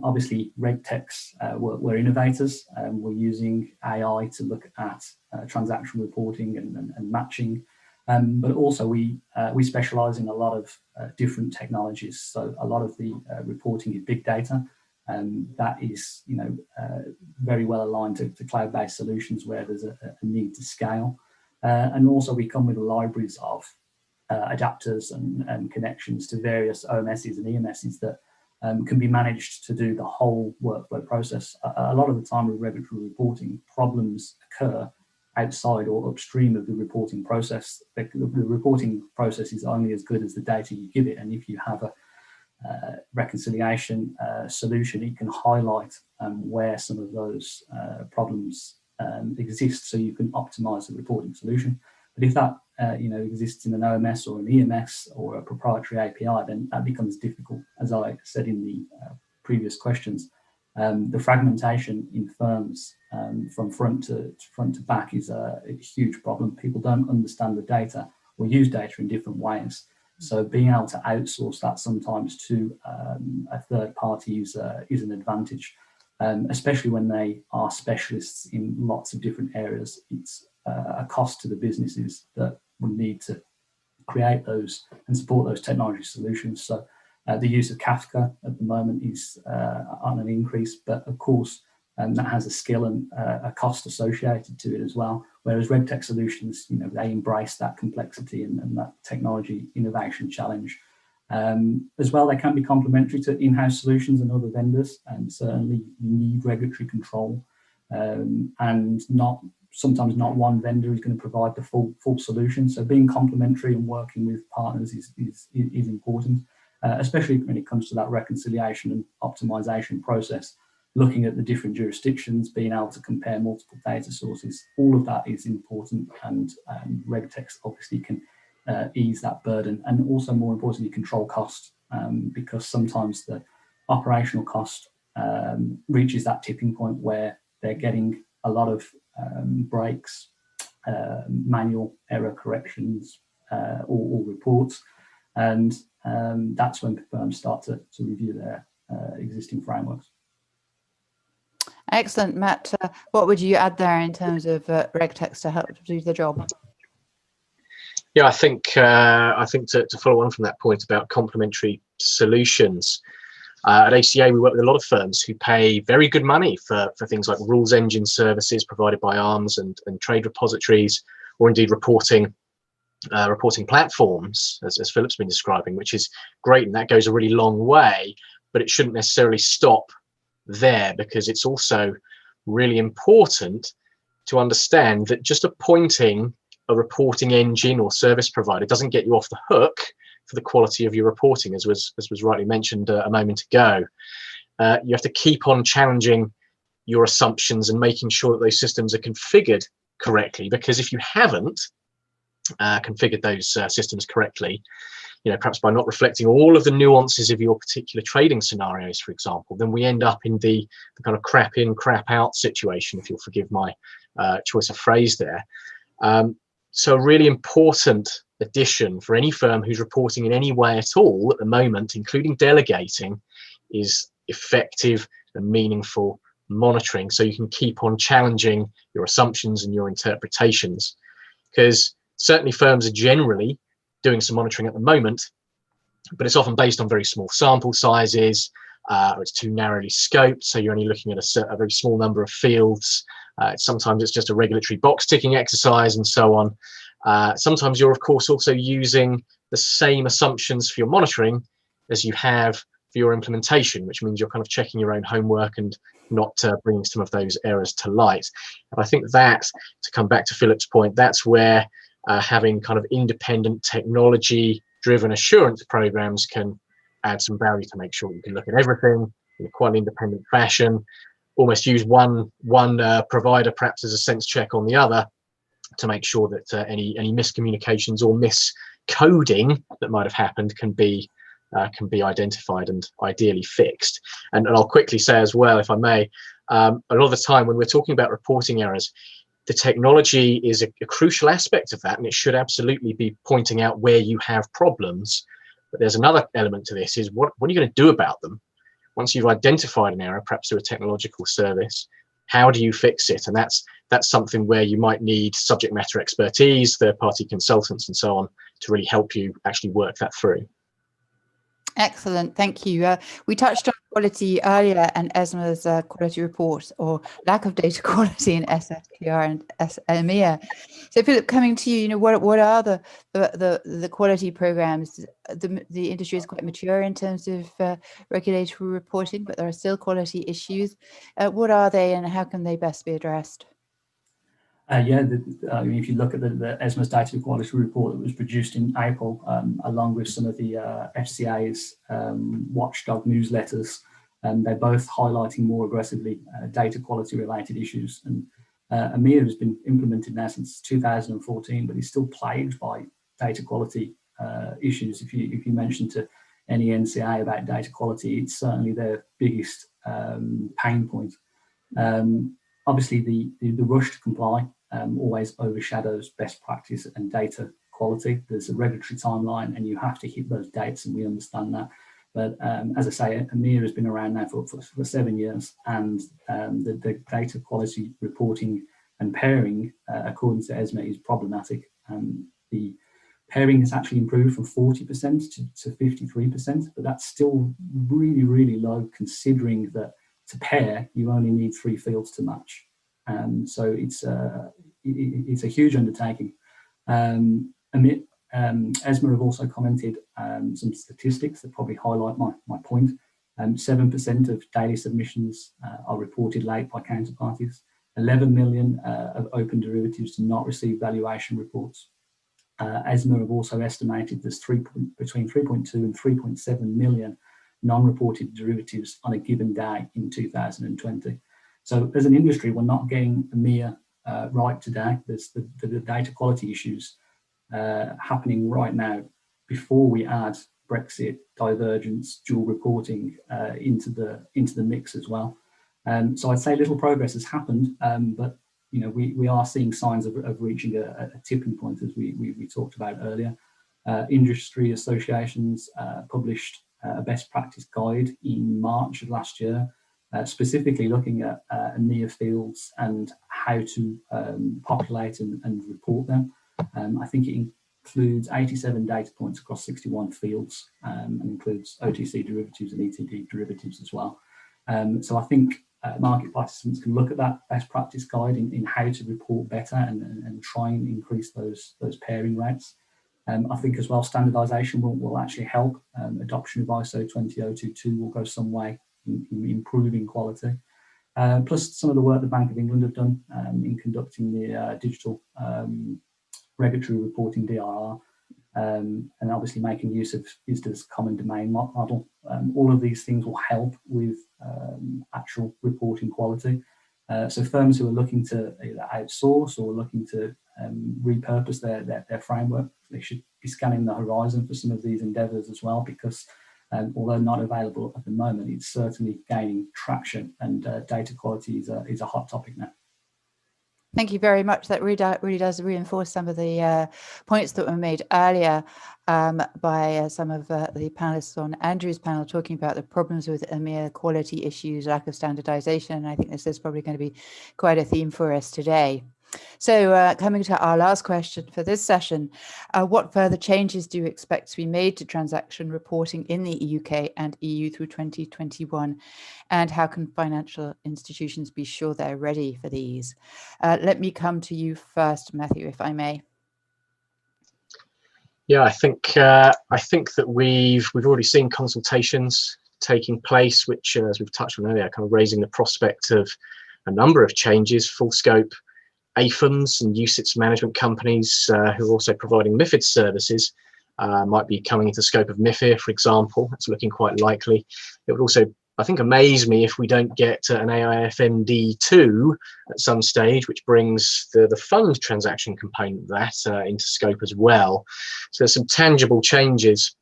Obviously, RegTechs were innovators. We're using AI to look at transaction reporting and matching. But also we specialize in a lot of different technologies. So a lot of the reporting is big data, and that is very well aligned to cloud-based solutions where there's a need to scale. And also we come with libraries of adapters and connections to various OMSs and EMSs that can be managed to do the whole workflow process. A lot of the time with regulatory reporting, problems occur outside or upstream of the reporting process. The reporting process is only as good as the data you give it, and if you have a reconciliation solution, it can highlight where some of those problems exist, so you can optimize the reporting solution. But if that exists in an OMS or an EMS or a proprietary API, then that becomes difficult. As I said in the previous questions, the fragmentation in firms from front to back is a huge problem. People don't understand the data or use data in different ways. So being able to outsource that sometimes to a third party is an advantage, especially when they are specialists in lots of different areas. It's a cost to the businesses that will need to create those and support those technology solutions. So the use of Kafka at the moment is on an increase, but of course that has a skill and a cost associated to it as well. Whereas RegTech solutions, they embrace that complexity and that technology innovation challenge. As well, they can be complementary to in-house solutions and other vendors, and certainly you need regulatory control, and sometimes not one vendor is going to provide the full solution. So being complementary and working with partners is important, especially when it comes to that reconciliation and optimization process. Looking at the different jurisdictions, being able to compare multiple data sources, all of that is important, and RegTech obviously can ease that burden, and also more importantly control cost, because sometimes the operational cost reaches that tipping point where they're getting a lot of breaks, manual error corrections, or reports, and that's when firms start to review their existing frameworks. Excellent, Matt. What would you add there in terms of RegTech to help do the job? Yeah, I think to follow on from that point about complementary solutions, at ACA we work with a lot of firms who pay very good money for things like rules engine services provided by ARMS and trade repositories, or indeed reporting platforms, as Philip's been describing, which is great, and that goes a really long way, but it shouldn't necessarily stop there, because it's also really important to understand that just appointing a reporting engine or service provider doesn't get you off the hook for the quality of your reporting, as was rightly mentioned a moment ago. You have to keep on challenging your assumptions and making sure that those systems are configured correctly, because if you haven't configured those systems correctly, perhaps by not reflecting all of the nuances of your particular trading scenarios, for example, then we end up in the kind of crap in, crap out situation, if you'll forgive my choice of phrase there. So a really important addition for any firm who's reporting in any way at all at the moment, including delegating, is effective and meaningful monitoring, so you can keep on challenging your assumptions and your interpretations. Because certainly firms are generally doing some monitoring at the moment, but it's often based on very small sample sizes, or it's too narrowly scoped, so you're only looking at a very small number of fields. Sometimes it's just a regulatory box ticking exercise and so on. Sometimes you're of course also using the same assumptions for your monitoring as you have for your implementation, which means you're kind of checking your own homework and not bringing some of those errors to light. And I think that, to come back to Philip's point, that's where having kind of independent technology-driven assurance programs can add some value, to make sure you can look at everything in a quite an independent fashion, almost use one provider perhaps as a sense check on the other, to make sure that any miscommunications or miscoding that might have happened can be identified and ideally fixed. And I'll quickly say as well, if I may, a lot of the time when we're talking about reporting errors, the technology is a crucial aspect of that, and it should absolutely be pointing out where you have problems. But there's another element to this, is what are you going to do about them? Once you've identified an error, perhaps through a technological service, how do you fix it? And that's something where you might need subject matter expertise, third-party consultants and so on, to really help you actually work that through. Excellent, thank you. We touched on quality earlier and ESMA's quality report, or lack of data quality in SFTR and EMEA. So Philip, coming to you, what are the quality programs? The industry is quite mature in terms of regulatory reporting, but there are still quality issues. What are they and how can they best be addressed? If you look at the ESMA's data quality report that was produced in April, along with some of the FCA's watchdog newsletters, they're both highlighting more aggressively data quality related issues. And EMEA has been implemented now since 2014, but is still plagued by data quality issues. If you mention to any NCA about data quality, it's certainly their biggest pain point. Obviously, the rush to comply always overshadows best practice and data quality. There's a regulatory timeline and you have to hit those dates, and we understand that. But as I say, EMEA has been around now for 7 years, and the data quality reporting and pairing, according to ESMA, is problematic. The pairing has actually improved from 40% to 53%, but that's still really, really low, considering that to pair, you only need 3 fields to match. So it's a huge undertaking. ESMA have also commented some statistics that probably highlight my point. 7% of daily submissions are reported late by counterparties. 11 million of open derivatives do not receive valuation reports. ESMA have also estimated there's between 3.2 and 3.7 million non-reported derivatives on a given day in 2020. So as an industry, we're not getting EMEA right today. There's the data quality issues happening right now before we add Brexit, divergence, dual reporting into the mix as well. So I'd say little progress has happened, but we are seeing signs of reaching a tipping point, as we talked about earlier. Industry associations published a best practice guide in March of last year, specifically looking at EMEA fields and how to populate and report them. I think it includes 87 data points across 61 fields, and includes OTC derivatives and ETD derivatives as well. So I think market participants can look at that best practice guide in how to report better and try and increase those pairing rates. I think as well, standardization will actually help. Adoption of ISO 20022 will go some way in improving quality. Plus some of the work the Bank of England have done in conducting the digital regulatory reporting DRR, and obviously making use of ISDA's common domain model. All of these things will help with actual reporting quality. So firms who are looking to either outsource or looking to repurpose their framework, they should be scanning the horizon for some of these endeavours as well, because although not available at the moment, it's certainly gaining traction, and data quality is a hot topic now. Thank you very much. That really does reinforce some of the points that were made earlier by some of the panelists on Andrew's panel, talking about the problems with EMEA quality issues, lack of standardization. And I think this is probably going to be quite a theme for us today. So coming to our last question for this session, what further changes do you expect to be made to transaction reporting in the UK and EU through 2021? And how can financial institutions be sure they're ready for these? Let me come to you first, Matthew, if I may. Yeah, I think that we've already seen consultations taking place, which, as we've touched on earlier, kind of raising the prospect of a number of changes, full scope AFMs and UCITS management companies who are also providing MiFID services might be coming into scope of MiFIR, for example. That's looking quite likely. It would also, I think, amaze me if we don't get an AIFMD2 at some stage, which brings the fund transaction component of that into scope as well. So there's some tangible changes,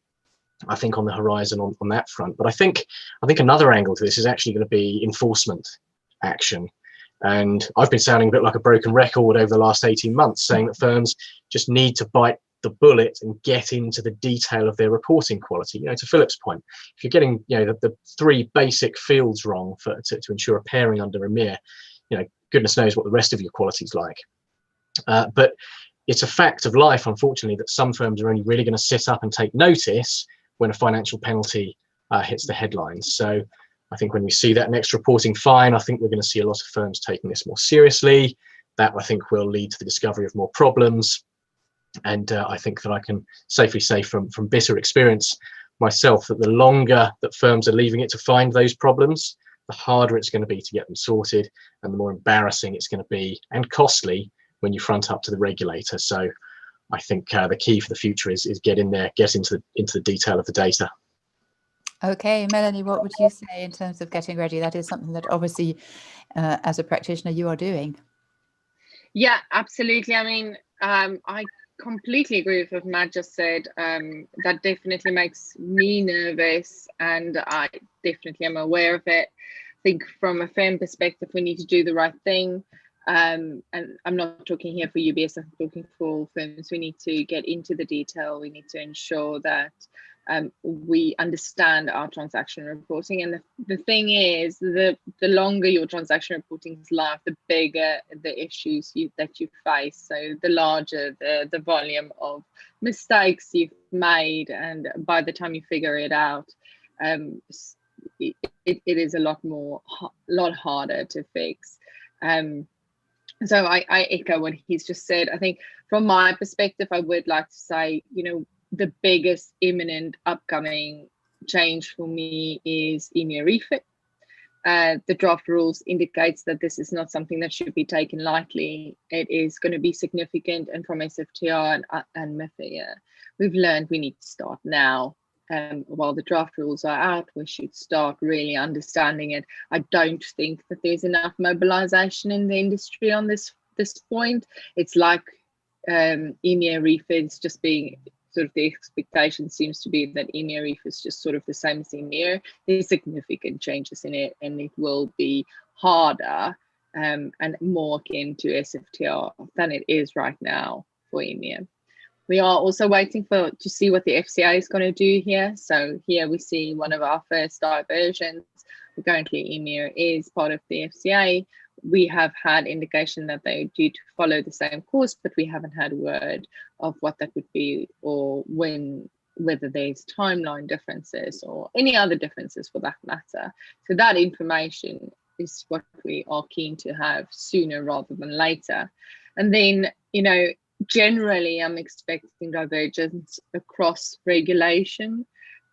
I think, on the horizon on that front. But I think another angle to this is actually going to be enforcement action. And I've been sounding a bit like a broken record over the last 18 months, saying that firms just need to bite the bullet and get into the detail of their reporting quality. To Philip's point, if you're getting the 3 basic fields wrong to ensure a pairing under EMEA, goodness knows what the rest of your quality is like. But it's a fact of life, unfortunately, that some firms are only really going to sit up and take notice when a financial penalty hits the headlines. So I think when we see that next reporting fine, I think we're going to see a lot of firms taking this more seriously. That I think will lead to the discovery of more problems. And I think that I can safely say from bitter experience myself that the longer that firms are leaving it to find those problems, the harder it's going to be to get them sorted, and the more embarrassing it's going to be and costly when you front up to the regulator. So I think the key for the future is get in there, get into the detail of the data. Okay, Melanie, what would you say in terms of getting ready? That is something that obviously, as a practitioner, you are doing. Yeah, absolutely. I mean, I completely agree with what Matt just said. That definitely makes me nervous, and I definitely am aware of it. I think from a firm perspective, we need to do the right thing. And I'm not talking here for UBS, I'm talking for firms. We need to get into the detail. We need to ensure that we understand our transaction reporting. And the thing is, the longer your transaction reporting is live, the bigger the issues that you face. So the larger the volume of mistakes you've made, and by the time you figure it out, it is a lot harder to fix. So I echo what he's just said. I think from my perspective, I would like to say, the biggest imminent upcoming change for me is EMEA refit. The draft rules indicates that this is not something that should be taken lightly. It is going to be significant, and from SFTR and MIFIR, we've learned we need to start now. While the draft rules are out, we should start really understanding it. I don't think that there's enough mobilization in the industry on this point. It's like EMEA refit is just being sort of, the expectation seems to be that EMEA refit is just sort of the same as EMEA. There's significant changes in it, and it will be harder and more akin to SFTR than it is right now for EMEA. We are also waiting to see what the FCA is going to do here. So here we see one of our first diversions. Currently, EMEA is part of the FCA. We have had indication that they're due to follow the same course, but we haven't had word of what that would be, or whether there's timeline differences or any other differences for that matter. So that information is what we are keen to have sooner rather than later. And then, generally, I'm expecting divergence across regulation.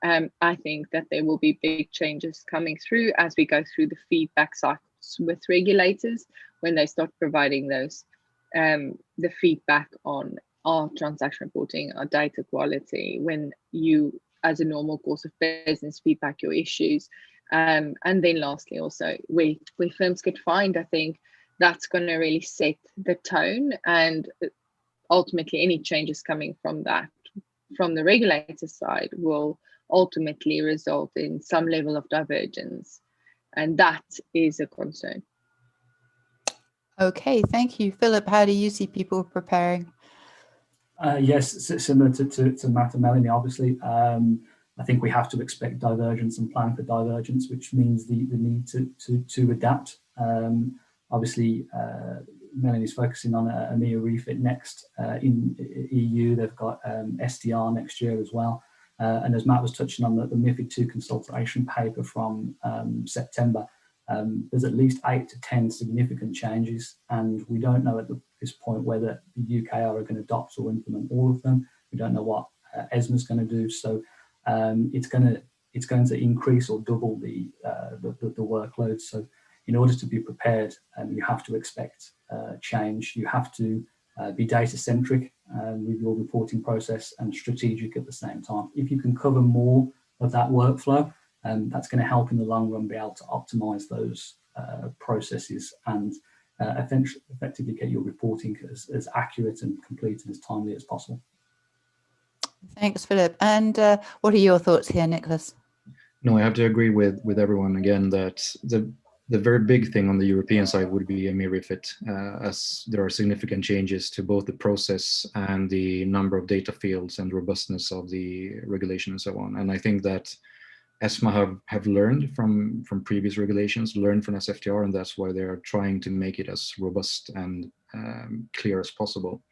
I think that there will be big changes coming through as we go through the feedback cycles with regulators, when they start providing those the feedback on our transaction reporting, our data quality, when you, as a normal course of business, feedback your issues. And then lastly, also, where firms get fined, I think that's going to really set the tone, and ultimately any changes coming from that, from the regulator side, will ultimately result in some level of divergence, and that is a concern. Okay, thank you. Philip, how do you see people preparing? Yes, similar to Matt and Melanie, obviously. I think we have to expect divergence and plan for divergence, which means the need to adapt. Obviously, Melanie's focusing on EMEA refit next. In EU, they've got SDR next year as well. And as Matt was touching on, the MiFID II consultation paper from September, there's at least 8 to 10 significant changes, and we don't know at this point whether the UK are going to adopt or implement all of them. We don't know what ESMA is going to do, so it's going to increase or double the workload. So in order to be prepared, you have to expect change. You have to be data-centric with your reporting process and strategic at the same time. If you can cover more of that workflow, that's going to help in the long run be able to optimize those processes and effectively get your reporting as accurate and complete and as timely as possible. Thanks, Philip. And what are your thoughts here, Nicholas? No, I have to agree with everyone again that the very big thing on the European side would be EMEA refit, as there are significant changes to both the process and the number of data fields and robustness of the regulation and so on. And I think that ESMA have learned from previous regulations, learned from SFTR, and that's why they're trying to make it as robust and clear as possible.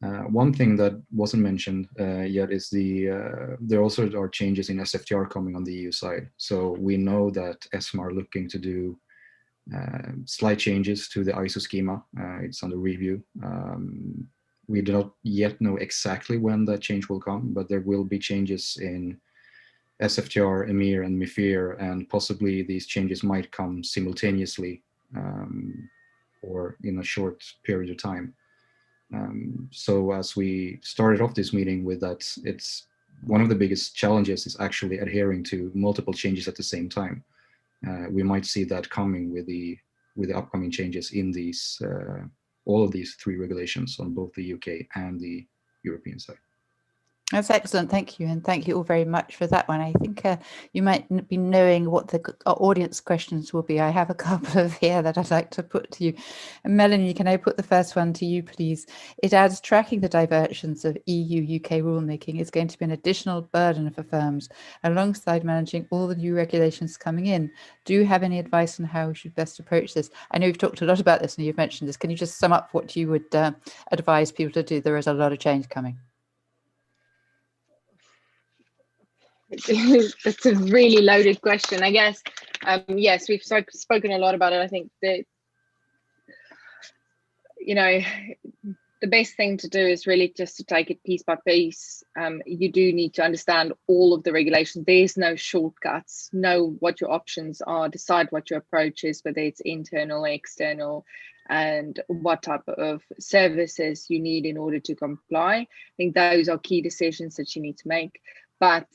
One thing that wasn't mentioned yet is there also are changes in SFTR coming on the EU side. So we know that ESMA are looking to do slight changes to the ISO schema. It's under review. We do not yet know exactly when that change will come, but there will be changes in SFTR, EMIR, and MIFIR, and possibly these changes might come simultaneously or in a short period of time. So as we started off this meeting with that, it's one of the biggest challenges is actually adhering to multiple changes at the same time. We might see that coming with the upcoming changes in these all of these 3 regulations on both the UK and the European side. That's excellent. Thank you. And thank you all very much for that one. I think you might be knowing what the audience questions will be. I have a couple of here that I'd like to put to you. And Melanie, can I put the first one to you, please? It adds tracking the divergence of EU-UK rulemaking is going to be an additional burden for firms alongside managing all the new regulations coming in. Do you have any advice on how we should best approach this? I know you've talked a lot about this and you've mentioned this. Can you just sum up what you would advise people to do? There is a lot of change coming. That's a really loaded question, I guess. Yes, we've spoken a lot about it. I think that, you know, the best thing to do is really just to take it piece by piece. You do need to understand all of the regulations. There's no shortcuts. Know what your options are, decide what your approach is, whether it's internal or external, and what type of services you need in order to comply. I think those are key decisions that you need to make. But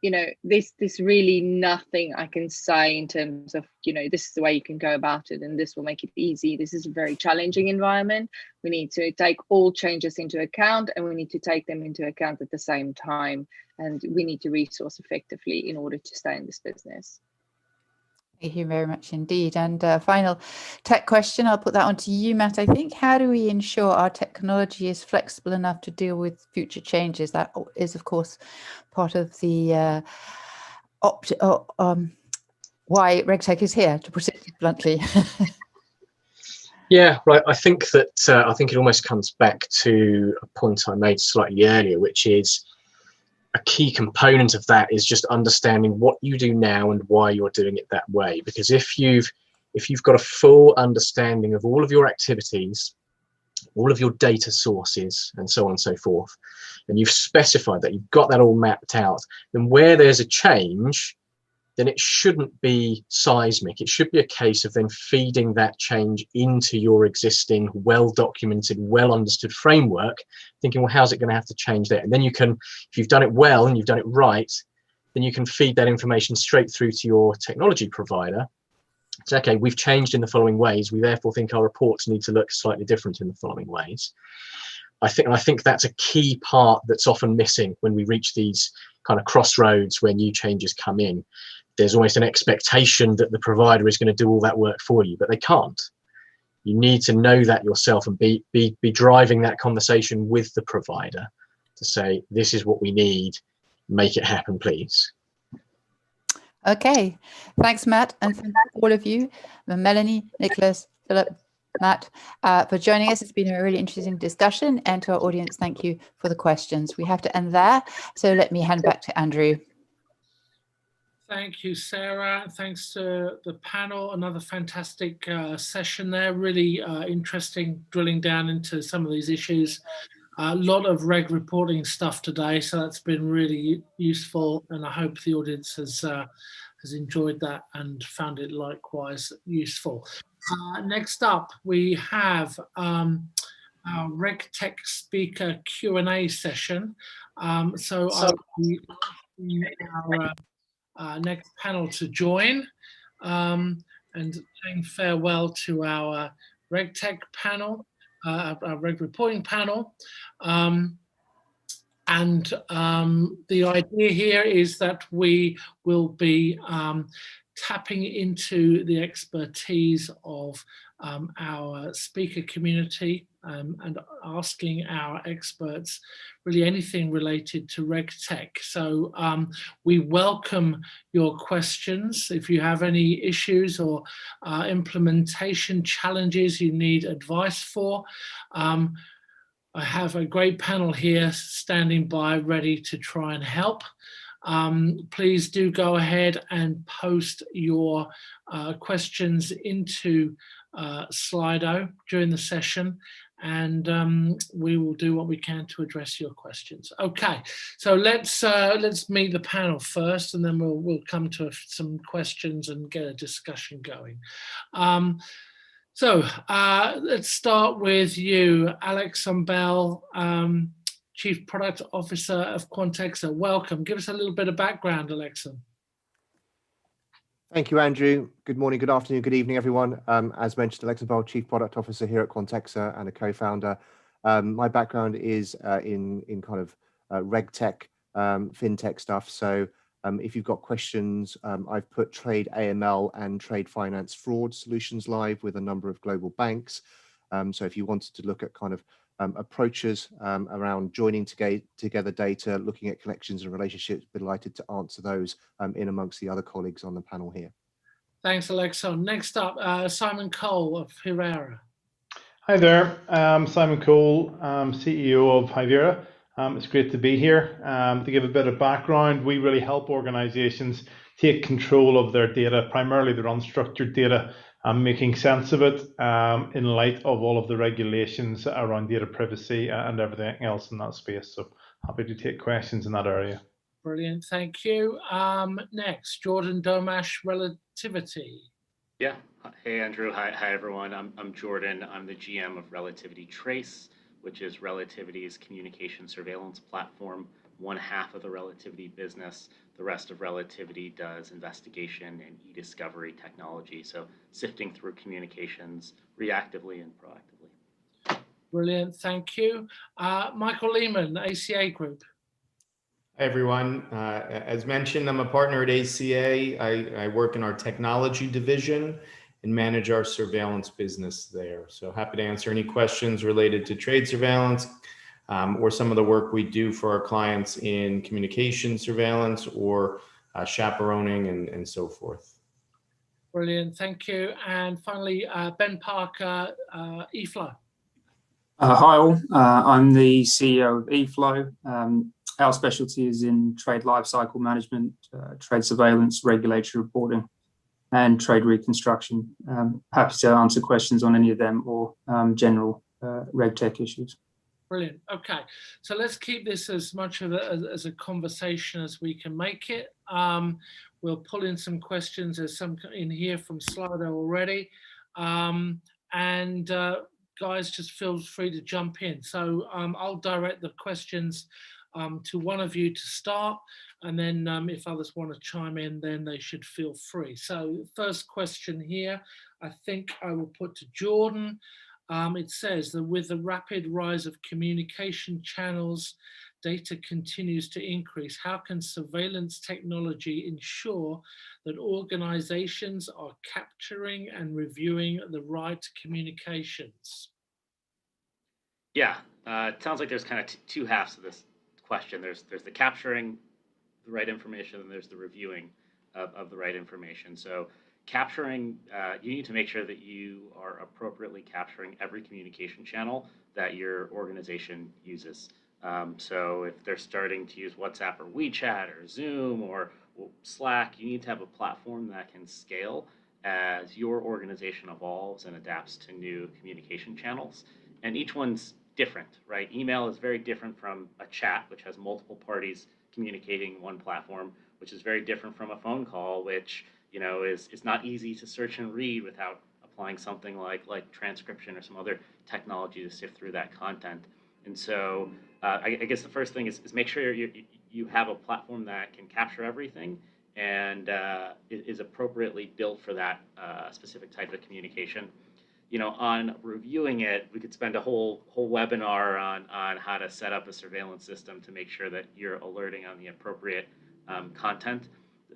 you know, there's really nothing I can say in terms of, you know, this is the way you can go about it and this will make it easy. This is a very challenging environment. We need to take all changes into account and we need to take them into account at the same time. And we need to resource effectively in order to stay in this business. Thank you very much indeed. And final tech question, I'll put that on to you, Matt. I think, how do we ensure our technology is flexible enough to deal with future changes? That is, of course, part of the why RegTech is here, to put it bluntly. Yeah, right. I think that I think it almost comes back to a point I made slightly earlier, which is a key component of that is just understanding what you do now and why you're doing it that way. Because if you've got a full understanding of all of your activities, all of your data sources, and so on and so forth, and you've specified that, you've got that all mapped out, then where there's a change, then it shouldn't be seismic. It should be a case of then feeding that change into your existing, well-documented, well-understood framework, thinking, well, how's it going to have to change there? And then you can, if you've done it well and you've done it right, then you can feed that information straight through to your technology provider. So, okay, we've changed in the following ways. We therefore think our reports need to look slightly different in the following ways. I think that's a key part that's often missing when we reach these kind of crossroads where new changes come in. There's almost an expectation that the provider is going to do all that work for you, but they can't. You need to know that yourself and be driving that conversation with the provider to say, this is what we need, make it happen, please. Okay, thanks, Matt, and thank all of you, Melanie, Nicholas, Philip, Matt, for joining us. It's been a really interesting discussion, and to our audience, thank you for the questions. We have to end there, so let me hand back to Andrew. Thank you, Sarah. Thanks to the panel. Another fantastic session there. Really interesting, drilling down into some of these issues. A lot of reg reporting stuff today, so that's been really useful, and I hope the audience has enjoyed that and found it likewise useful. Next up, we have our RegTech speaker Q&A session. I'll be asking our next panel to join and saying farewell to our RegTech panel, our reg reporting panel. The idea here is that we will be tapping into the expertise of our speaker community and asking our experts really anything related to RegTech. So we welcome your questions. If you have any issues or implementation challenges you need advice for, I have a great panel here standing by ready to try and help. Please do go ahead and post your questions into Slido during the session, and we will do what we can to address your questions. Okay, so let's meet the panel first, and then we'll come to some questions and get a discussion going. Let's start with you, Alex Umbel, Chief Product Officer of Quantexa. Welcome. Give us a little bit of background, Alexa. Thank you, Andrew. Good morning, good afternoon, good evening, everyone. As mentioned, Alexa Umbel, Chief Product Officer here at Quantexa and a co-founder. My background is in kind of RegTech, fintech stuff. So if you've got questions, I've put trade AML and trade finance fraud solutions live with a number of global banks. So if you wanted to look at kind of approaches around joining together data, looking at collections and relationships, be delighted to answer those in amongst the other colleagues on the panel here. Thanks, Alexa. Next up, Simon Cole of Hivera. Hi there, Simon Cole, CEO of Hivera. It's great to be here. To give a bit of background, we really help organizations take control of their data, primarily their unstructured data, and making sense of it in light of all of the regulations around data privacy and everything else in that space. So happy to take questions in that area. Brilliant, thank you. Next, Jordan Domash, Relativity. Yeah, hey Andrew, hi everyone. I'm Jordan. I'm the GM of Relativity Trace, which is Relativity's communication surveillance platform, one half of the Relativity business. The rest of Relativity does investigation and e-discovery technology, so sifting through communications reactively and proactively. Brilliant, thank you. Michael Lehman, ACA Group. Hi everyone. As mentioned, I'm a partner at ACA. I work in our technology division and manage our surveillance business there. So happy to answer any questions related to trade surveillance or some of the work we do for our clients in communication surveillance or chaperoning and so forth. Brilliant, thank you. And finally, Ben Parker, eFlow. Hi all, I'm the CEO of eFlow. Our specialty is in trade lifecycle management, trade surveillance, regulatory reporting, and trade reconstruction. Happy to answer questions on any of them or general RegTech issues. Brilliant. Okay, so let's keep this as much of as a conversation as we can make it. We'll pull in some questions. There's some in here from Slido already. Guys, just feel free to jump in. So I'll direct the questions to one of you to start, and then if others want to chime in, then they should feel free. So first question here, I think I will put to Jordan. It says that with the rapid rise of communication channels, data continues to increase. How can surveillance technology ensure that organizations are capturing and reviewing the right communications? Yeah, it sounds like there's kind of two halves to this question. There's the capturing the right information, and there's the reviewing of the right information. So capturing, you need to make sure that you are appropriately capturing every communication channel that your organization uses. So if they're starting to use WhatsApp or WeChat or Zoom or Slack, you need to have a platform that can scale as your organization evolves and adapts to new communication channels. And each one's different, right? Email is very different from a chat, which has multiple parties communicating one platform, which is very different from a phone call, which is not easy to search and read without applying something like transcription or some other technology to sift through that content. And so I guess the first thing is make sure you have a platform that can capture everything and is appropriately built for that specific type of communication. On reviewing it, we could spend a whole webinar on how to set up a surveillance system to make sure that you're alerting on the appropriate content.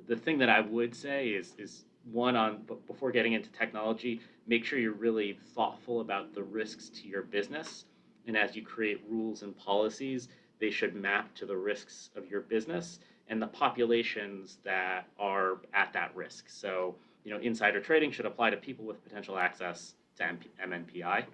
The thing that I would say is one, before getting into technology, make sure you're really thoughtful about the risks to your business. And as you create rules and policies, they should map to the risks of your business and the populations that are at that risk. So, insider trading should apply to people with potential access to MNPI.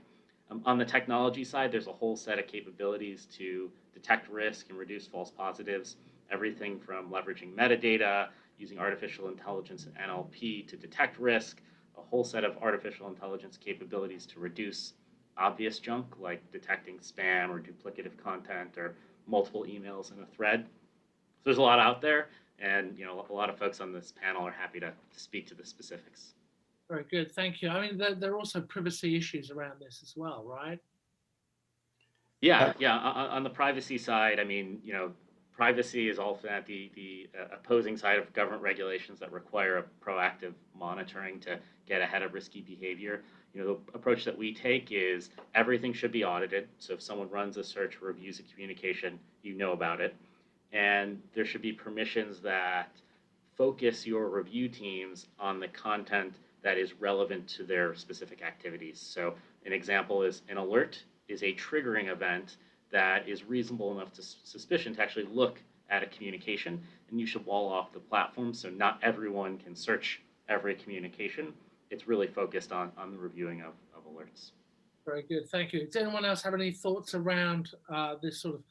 On the technology side, there's a whole set of capabilities to detect risk and reduce false positives, everything from leveraging metadata, using artificial intelligence and NLP to detect risk, a whole set of artificial intelligence capabilities to reduce obvious junk like detecting spam or duplicative content or multiple emails in a thread. So there's a lot out there, and a lot of folks on this panel are happy to speak to the specifics. Very good, thank you. I mean, there are also privacy issues around this as well, right? Yeah. On the privacy side, I mean, privacy is often at the opposing side of government regulations that require a proactive monitoring to get ahead of risky behavior. The approach that we take is everything should be audited. So if someone runs a search or reviews a communication, you know about it. And there should be permissions that focus your review teams on the content that is relevant to their specific activities. So an example is an alert is a triggering event that is reasonable enough to suspicion to actually look at a communication, and you should wall off the platform so not everyone can search every communication. It's really focused on the reviewing of alerts. Very good, thank you. Does anyone else have any thoughts around this sort of,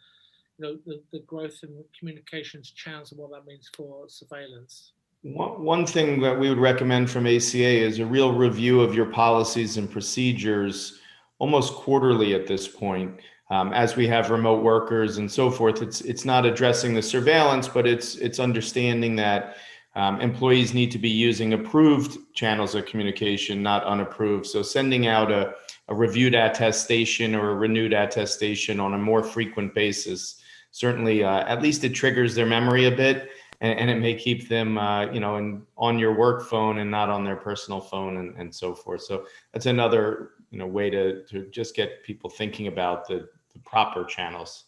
the growth in communications channels and what that means for surveillance? One thing that we would recommend from ACA is a real review of your policies and procedures almost quarterly at this point. As we have remote workers and so forth, it's not addressing the surveillance, but it's understanding that employees need to be using approved channels of communication, not unapproved. So sending out a reviewed attestation or a renewed attestation on a more frequent basis, certainly at least it triggers their memory a bit, and it may keep them on your work phone and not on their personal phone and so forth. So that's another way to just get people thinking about the proper channels.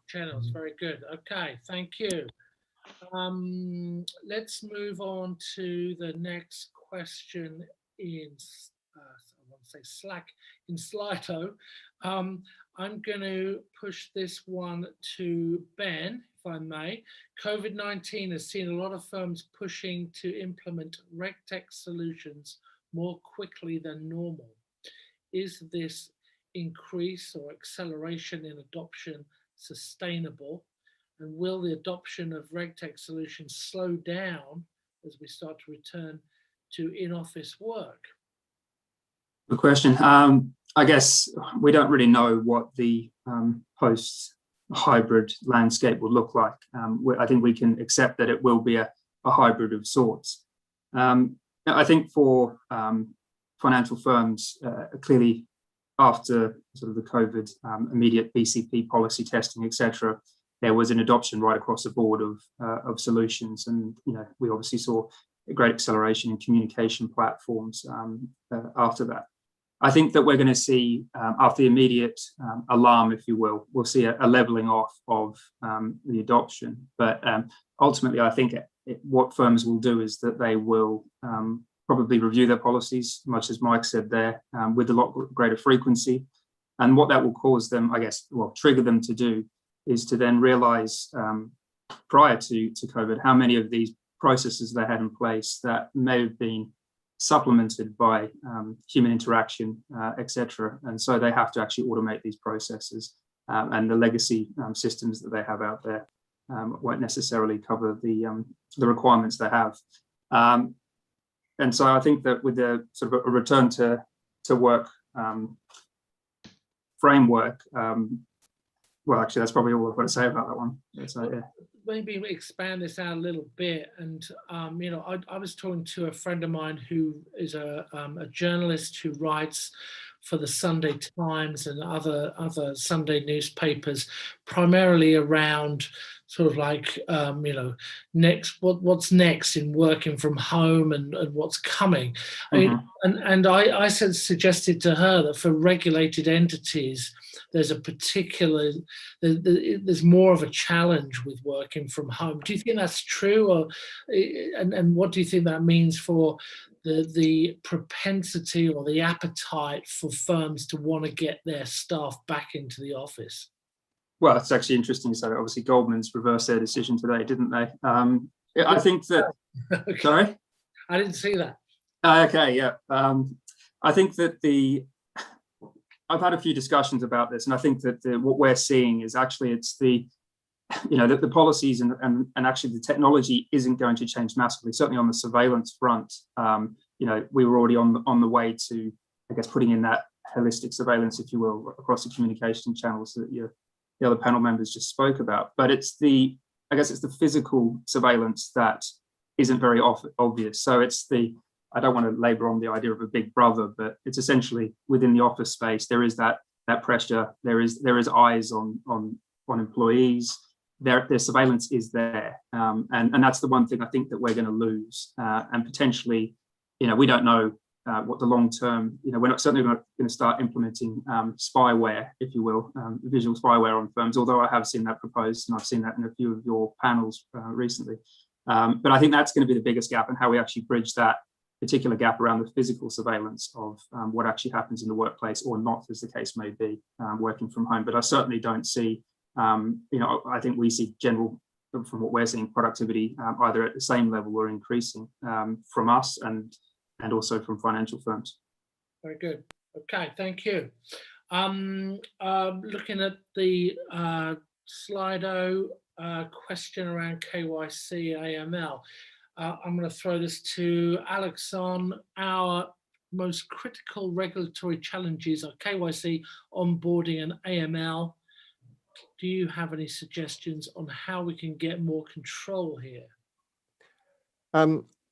Channels, very good. Okay, thank you. Let's move on to the next question in, I want to say Slack, in Slido. I'm going to push this one to Ben, if I may. COVID-19 has seen a lot of firms pushing to implement RegTech solutions more quickly than normal. Is this increase or acceleration in adoption sustainable? And will the adoption of RegTech solutions slow down as we start to return to in-office work? Good question. I guess we don't really know what the post-hybrid landscape will look like. I think we can accept that it will be a hybrid of sorts. I think for financial firms, clearly after sort of the COVID immediate BCP policy testing, etc., there was an adoption right across the board of solutions, and we obviously saw a great acceleration in communication platforms after that. I think that we're going to see, after the immediate alarm, if you will, we'll see a leveling off of the adoption. But ultimately, I think what firms will do is that they will probably review their policies, much as Mike said there, with a lot greater frequency. And what that will cause them, I guess, trigger them to do is to then realize prior to COVID how many of these processes they had in place that may have been supplemented by human interaction, etc. And so they have to actually automate these processes, and the legacy systems that they have out there won't necessarily cover the requirements they have. And so I think that with the sort of a return to work framework, well, actually, that's probably all I've got to say about that one. So, yeah. Maybe expand this out a little bit. And, I was talking to a friend of mine who is a journalist who writes for the Sunday Times and other Sunday newspapers, primarily around sort of like, what's next in working from home and what's coming. Mm-hmm. I suggested to her that for regulated entities, there's there's more of a challenge with working from home. Do you think that's true, or and what do you think that means for the propensity or the appetite for firms to want to get their staff back into the office? Well, it's actually interesting. So obviously Goldman's reversed their decision today, didn't they? I think that. Okay. Sorry, I didn't see that. Okay, yeah. I think that I've had a few discussions about this, and I think that what we're seeing is actually it's the policies and actually the technology isn't going to change massively. Certainly on the surveillance front, we were already on the way to, I guess, putting in that holistic surveillance, if you will, across the communication channels that the other panel members just spoke about. But it's the physical surveillance that isn't very obvious. So I don't want to labor on the idea of a big brother, but it's essentially within the office space, there is that pressure, there is eyes on employees, their surveillance is there. And that's the one thing I think that we're going to lose. And potentially, we don't know what the long term, we're not certainly not going to start implementing spyware, if you will, visual spyware on firms, although I have seen that proposed, and I've seen that in a few of your panels recently. But I think that's going to be the biggest gap, and how we actually bridge that particular gap around the physical surveillance of what actually happens in the workplace, or not, as the case may be, working from home. But I certainly don't see, I think we see general, from what we're seeing, productivity either at the same level or increasing from us and also from financial firms. Very good. Okay, thank you. Looking at the Slido question around KYC AML, I'm going to throw this to Alex on. Our most critical regulatory challenges are KYC, onboarding, and AML. Do you have any suggestions on how we can get more control here?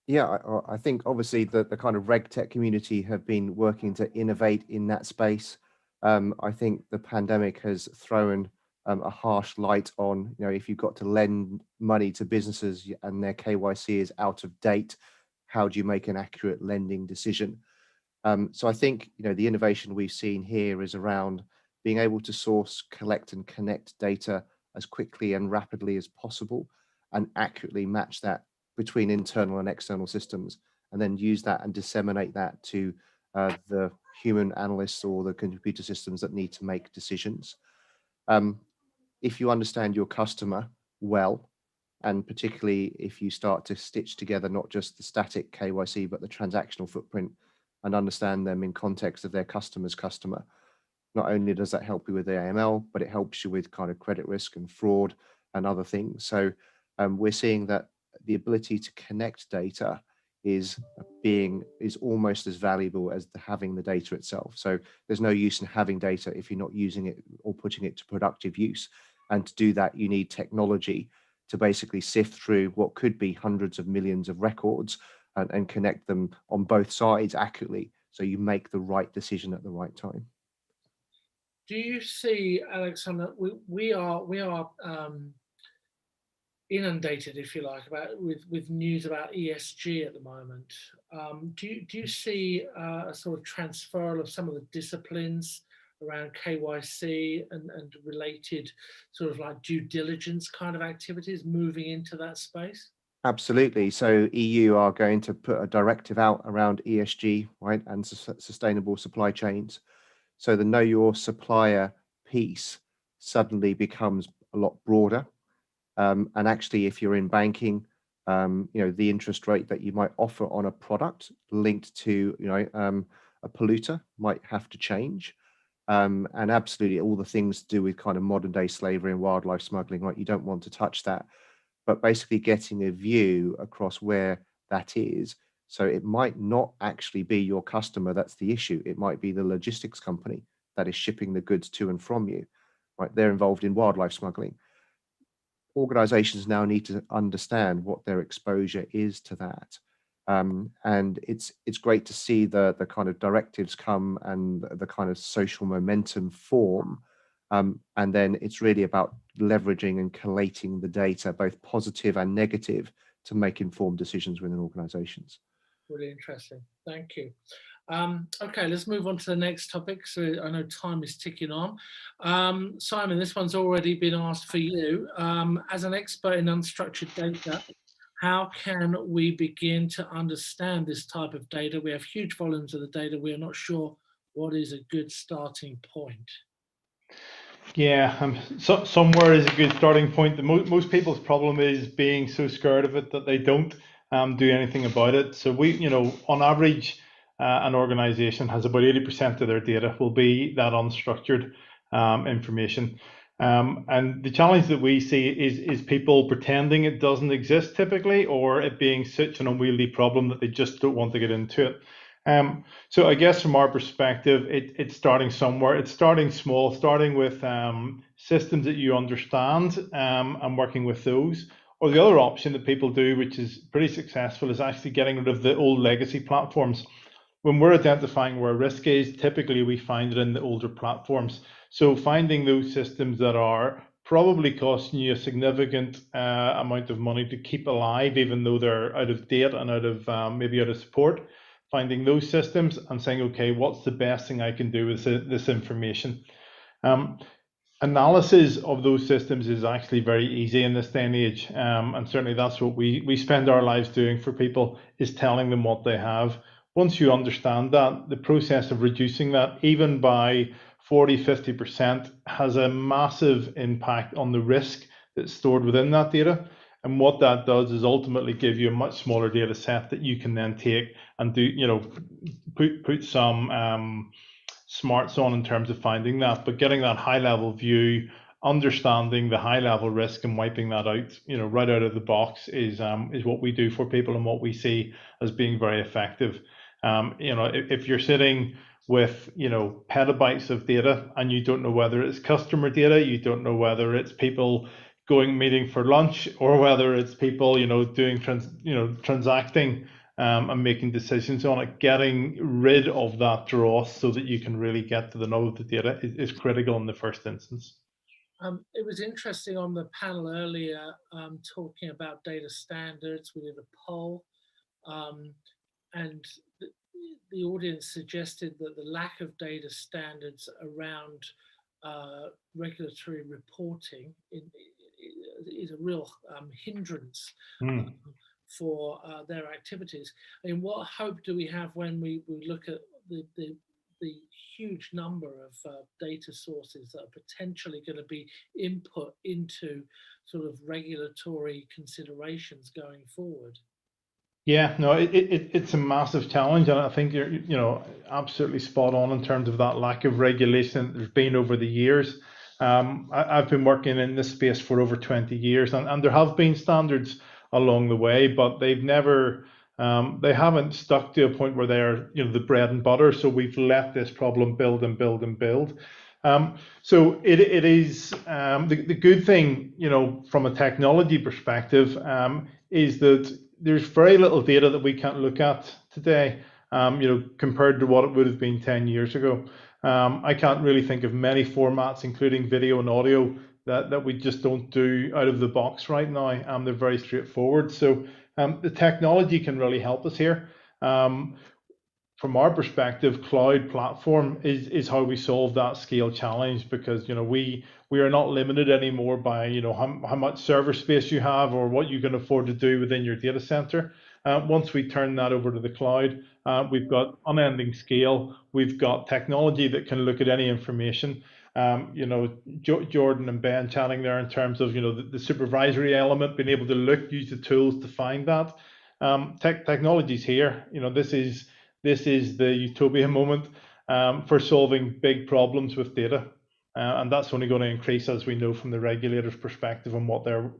Yeah, I think obviously the kind of RegTech community have been working to innovate in that space. I think the pandemic has thrown a harsh light on, if you've got to lend money to businesses and their KYC is out of date, how do you make an accurate lending decision? So I think, the innovation we've seen here is around being able to source, collect and connect data as quickly and rapidly as possible, and accurately match that between internal and external systems, and then use that and disseminate that to the human analysts or the computer systems that need to make decisions. If you understand your customer well, and particularly if you start to stitch together not just the static KYC, but the transactional footprint, and understand them in context of their customer's customer, not only does that help you with the AML, but it helps you with kind of credit risk and fraud and other things. So we're seeing that the ability to connect data is almost as valuable as having the data itself. So there's no use in having data if you're not using it or putting it to productive use. And to do that, you need technology to basically sift through what could be hundreds of millions of records and connect them on both sides accurately, so you make the right decision at the right time. Do you see, Alexander, we are inundated, if you like, with news about ESG at the moment. Do you see a sort of transferal of some of the disciplines around KYC and related sort of like due diligence kind of activities moving into that space? Absolutely. So EU are going to put a directive out around ESG, right, and sustainable supply chains. So the know your supplier piece suddenly becomes a lot broader. And actually, if you're in banking, the interest rate that you might offer on a product linked to, a polluter might have to change. And absolutely all the things to do with kind of modern day slavery and wildlife smuggling, right? You don't want to touch that, but basically getting a view across where that is. So it might not actually be your customer that's the issue. It might be the logistics company that is shipping the goods to and from you, right? They're involved in wildlife smuggling. Organizations now need to understand what their exposure is to that. And it's great to see the kind of directives come and the kind of social momentum form. And then it's really about leveraging and collating the data, both positive and negative, to make informed decisions within organizations. Really interesting. Thank you. Okay, let's move on to the next topic. So I know time is ticking on. Simon, this one's already been asked for you. As an expert in unstructured data, how can we begin to understand this type of data? We have huge volumes of the data. We are not sure what is a good starting point. Yeah, somewhere is a good starting point. Most people's problem is being so scared of it that they don't do anything about it. So we, on average, an organization has about 80% of their data will be that unstructured information. And the challenge that we see is people pretending it doesn't exist typically, or it being such an unwieldy problem that they just don't want to get into it. So I guess from our perspective, it's starting somewhere. It's starting small, starting with systems that you understand and working with those. Or the other option that people do, which is pretty successful, is actually getting rid of the old legacy platforms. When we're identifying where risk is, typically we find it in the older platforms. So finding those systems that are probably costing you a significant amount of money to keep alive, even though they're out of date and out of maybe out of support. Finding those systems and saying, okay, what's the best thing I can do with this information? Analysis of those systems is actually very easy in this day and age, and certainly that's what we spend our lives doing for people, is telling them what they have. Once you understand that, the process of reducing that even by 40–50% has a massive impact on the risk that's stored within that data. And what that does is ultimately give you a much smaller data set that you can then take and do, put some smarts on in terms of finding that, but getting that high level view, understanding the high level risk and wiping that out, right out of the box is what we do for people and what we see as being very effective. If you're sitting with petabytes of data and you don't know whether it's customer data, you don't know whether it's people meeting for lunch, or whether it's people doing transacting and making decisions on it, getting rid of that dross so that you can really get to the nub of the data is critical in the first instance. It was interesting on the panel earlier talking about data standards. We did a poll and the audience suggested that the lack of data standards around regulatory reporting is a real hindrance for their activities. I mean, what hope do we have when we look at the huge number of data sources that are potentially going to be input into sort of regulatory considerations going forward? Yeah, no, it's a massive challenge, and I think you're absolutely spot on in terms of that lack of regulation that there's been over the years. I've been working in this space for over 20 years, and there have been standards along the way, but they've never, they haven't stuck to a point where they're the bread and butter. So we've let this problem build and build and build. So it is the good thing, from a technology perspective, is that there's very little data that we can't look at today, compared to what it would have been 10 years ago. I can't really think of many formats, including video and audio, that we just don't do out of the box right now. They're very straightforward. So the technology can really help us here. From our perspective, cloud platform is how we solve that scale challenge, because we are not limited anymore by how much server space you have or what you can afford to do within your data center. Once we turn that over to the cloud, we've got unending scale. We've got technology that can look at any information. Jordan and Ben chatting there in terms of the supervisory element, being able to use the tools to find that. Technology's here. This is the utopia moment for solving big problems with data. And that's only going to increase, as we know from the regulators' perspective, on what they're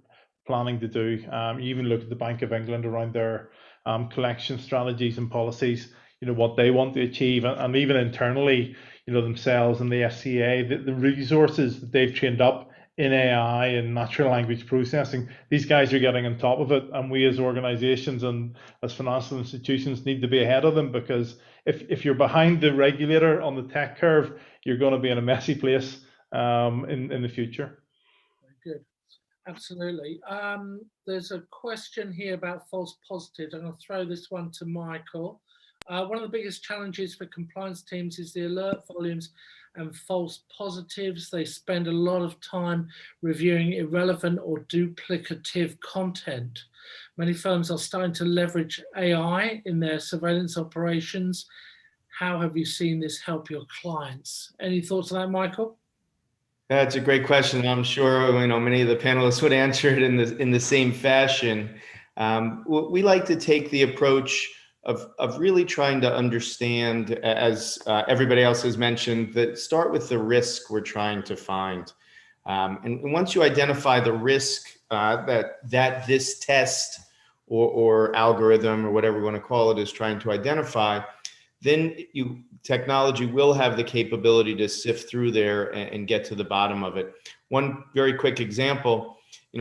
planning to do. You even look at the Bank of England around their collection strategies and policies, what they want to achieve, and even internally, themselves and the FCA, the resources that they've trained up in AI and natural language processing, these guys are getting on top of it, and we as organizations and as financial institutions need to be ahead of them, because if you're behind the regulator on the tech curve, you're going to be in a messy place in the future. Very good. Absolutely. There's a question here about false positives. I'm going to throw this one to Michael. One of the biggest challenges for compliance teams is the alert volumes and false positives. They spend a lot of time reviewing irrelevant or duplicative content. Many firms are starting to leverage AI in their surveillance operations. How have you seen this help your clients? Any thoughts on that, Michael? That's a great question. I'm sure many of the panelists would answer it in the same fashion. We like to take the approach of really trying to understand, as everybody else has mentioned, that start with the risk we're trying to find. And once you identify the risk that this test or algorithm or whatever you want to call it is trying to identify, then technology will have the capability to sift through there and get to the bottom of it. One very quick example,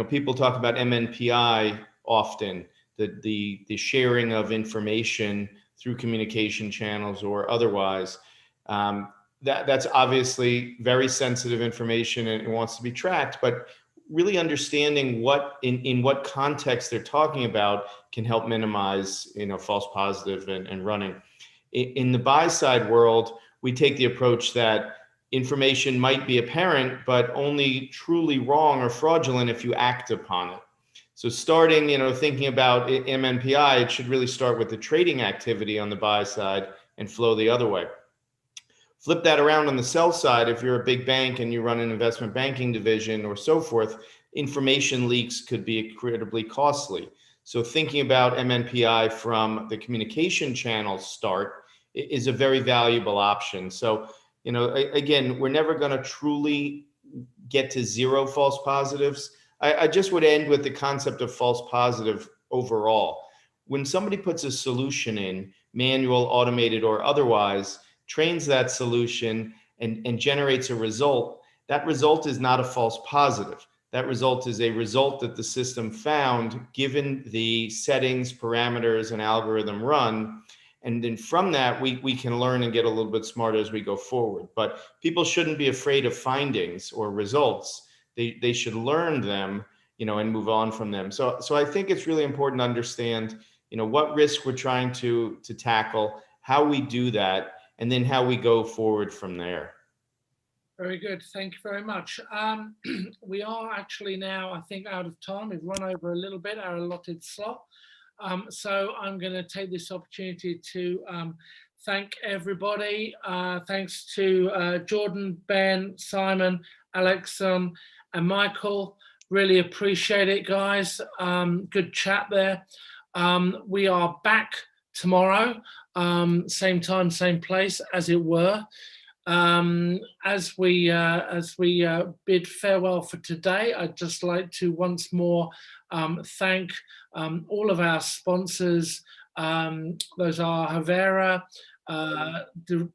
people talk about MNPI often, the sharing of information through communication channels or otherwise. That's obviously very sensitive information and it wants to be tracked, but really understanding in what context they're talking about can help minimize false positive and running. In the buy side world, we take the approach that information might be apparent, but only truly wrong or fraudulent if you act upon it. So starting, thinking about MNPI, it should really start with the trading activity on the buy side and flow the other way. Flip that around on the sell side. If you're a big bank and you run an investment banking division or so forth, information leaks could be incredibly costly. So thinking about MNPI from the communication channel start is a very valuable option. So, again, we're never going to truly get to zero false positives. I just would end with the concept of false positive overall. When somebody puts a solution in, manual, automated, or otherwise, trains that solution and generates a result, that result is not a false positive. That result is a result that the system found given the settings, parameters, and algorithm run. And then from that, we can learn and get a little bit smarter as we go forward. But people shouldn't be afraid of findings or results. They should learn them, and move on from them. So I think it's really important to understand, what risk we're trying to tackle, how we do that, and then how we go forward from there. Very good. Thank you very much. We are actually now, I think, out of time. We've run over a little bit our allotted slot. So I'm going to take this opportunity to thank everybody. Thanks to Jordan, Ben, Simon, Alex, and Michael. Really appreciate it, guys. Good chat there. We are back tomorrow, same time, same place, as it were. As we bid farewell for today, I'd just like to once more thank all of our sponsors. Those are Havera,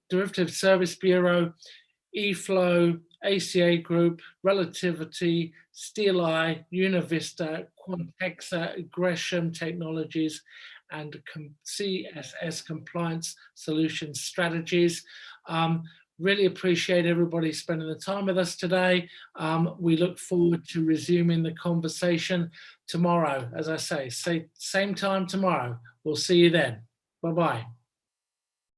Derivative Service Bureau, eFlow, ACA Group, Relativity, SteelEye, Univista, Quantexa, Gresham Technologies, and CSS Compliance Solutions Strategies. Really appreciate everybody spending the time with us today. We look forward to resuming the conversation tomorrow. As I say, same time tomorrow. We'll see you then. Bye-bye.